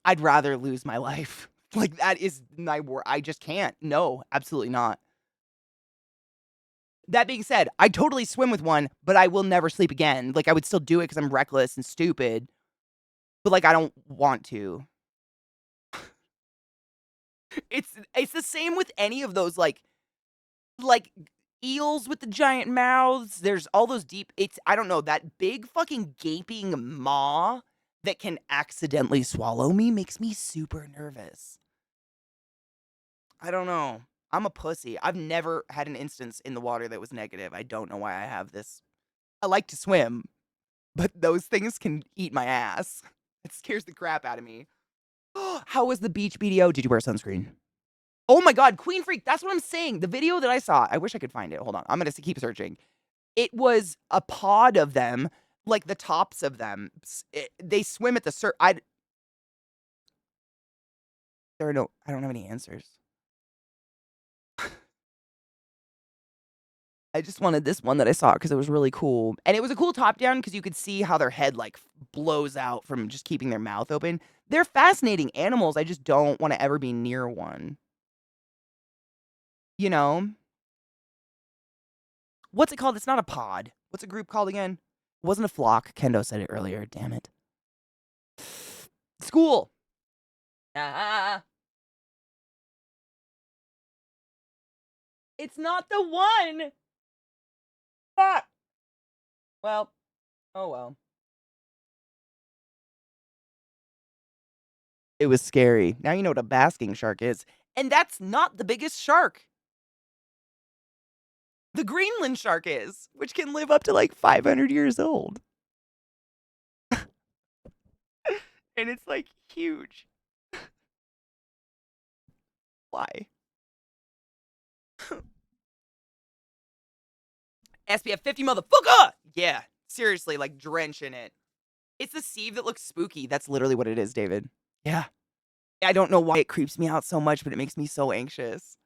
I'd rather lose my life. Like, that is my word. I just can't. No, absolutely not. That being said, I totally swim with one, but I will never sleep again. Like, I would still do it because I'm reckless and stupid, but like, I don't want to. It's the same with any of those like eels with the giant mouths. There's all those deep. It's I don't know that big fucking gaping maw that can accidentally swallow me makes me super nervous. I don't know. I'm a pussy. I've never had an instance in the water that was negative. I don't know why I have this. I like to swim, but those things can eat my ass. It scares the crap out of me. How was the beach BDO? Did you wear sunscreen? Oh my god, Queen Freak. That's what I'm saying. The video that I saw, I wish I could find it. Hold on. I'm going to keep searching. It was a pod of them, like the tops of them. They swim at the I don't have any answers. I just wanted this one that I saw because it was really cool. And it was a cool top down because you could see how their head like blows out from just keeping their mouth open. They're fascinating animals. I just don't want to ever be near one. You know? What's it called? It's not a pod. What's a group called again? It wasn't a flock. Kendo said it earlier. Damn it. School. Ah. It's not the one. Fuck. Well, oh well. It was scary. Now you know what a basking shark is. And that's not the biggest shark. The Greenland shark is, which can live up to like 500 years old. And it's like huge. Why? SPF 50 motherfucker! Yeah, seriously, like drench in it. It's the sieve that looks spooky. That's literally what it is, David. Yeah. I don't know why it creeps me out so much, but it makes me so anxious.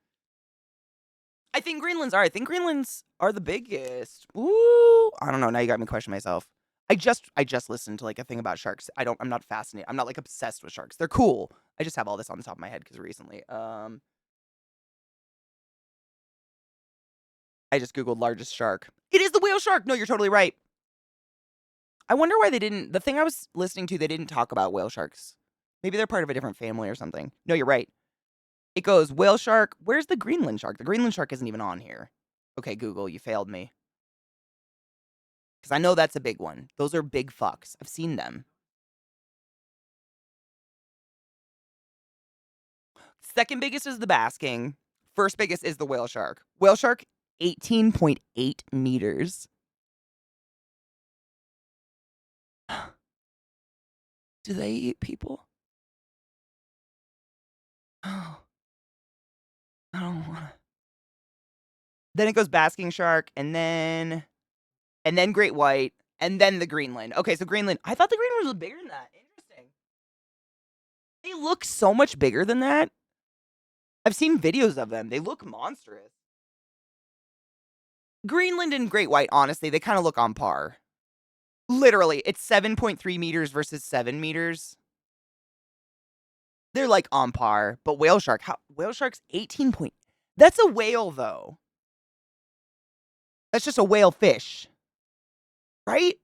I think Greenlands are the biggest. Ooh, I don't know. Now you got me questioning myself. I just listened to like a thing about sharks. I'm not fascinated. I'm not like obsessed with sharks. They're cool. I just have all this on the top of my head because recently. I just Googled largest shark. It is the whale shark. No, you're totally right. I wonder why they didn't. The thing I was listening to, they didn't talk about whale sharks. Maybe they're part of a different family or something. No, you're right. It goes whale shark. Where's the Greenland shark? The Greenland shark isn't even on here. Okay, Google, you failed me. Because I know that's a big one. Those are big fucks. I've seen them. Second biggest is the basking. First biggest is the whale shark. Whale shark, 18.8 meters. Do they eat people? Oh, I don't want to. Then it goes basking shark, and then and then great white, and then the Greenland. Okay, so Greenland. I thought the Greenland was bigger than that. Interesting. They look so much bigger than that. I've seen videos of them. They look monstrous. Greenland and great white, honestly, they kind of look on par. Literally, it's 7.3 meters versus 7 meters. They're like on par, but whale shark, whale shark's 18 point. That's a whale though. That's just a whale fish, right?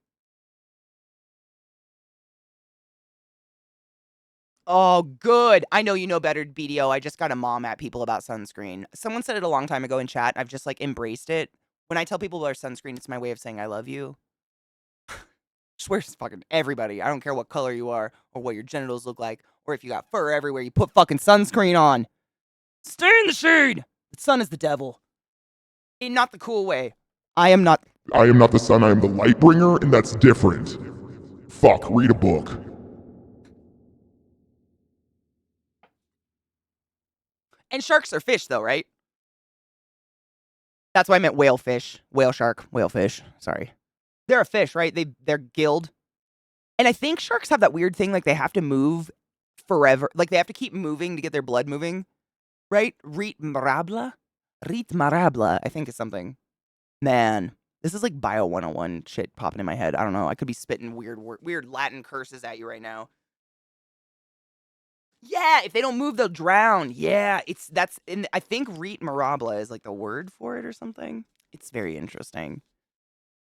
Oh, good. I know you know better, BDO. I just got a mom at people about sunscreen. Someone said it a long time ago in chat. I've just like embraced it. When I tell people about sunscreen, it's my way of saying I love you. Swear to fucking everybody. I don't care what color you are or what your genitals look like or if you got fur everywhere. You put fucking sunscreen on. Stay in the shade. The sun is the devil. In not the cool way. I am not the sun, I am the light bringer, and that's different. Fuck, read a book. And sharks are fish though, right? That's why I meant whale fish. Whale shark, whale fish. Sorry. They're a fish, right? They're gilled. And I think sharks have that weird thing, like they have to move forever. Like they have to keep moving to get their blood moving. Right? Rit marabla, I think is something. Man, this is like Bio 101 shit popping in my head. I don't know. I could be spitting weird Latin curses at you right now. Yeah, if they don't move, they'll drown. Yeah, I think Rit marabla is like the word for it or something. It's very interesting.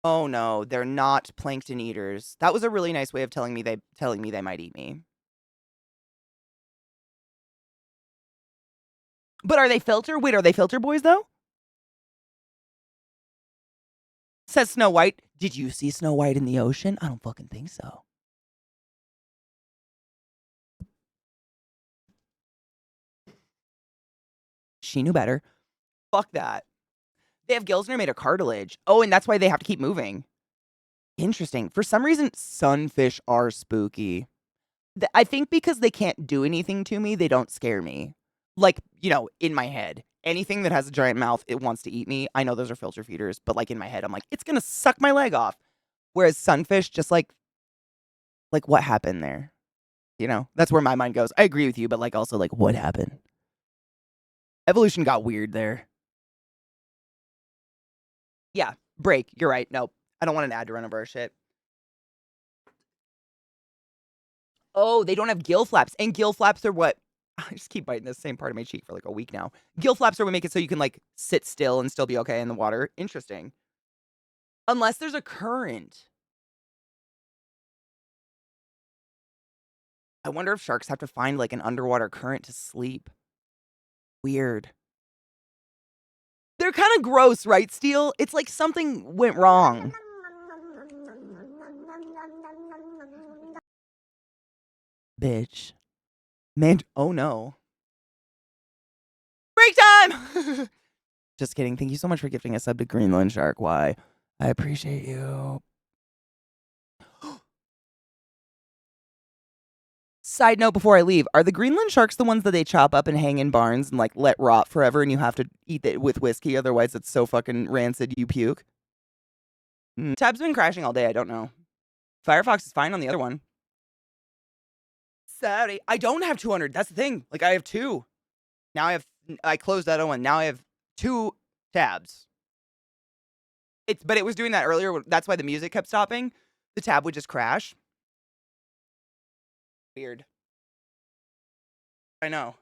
Oh no, they're not plankton eaters. That was a really nice way of telling me they might eat me. But are they filter? Wait, are they filter boys though? Says Snow White. Did you see Snow White in the ocean? I don't fucking think so. She knew better. Fuck that. They have gills and are made of cartilage. Oh, and that's why they have to keep moving. Interesting. For some reason, sunfish are spooky. I think because they can't do anything to me, they don't scare me. Like, in my head. Anything that has a giant mouth, it wants to eat me. I know those are filter feeders, but like in my head, I'm like, it's gonna suck my leg off. Whereas sunfish, just like what happened there? That's where my mind goes. I agree with you, but like also like what happened? Evolution got weird there. Yeah, break. You're right. Nope. I don't want an ad to run over our shit. Oh, they don't have gill flaps. And gill flaps are what? I just keep biting the same part of my cheek for like a week now. Gill flaps are what make it so you can like sit still and still be okay in the water. Interesting. Unless there's a current. I wonder if sharks have to find like an underwater current to sleep. Weird. They're kind of gross, right, Steel? It's like something went wrong. Bitch. Man, oh no. Break time! Just kidding. Thank you so much for gifting a sub to Greenland Shark. Why? I appreciate you. Side note before I leave, are the Greenland sharks the ones that they chop up and hang in barns and like let rot forever and you have to eat it with whiskey, otherwise it's so fucking rancid you puke? Tab's been crashing all day, I don't know. Firefox is fine on the other one. Sorry. I don't have 200, that's the thing. Like I have 2. Now I closed that other one, now I have 2 tabs. But it was doing that earlier, that's why the music kept stopping. The tab would just crash. Weird. I know.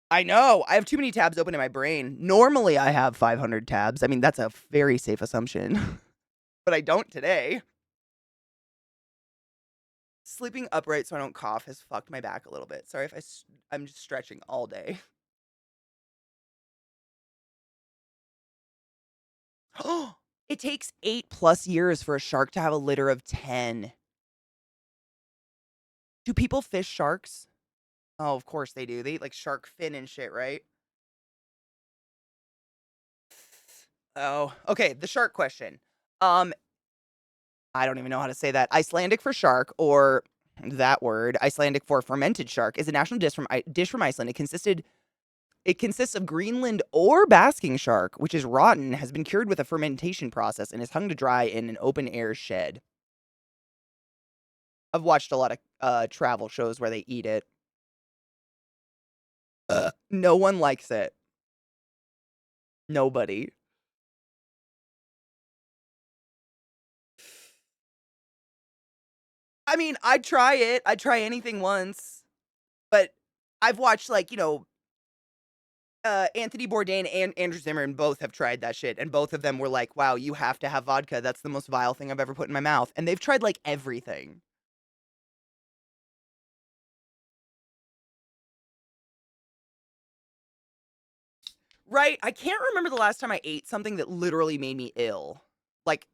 I have too many tabs open in my brain. Normally, I have 500 tabs. I mean, that's a very safe assumption. But I don't today. Sleeping upright so I don't cough has fucked my back a little bit. Sorry if I'm just stretching all day. Oh, it takes 8+ years for a shark to have a litter of 10. Do people fish sharks? Oh, of course they do. They eat like shark fin and shit, right? Oh, okay. The shark question. I don't even know how to say that. Icelandic for shark, or that word, Icelandic for fermented shark, is a national dish from Iceland. It consisted It consists of Greenland or basking shark, which is rotten, has been cured with a fermentation process, and is hung to dry in an open-air shed. I've watched a lot of travel shows where they eat it. No one likes it. Nobody. I mean, I'd try it. I'd try anything once. But I've watched, like, Anthony Bourdain and Andrew Zimmern both have tried that shit, and both of them were like, wow, you have to have vodka. That's the most vile thing I've ever put in my mouth. And they've tried, like, everything. Right? I can't remember the last time I ate something that literally made me ill. Like,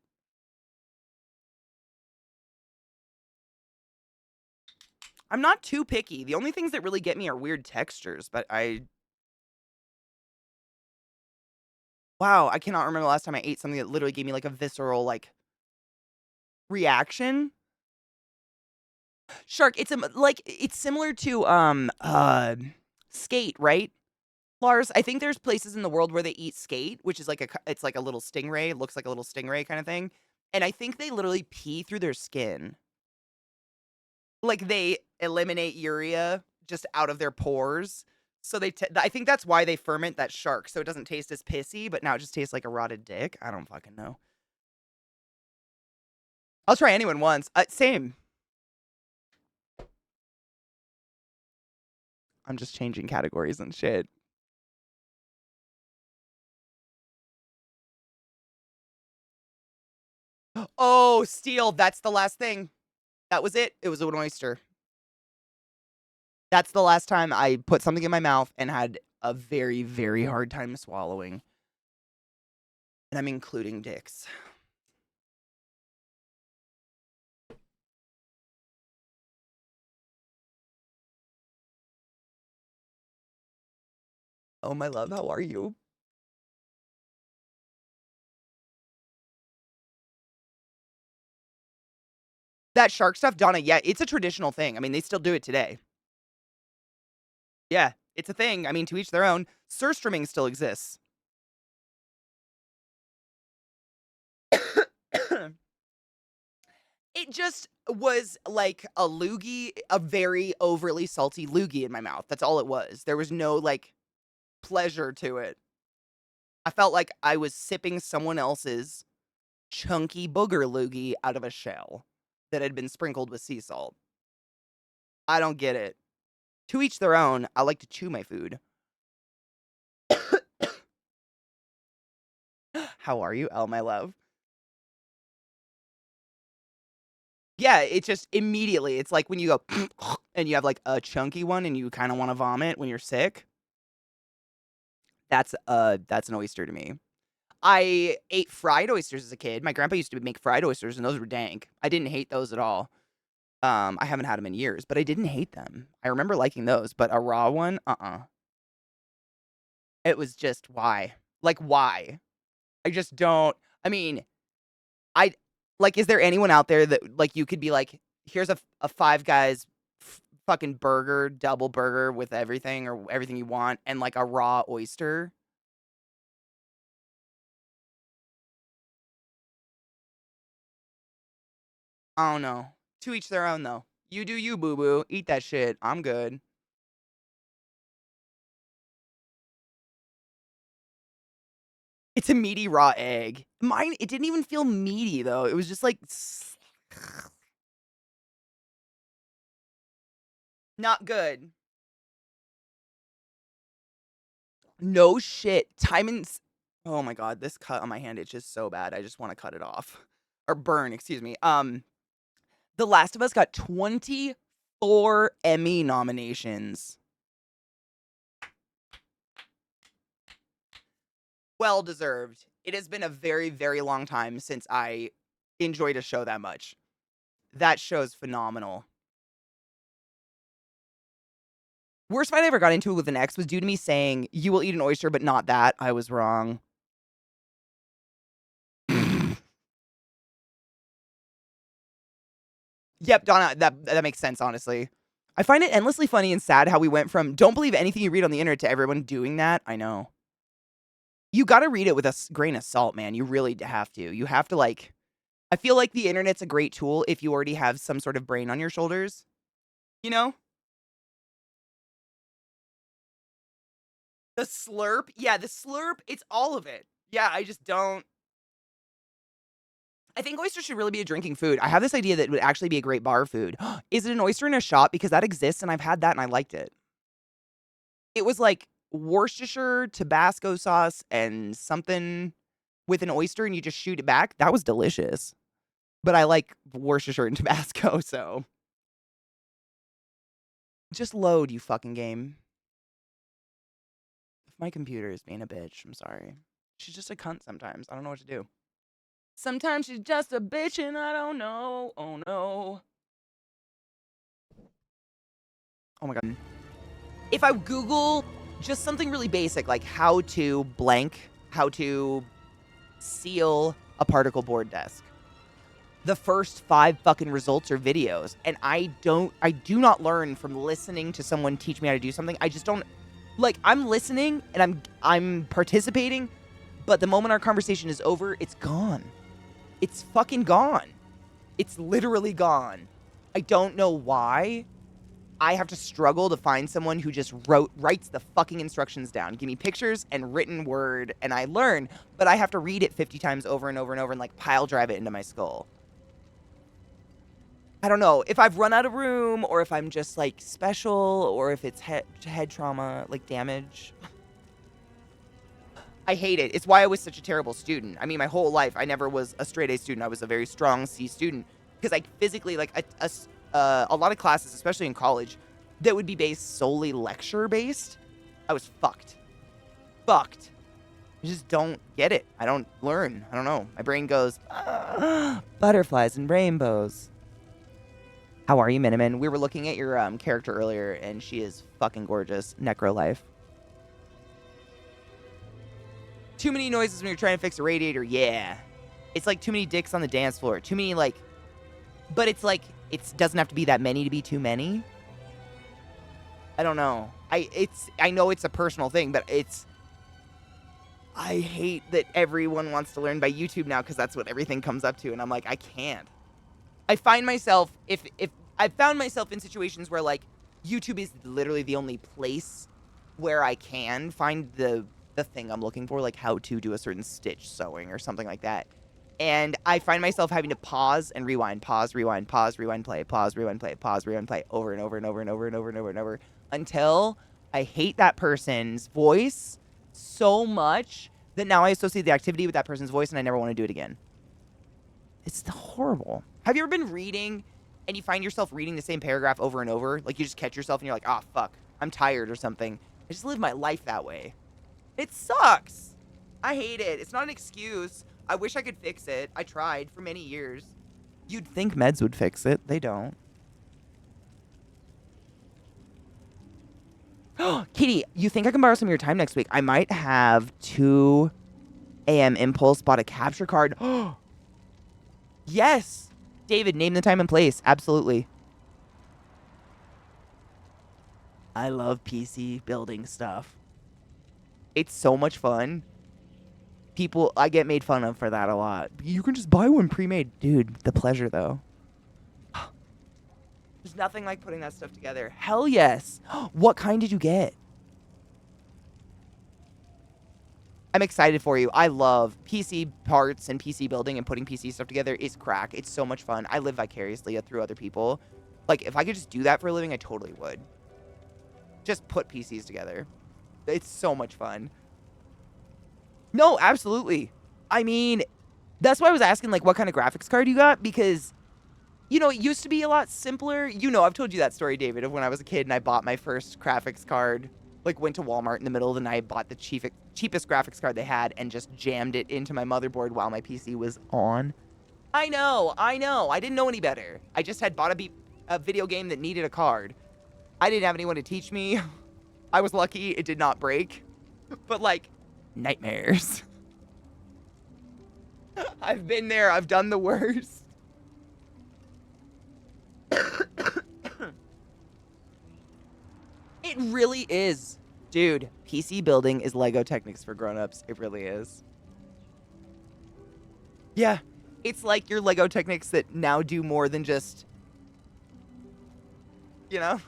I'm not too picky. The only things that really get me are weird textures, but wow, I cannot remember the last time I ate something that literally gave me, like, a visceral, like, reaction. Shark, it's similar to, skate, right? Lars, I think there's places in the world where they eat skate, which is it's like a little stingray, looks like a little stingray kinda thing, and I think they literally pee through their skin. Like, they eliminate urea just out of their pores, so I think that's why they ferment that shark, so it doesn't taste as pissy, but now it just tastes like a rotted dick. I don't fucking know. I'll try anyone once. Same. I'm just changing categories and shit. Oh, steel, that's the last thing. That was it. It was an oyster. That's the last time I put something in my mouth and had a very, very hard time swallowing. And I'm including dicks. Oh, my love, how are you? That shark stuff, Donna, yeah, it's a traditional thing. I mean, they still do it today. Yeah, it's a thing. I mean, to each their own. Surströmming still exists. It just was like a loogie, a very overly salty loogie in my mouth. That's all it was. There was no, like, pleasure to it. I felt like I was sipping someone else's chunky booger loogie out of a shell that had been sprinkled with sea salt. I don't get it. To each their own. I like to chew my food. How are you, Elle, my love? Yeah, it's just immediately. It's like when you go and you have like a chunky one and you kind of want to vomit when you're sick. That's an oyster to me. I ate fried oysters as a kid. My grandpa used to make fried oysters and those were dank. I didn't hate those at all. I haven't had them in years, but I didn't hate them. I remember liking those, but a raw one, It was just why? Like, why? I just don't. I mean, I like. Is there anyone out there that like you could be like, here's a Five Guys fucking burger, double burger with everything or everything you want, and like a raw oyster? I don't know. To each their own, though. You do you, boo boo. Eat that shit. I'm good. It's a meaty raw egg. Mine, it didn't even feel meaty though. It was just like not good. No shit. Oh my god, this cut on my hand it's just so bad. I just want to cut it off. Or burn, excuse me. The Last of Us got 24 Emmy nominations. Well deserved. It has been a very, very long time since I enjoyed a show that much. That show's phenomenal. Worst fight I ever got into with an ex was due to me saying, "You will eat an oyster, but not that." I was wrong. Yep, Donna, that makes sense, honestly. I find it endlessly funny and sad how we went from don't believe anything you read on the internet to everyone doing that. I know. You gotta read it with a grain of salt, man. You really have to. You have to, like... I feel like the internet's a great tool if you already have some sort of brain on your shoulders. You know? The slurp? Yeah, the slurp, it's all of it. Yeah, I just don't... I think oysters should really be a drinking food. I have this idea that it would actually be a great bar food. Is it an oyster in a shot? Because that exists, and I've had that, and I liked it. It was like Worcestershire, Tabasco sauce, and something with an oyster, and you just shoot it back. That was delicious. But I like Worcestershire and Tabasco, so... Just load, you fucking game. If my computer is being a bitch, I'm sorry. She's just a cunt sometimes. I don't know what to do. Sometimes she's just a bitch and I don't know. Oh no. Oh my god. If I Google just something really basic, like how to blank, how to seal a particle board desk, the first 5 fucking results are videos. And I do not learn from listening to someone teach me how to do something. I just don't, like, I'm listening and I'm participating, but the moment our conversation is over, it's gone. It's fucking gone. It's literally gone. I don't know why. I have to struggle to find someone who just writes the fucking instructions down. Give me pictures and written word, and I learn, but I have to read it 50 times over and over and over and, like, pile drive it into my skull. I don't know if I've run out of room or if I'm just, like, special or if it's head trauma, like, damage. I hate it. It's why I was such a terrible student. I mean, my whole life, I never was a straight A student. I was a very strong C student because I physically, like, a lot of classes, especially in college, that would be based solely lecture-based, I was fucked. Fucked. I just don't get it. I don't learn. I don't know. My brain goes, butterflies and rainbows. How are you, Miniman? We were looking at your character earlier, and she is fucking gorgeous. Necro life. Too many noises when you're trying to fix a radiator. Yeah. It's like too many dicks on the dance floor. Too many, like... But it's like, it doesn't have to be that many to be too many. I don't know. I know it's a personal thing, but it's... I hate that everyone wants to learn by YouTube now because that's what everything comes up to, and I'm like, I can't. I find myself, if I've found myself in situations where, like, YouTube is literally the only place where I can find the thing I'm looking for, like how to do a certain stitch sewing or something like that. And I find myself having to pause and rewind, pause, rewind, pause, rewind, play, pause, rewind, play, pause, rewind, play, over and over and over and over and over and over and over until I hate that person's voice so much that now I associate the activity with that person's voice and I never want to do it again. It's horrible. Have you ever been reading and you find yourself reading the same paragraph over and over? Like you just catch yourself and you're like, oh, fuck, I'm tired or something. I just live my life that way. It sucks. I hate it. It's not an excuse. I wish I could fix it. I tried for many years. You'd think meds would fix it. They don't. Katie, you think I can borrow some of your time next week? I might have 2 a.m. Impulse bought a capture card. Yes. David, name the time and place. Absolutely. I love PC building stuff. It's so much fun. People, I get made fun of for that a lot. You can just buy one pre-made. Dude, the pleasure, though. There's nothing like putting that stuff together. Hell yes. What kind did you get? I'm excited for you. I love PC parts and PC building and putting PC stuff together is crack. It's so much fun. I live vicariously through other people. Like, if I could just do that for a living, I totally would. Just put PCs together. It's so much fun. No, absolutely. I mean, that's why I was asking, like, what kind of graphics card you got, because, you know, it used to be a lot simpler. You know, I've told you that story, David, of when I was a kid and I bought my first graphics card, like, went to Walmart in the middle of the night, bought the cheapest graphics card they had, and just jammed it into my motherboard while my PC was on. I know. I didn't know any better. I just had bought a video game that needed a card. I didn't have anyone to teach me. I was lucky it did not break. But, like, nightmares. I've been there. I've done the worst. is. Dude, PC building is Lego Technics for grown-ups. It really is. Yeah. It's like your Lego Technics that now do more than just, you know?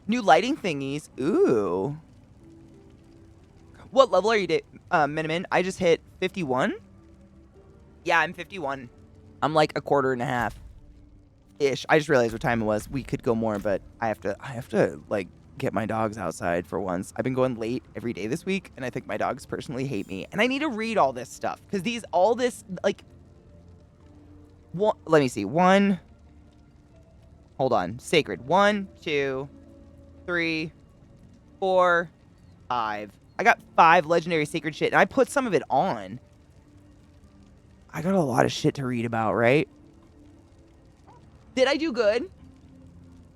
New lighting thingies. Ooh. What level are you, Minimin? I just hit 51? Yeah, I'm 51. I'm like a quarter and a half. Ish. I just realized what time it was. We could go more, but I have to like get my dogs outside for once. I've been going late every day this week, and I think my dogs personally hate me. And I need to read all this stuff because all this like. Let me see. Hold on. Sacred. 1, 2, 3, 4, 5. I got 5 legendary sacred shit, and I put some of it on. I got a lot of shit to read about, right? Did I do good?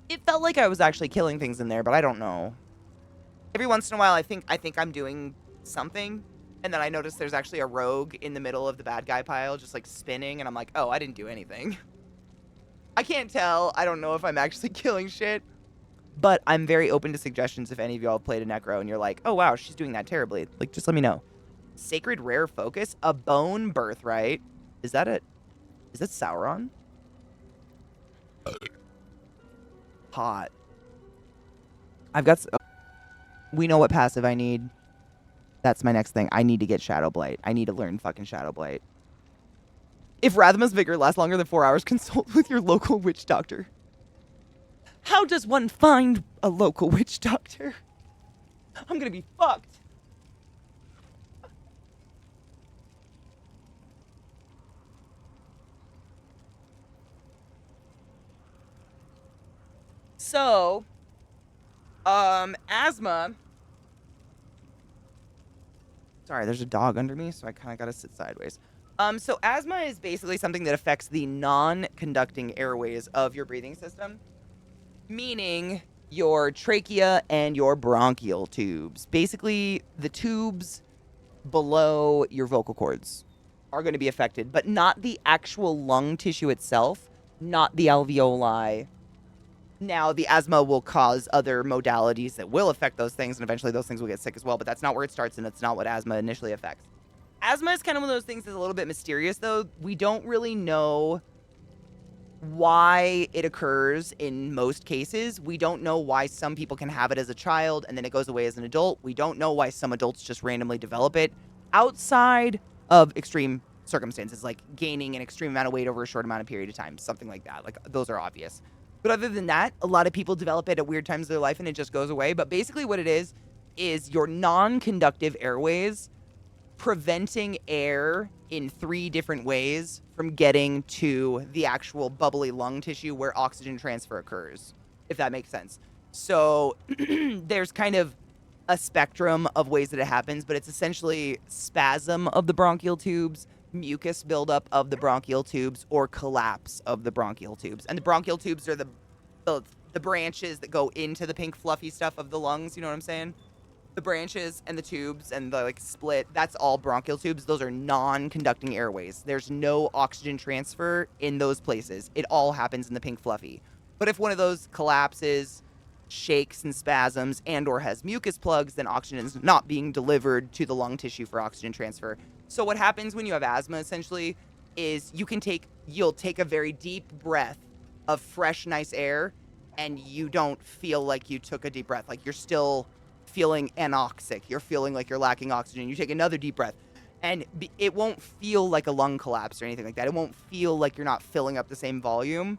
It felt like I was actually killing things in there, but I don't know. Every once in a while, I think I'm doing something, and then I notice there's actually a rogue in the middle of the bad guy pile, just like spinning, and I'm like, oh, I didn't do anything. I can't tell. I don't know if I'm actually killing shit, but I'm very open to suggestions if any of y'all have played a Necro and you're like, oh, wow, she's doing that terribly. Like, just let me know. Sacred Rare Focus? A Bone Birthright? Is that Sauron? Hot. I've got... We know what passive I need. That's my next thing. I need to get Shadow Blight. I need to learn fucking Shadow Blight. If Rathma's Vigor lasts longer than 4 hours, consult with your local witch doctor. How does one find a local witch doctor? I'm gonna be fucked. So, asthma. Sorry, there's a dog under me, so I kind of gotta sit sideways. So asthma is basically something that affects the non-conducting airways of your breathing system, meaning your trachea and your bronchial tubes. Basically, the tubes below your vocal cords are going to be affected, but not the actual lung tissue itself, not the alveoli. Now, the asthma will cause other modalities that will affect those things, and eventually those things will get sick as well, but that's not where it starts, and that's not what asthma initially affects. Asthma is kind of one of those things that's a little bit mysterious, though. We don't really know why it occurs in most cases. We don't know why some people can have it as a child, and then it goes away as an adult. We don't know why some adults just randomly develop it outside of extreme circumstances, like gaining an extreme amount of weight over a short amount of period of time, something like that. Like, those are obvious. But other than that, a lot of people develop it at weird times of their life and it just goes away. But basically what it is your non-conductive airways preventing air in 3 different ways from getting to the actual bubbly lung tissue where oxygen transfer occurs, if that makes sense. So there's kind of a spectrum of ways that it happens, but it's essentially spasm of the bronchial tubes, mucus buildup of the bronchial tubes, or collapse of the bronchial tubes. And the bronchial tubes are the branches that go into the pink fluffy stuff of the lungs, you know what I'm saying? The branches and the tubes and the like split, that's all bronchial tubes. Those are non-conducting airways. There's no oxygen transfer in those places. It all happens in the pink fluffy. But if one of those collapses, shakes and spasms, and or has mucus plugs, then oxygen is not being delivered to the lung tissue for oxygen transfer. So what happens when you have asthma essentially is you'll take a very deep breath of fresh, nice air, and you don't feel like you took a deep breath. Like, you're still feeling anoxic. You're feeling like you're lacking oxygen. You take another deep breath, and it won't feel like a lung collapse or anything like that. It won't feel like you're not filling up the same volume.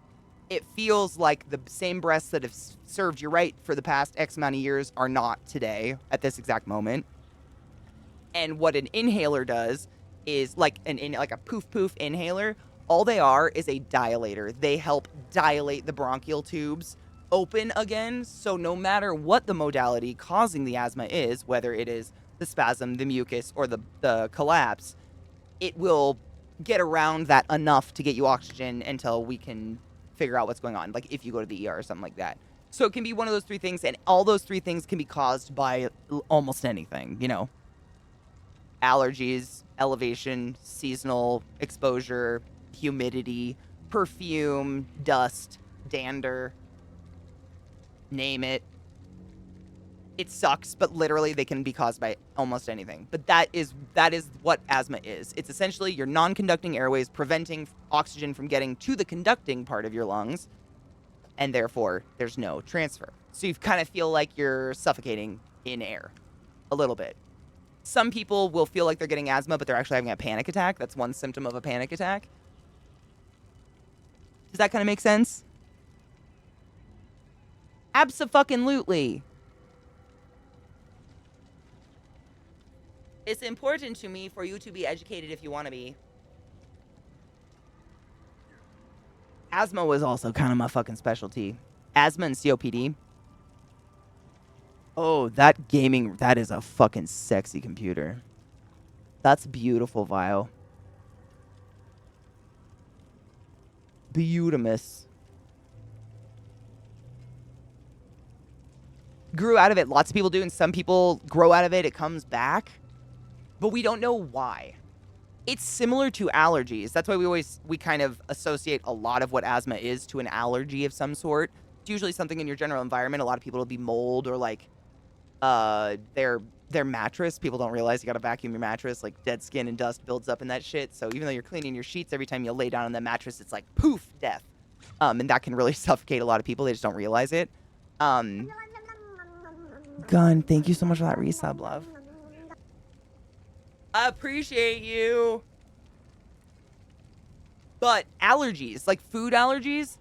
It feels like the same breaths that have served you right for the past X amount of years are not today at this exact moment. And what an inhaler does is like a poof poof inhaler. All they are is a dilator. They help dilate the bronchial tubes open again. So no matter what the modality causing the asthma is, whether it is the spasm, the mucus, or the collapse, it will get around that enough to get you oxygen until we can figure out what's going on. Like if you go to the ER or something like that. So it can be one of those 3 things, and all those 3 things can be caused by almost anything, you know. Allergies, elevation, seasonal exposure, humidity, perfume, dust, dander, name it. It sucks, but literally they can be caused by almost anything. But that is what asthma is. It's essentially your non-conducting airways preventing oxygen from getting to the conducting part of your lungs, and therefore there's no transfer. So you kind of feel like you're suffocating in air a little bit. Some people will feel like they're getting asthma, but they're actually having a panic attack. That's one symptom of a panic attack. Does that kind of make sense? Abso-fucking-lutely. It's important to me for you to be educated if you want to be. Asthma was also kind of my fucking specialty. Asthma and COPD. Oh, that is a fucking sexy computer. That's beautiful, Vio. Beautimus. Grew out of it. Lots of people do, and some people grow out of it. It comes back. But we don't know why. It's similar to allergies. That's why we kind of associate a lot of what asthma is to an allergy of some sort. It's usually something in your general environment. A lot of people will be mold or like their mattress. People don't realize you gotta vacuum your mattress. Like dead skin and dust builds up in that shit. So even though you're cleaning your sheets, every time you lay down on the mattress, it's like poof, death. And that can really suffocate a lot of people. They just don't realize it. Gun, thank you so much for that resub, love. I appreciate you. But allergies, like food allergies,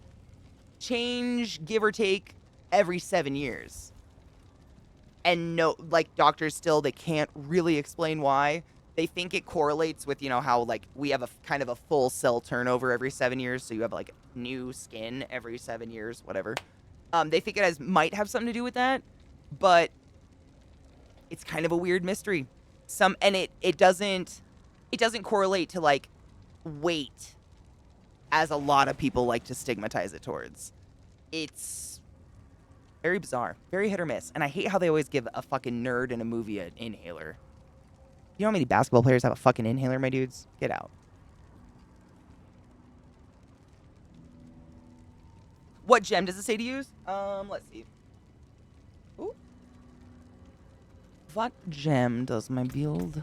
change, give or take, every 7 years. And no, like doctors still, they can't really explain why. They think it correlates with, you know, how like we have a kind of a full cell turnover every 7 years. So you have like new skin every 7 years, whatever. They think it might have something to do with that, but it's kind of a weird mystery. It doesn't correlate to like weight, as a lot of people like to stigmatize it towards. It's very bizarre, very hit or miss, and I hate how they always give a fucking nerd in a movie an inhaler. You know how many basketball players have a fucking inhaler, my dudes? Get out. What gem does it say to use? Let's see. Ooh. What gem does my build?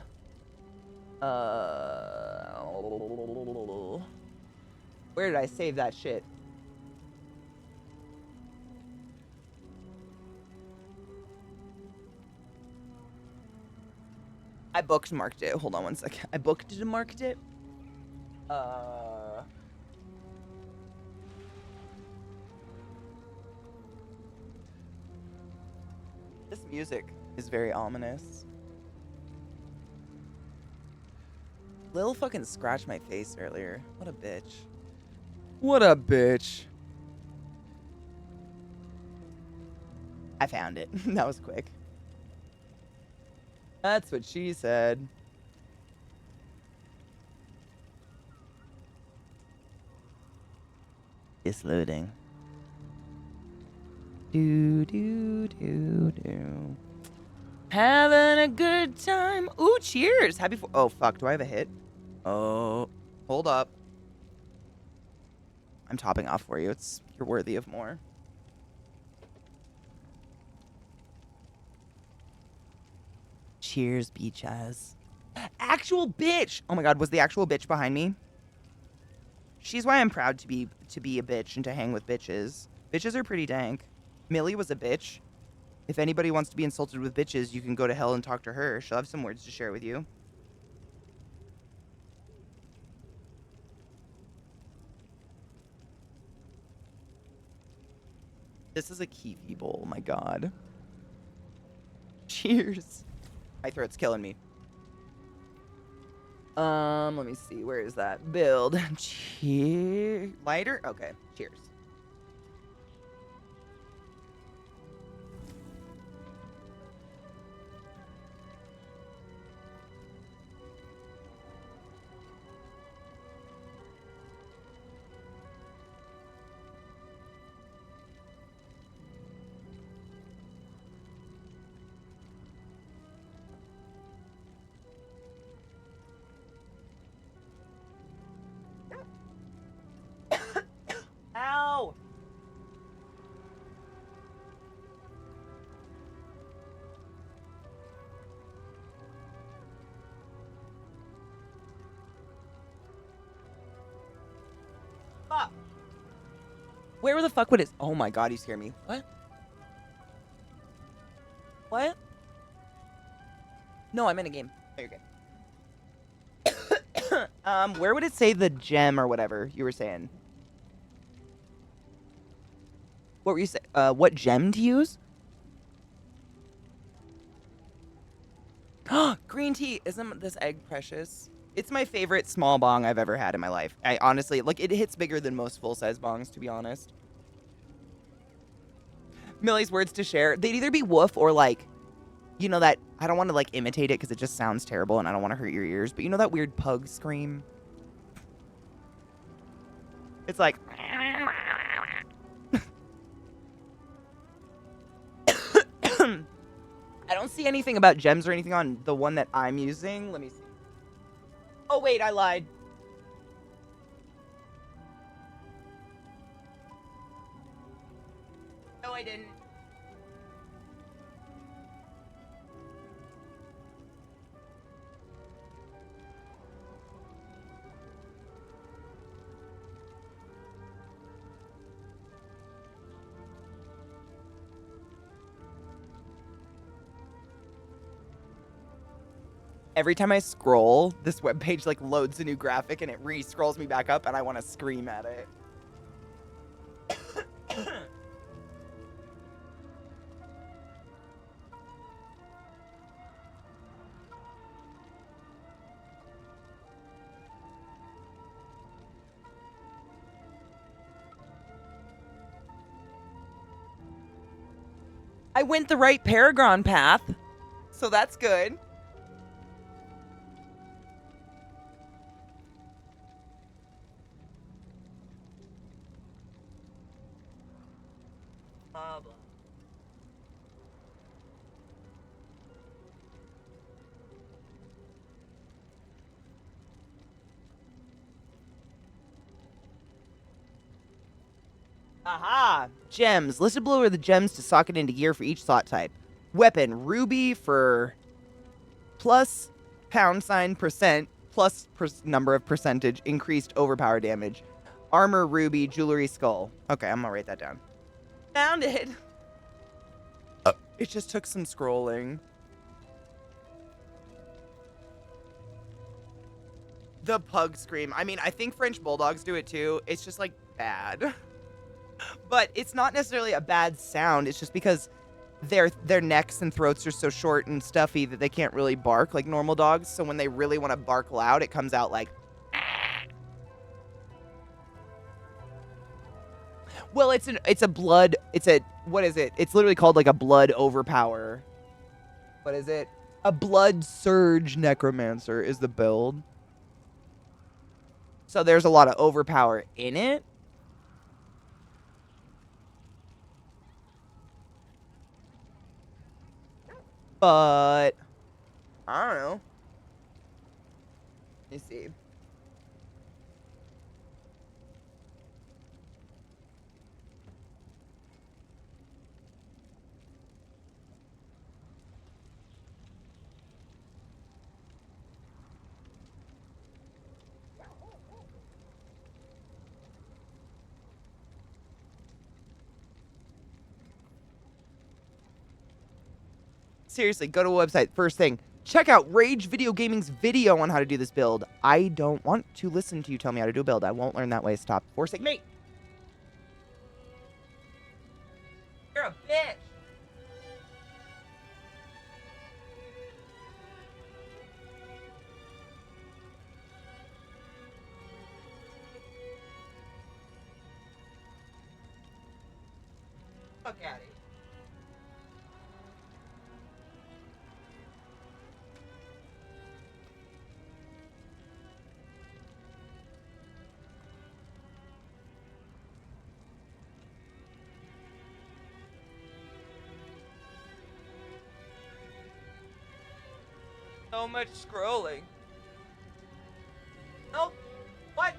Where did I save that shit? I bookmarked it. Hold on one second. I marked it. This music is very ominous. Lil fucking scratched my face earlier. What a bitch. What a bitch. I found it. That was quick. That's what she said. It's loading. Do, do, do, do. Having a good time. Ooh, cheers. Happy oh, fuck. Do I have a hit? Oh, hold up. I'm topping off for you. You're worthy of more. Cheers, beaches. Actual bitch. Oh my god, was the actual bitch behind me? She's why I'm proud to be a bitch and to hang with bitches. Bitches are pretty dank. Millie was a bitch. If anybody wants to be insulted with bitches, you can go to hell and talk to her. She'll have some words to share with you. This is a kiwi bowl, oh my god. Cheers. My throat's killing me. Let me see. Where is that? Build. Cheers. Lighter? Okay. Cheers. Where the fuck would it? Oh my god, you scare me. What? What? No, I'm in a game. Oh, you're good. Where would it say the gem or whatever you were saying? What were you saying? What gem to use? Green tea. Isn't this egg precious? It's my favorite small bong I've ever had in my life. I honestly, like, it hits bigger than most full-size bongs, to be honest. Millie's words to share. They'd either be woof or, like, you know that, I don't want to, like, imitate it because it just sounds terrible and I don't want to hurt your ears, but you know that weird pug scream? It's like... I don't see anything about gems or anything on the one that I'm using. Let me see. Oh, wait, I lied. No, I didn't. Every time I scroll, this webpage like loads a new graphic and it re-scrolls me back up and I want to scream at it. I went the right Paragon path, so that's good. Aha! Gems. Listed below are the gems to socket into gear for each slot type. Weapon. Ruby for plus #% plus number of percentage increased overpower damage. Armor, ruby, jewelry, skull. Okay, I'm gonna write that down. Found it! It just took some scrolling. The pug scream. I mean, I think French bulldogs do it too. It's just, like, bad. But it's not necessarily a bad sound. It's just because their necks and throats are so short and stuffy that they can't really bark like normal dogs. So when they really want to bark loud, it comes out like... Well, what is it? It's literally called like a blood overpower. What is it? A blood surge necromancer is the build. So there's a lot of overpower in it. But I don't know. Let me see. Seriously, go to a website. First thing, check out Rage Video Gaming's video on how to do this build. I don't want to listen to you tell me how to do a build. I won't learn that way. Stop forcing me. You're a bitch. Fuck out of here. So much scrolling. Oh, what?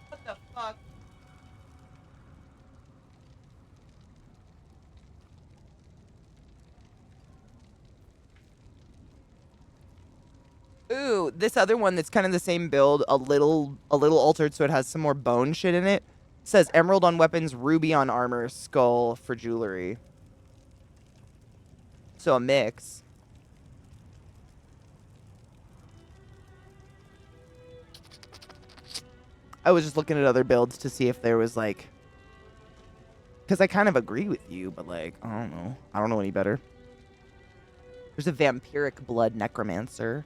What the fuck? So this other one that's kind of the same build, a little altered, so it has some more bone shit in it. Says emerald on weapons, ruby on armor, skull for jewelry. So a mix. I was just looking at other builds to see if there was like, because I kind of agree with you, but like, I don't know. I don't know any better. There's a vampiric blood necromancer.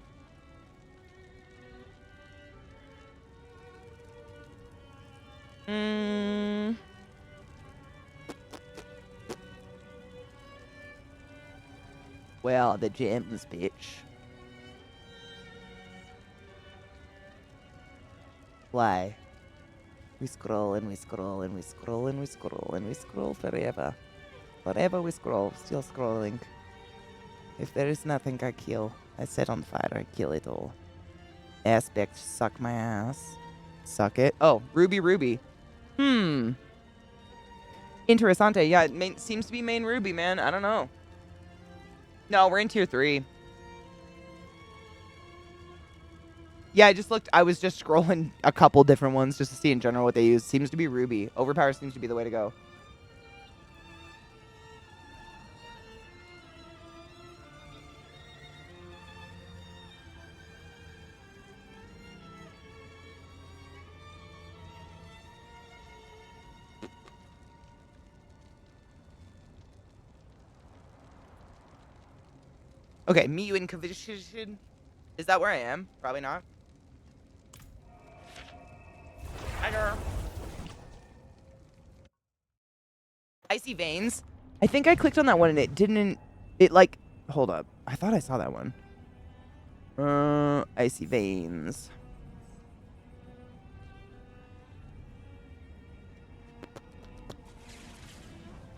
Well, the gems, bitch. Why? We scroll and we scroll and we scroll and we scroll and we scroll forever. Forever we scroll, still scrolling. If there is nothing I kill, I set on fire, I kill it all. Aspect, suck my ass. Suck it. Oh, Ruby Ruby. Interessante. Yeah, it seems to be main Ruby, man. I don't know. No, we're in tier 3. Yeah, I just looked. I was just scrolling a couple different ones just to see in general what they use. Seems to be Ruby. Overpower seems to be the way to go. Okay, meet you in condition. Is that where I am? Probably not. Hi, girl. Icy Veins. I think I clicked on that one and it didn't. It like. Hold up. I thought I saw that one. Icy Veins.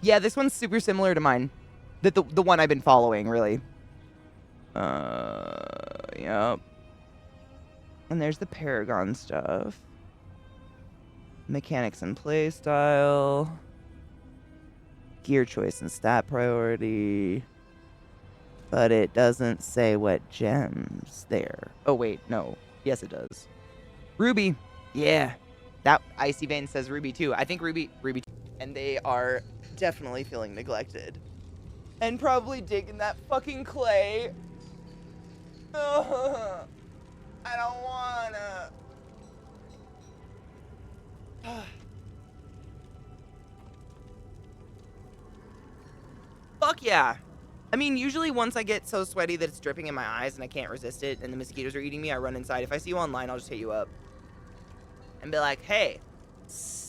Yeah, this one's super similar to mine. The one I've been following, really. Yep. And there's the Paragon stuff. Mechanics and playstyle. Gear choice and stat priority. But it doesn't say what gems there. Oh, wait, no. Yes, it does. Ruby. Yeah. That Icy Vein says Ruby, too. I think Ruby. And they are definitely feeling neglected. And probably digging that fucking clay. Ugh. I don't wanna. Fuck yeah. I mean, usually once I get so sweaty that it's dripping in my eyes and I can't resist it and the mosquitoes are eating me, I run inside. If I see you online, I'll just hit you up. And be like, hey, statues?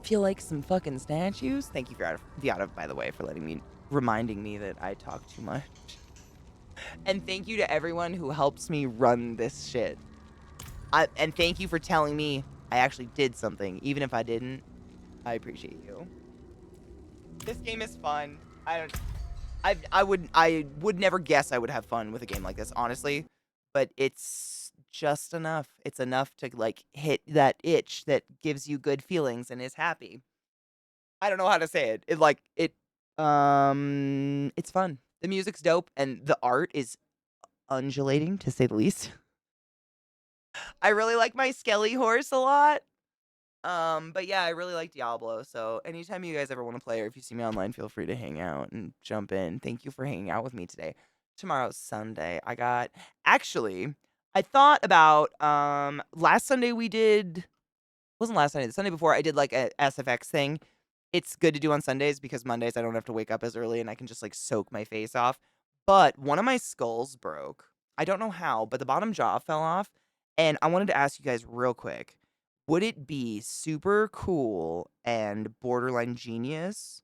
Feel like some fucking statues? Thank you, Viata, by the way, for reminding me that I talk too much. And thank you to everyone who helps me run this shit. And thank you for telling me I actually did something. Even if I didn't, I appreciate you. This game is fun. I would never guess I would have fun with a game like this, honestly. But it's just enough. It's enough to, like, hit that itch that gives you good feelings and is happy. I don't know how to say it. It's fun. The music's dope, and the art is undulating, to say the least. I really like my Skelly horse a lot. But yeah, I really like Diablo. So anytime you guys ever want to play or if you see me online, feel free to hang out and jump in. Thank you for hanging out with me today. Tomorrow's Sunday. I thought about last Sunday we did wasn't last Sunday, the Sunday before I did like a SFX thing. It's good to do on Sundays because Mondays I don't have to wake up as early and I can just like soak my face off. But one of my skulls broke. I don't know how, but the bottom jaw fell off. And I wanted to ask you guys real quick. Would it be super cool and borderline genius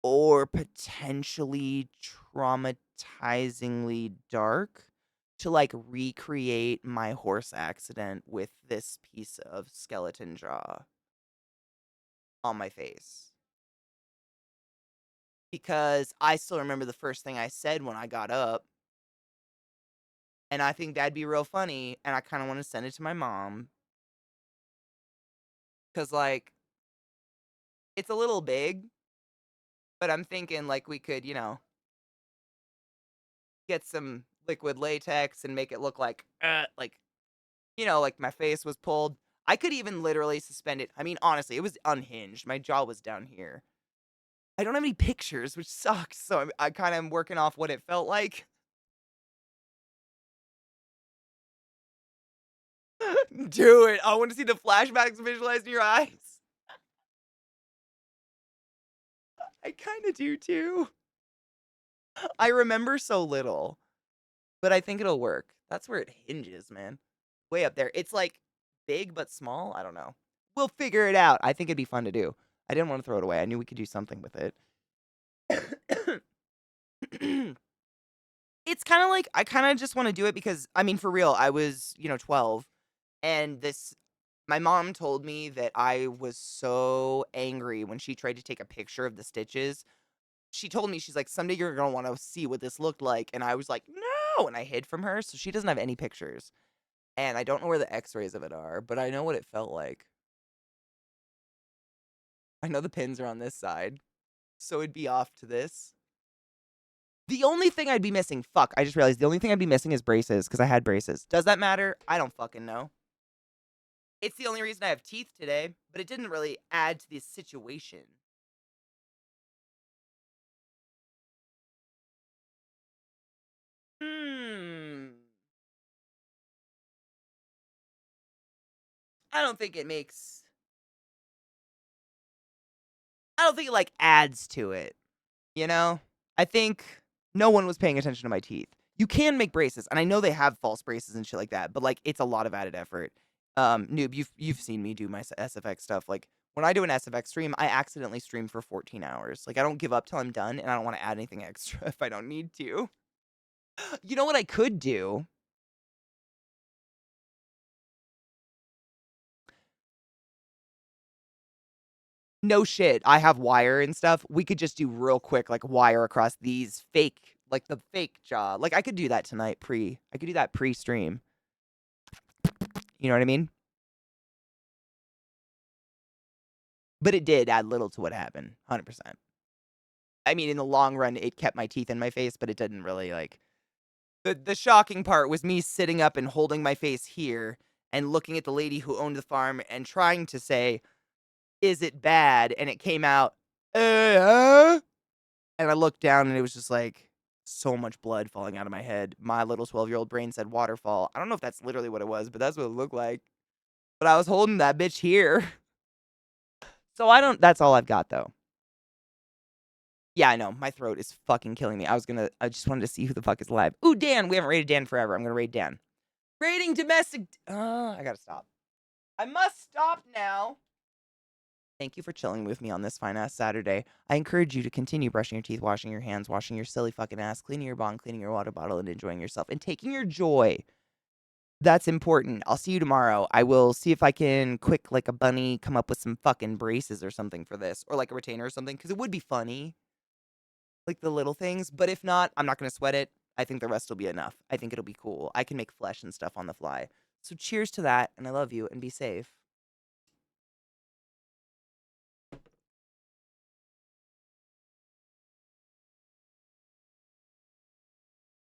or potentially traumatizingly dark to like recreate my horse accident with this piece of skeleton jaw on my face? Because I still remember the first thing I said when I got up. And I think that'd be real funny. And I kind of want to send it to my mom. Because, like, it's a little big. But I'm thinking, like, we could, get some liquid latex and make it look like, like my face was pulled. I could even literally suspend it. I mean, honestly, it was unhinged. My jaw was down here. I don't have any pictures, which sucks. So I kind of am working off what it felt like. Do it. I want to see the flashbacks visualized in your eyes. I kind of do too. I remember so little, but I think it'll work. That's where it hinges, man. Way up there. It's like big but small. I don't know. We'll figure it out. I think it'd be fun to do. I didn't want to throw it away. I knew we could do something with it. It's kind of like I kind of just want to do it because I mean, for real, I was, 12, and my mom told me that I was so angry when she tried to take a picture of the stitches. She told me, she's like, someday you're gonna want to see what this looked like, and I was like, no, and I hid from her, so she doesn't have any pictures, and I don't know where the X-rays of it are, but I know what it felt like. I know the pins are on this side, so it'd be off to this. The only thing I'd be missing, fuck, I just realized the only thing I'd be missing is braces, because I had braces. Does that matter? I don't fucking know. It's the only reason I have teeth today, but it didn't really add to the situation. I don't think it makes... I don't think it, like, adds to it, you know? I think no one was paying attention to my teeth. You can make braces, and I know they have false braces and shit like that, but, like, it's a lot of added effort. Noob, you've seen me do my SFX stuff. Like, when I do an SFX stream, I accidentally stream for 14 hours. Like, I don't give up till I'm done, and I don't want to add anything extra if I don't need to. You know what I could do? No shit. I have wire and stuff. We could just do real quick, like, wire across these fake, like, the fake jaw. Like, I could do that tonight I could do that pre-stream. You know what I mean? But it did add little to what happened. 100%. I mean, in the long run, it kept my teeth in my face, but it didn't really, like... The shocking part was me sitting up and holding my face here and looking at the lady who owned the farm and trying to say, is it bad? And it came out, and I looked down and it was just like so much blood falling out of my head. My little 12-year-old brain said waterfall. I don't know if that's literally what it was, but that's what it looked like. But I was holding that bitch here. So that's all I've got though. Yeah, I know. My throat is fucking killing me. I just wanted to see who the fuck is alive. Ooh, Dan. We haven't raided Dan forever. I'm gonna raid Dan. Raiding domestic. I gotta stop. I must stop now. Thank you for chilling with me on this fine ass Saturday. I encourage you to continue brushing your teeth, washing your hands, washing your silly fucking ass, cleaning your bong, cleaning your water bottle, and enjoying yourself and taking your joy. That's important. I'll see you tomorrow. I will see if I can, quick like a bunny, come up with some fucking braces or something for this, or like a retainer or something, because it would be funny. Like the little things, but if not, I'm not going to sweat it. I think the rest will be enough. I think it'll be cool. I can make flesh and stuff on the fly. So cheers to that, and I love you, and be safe.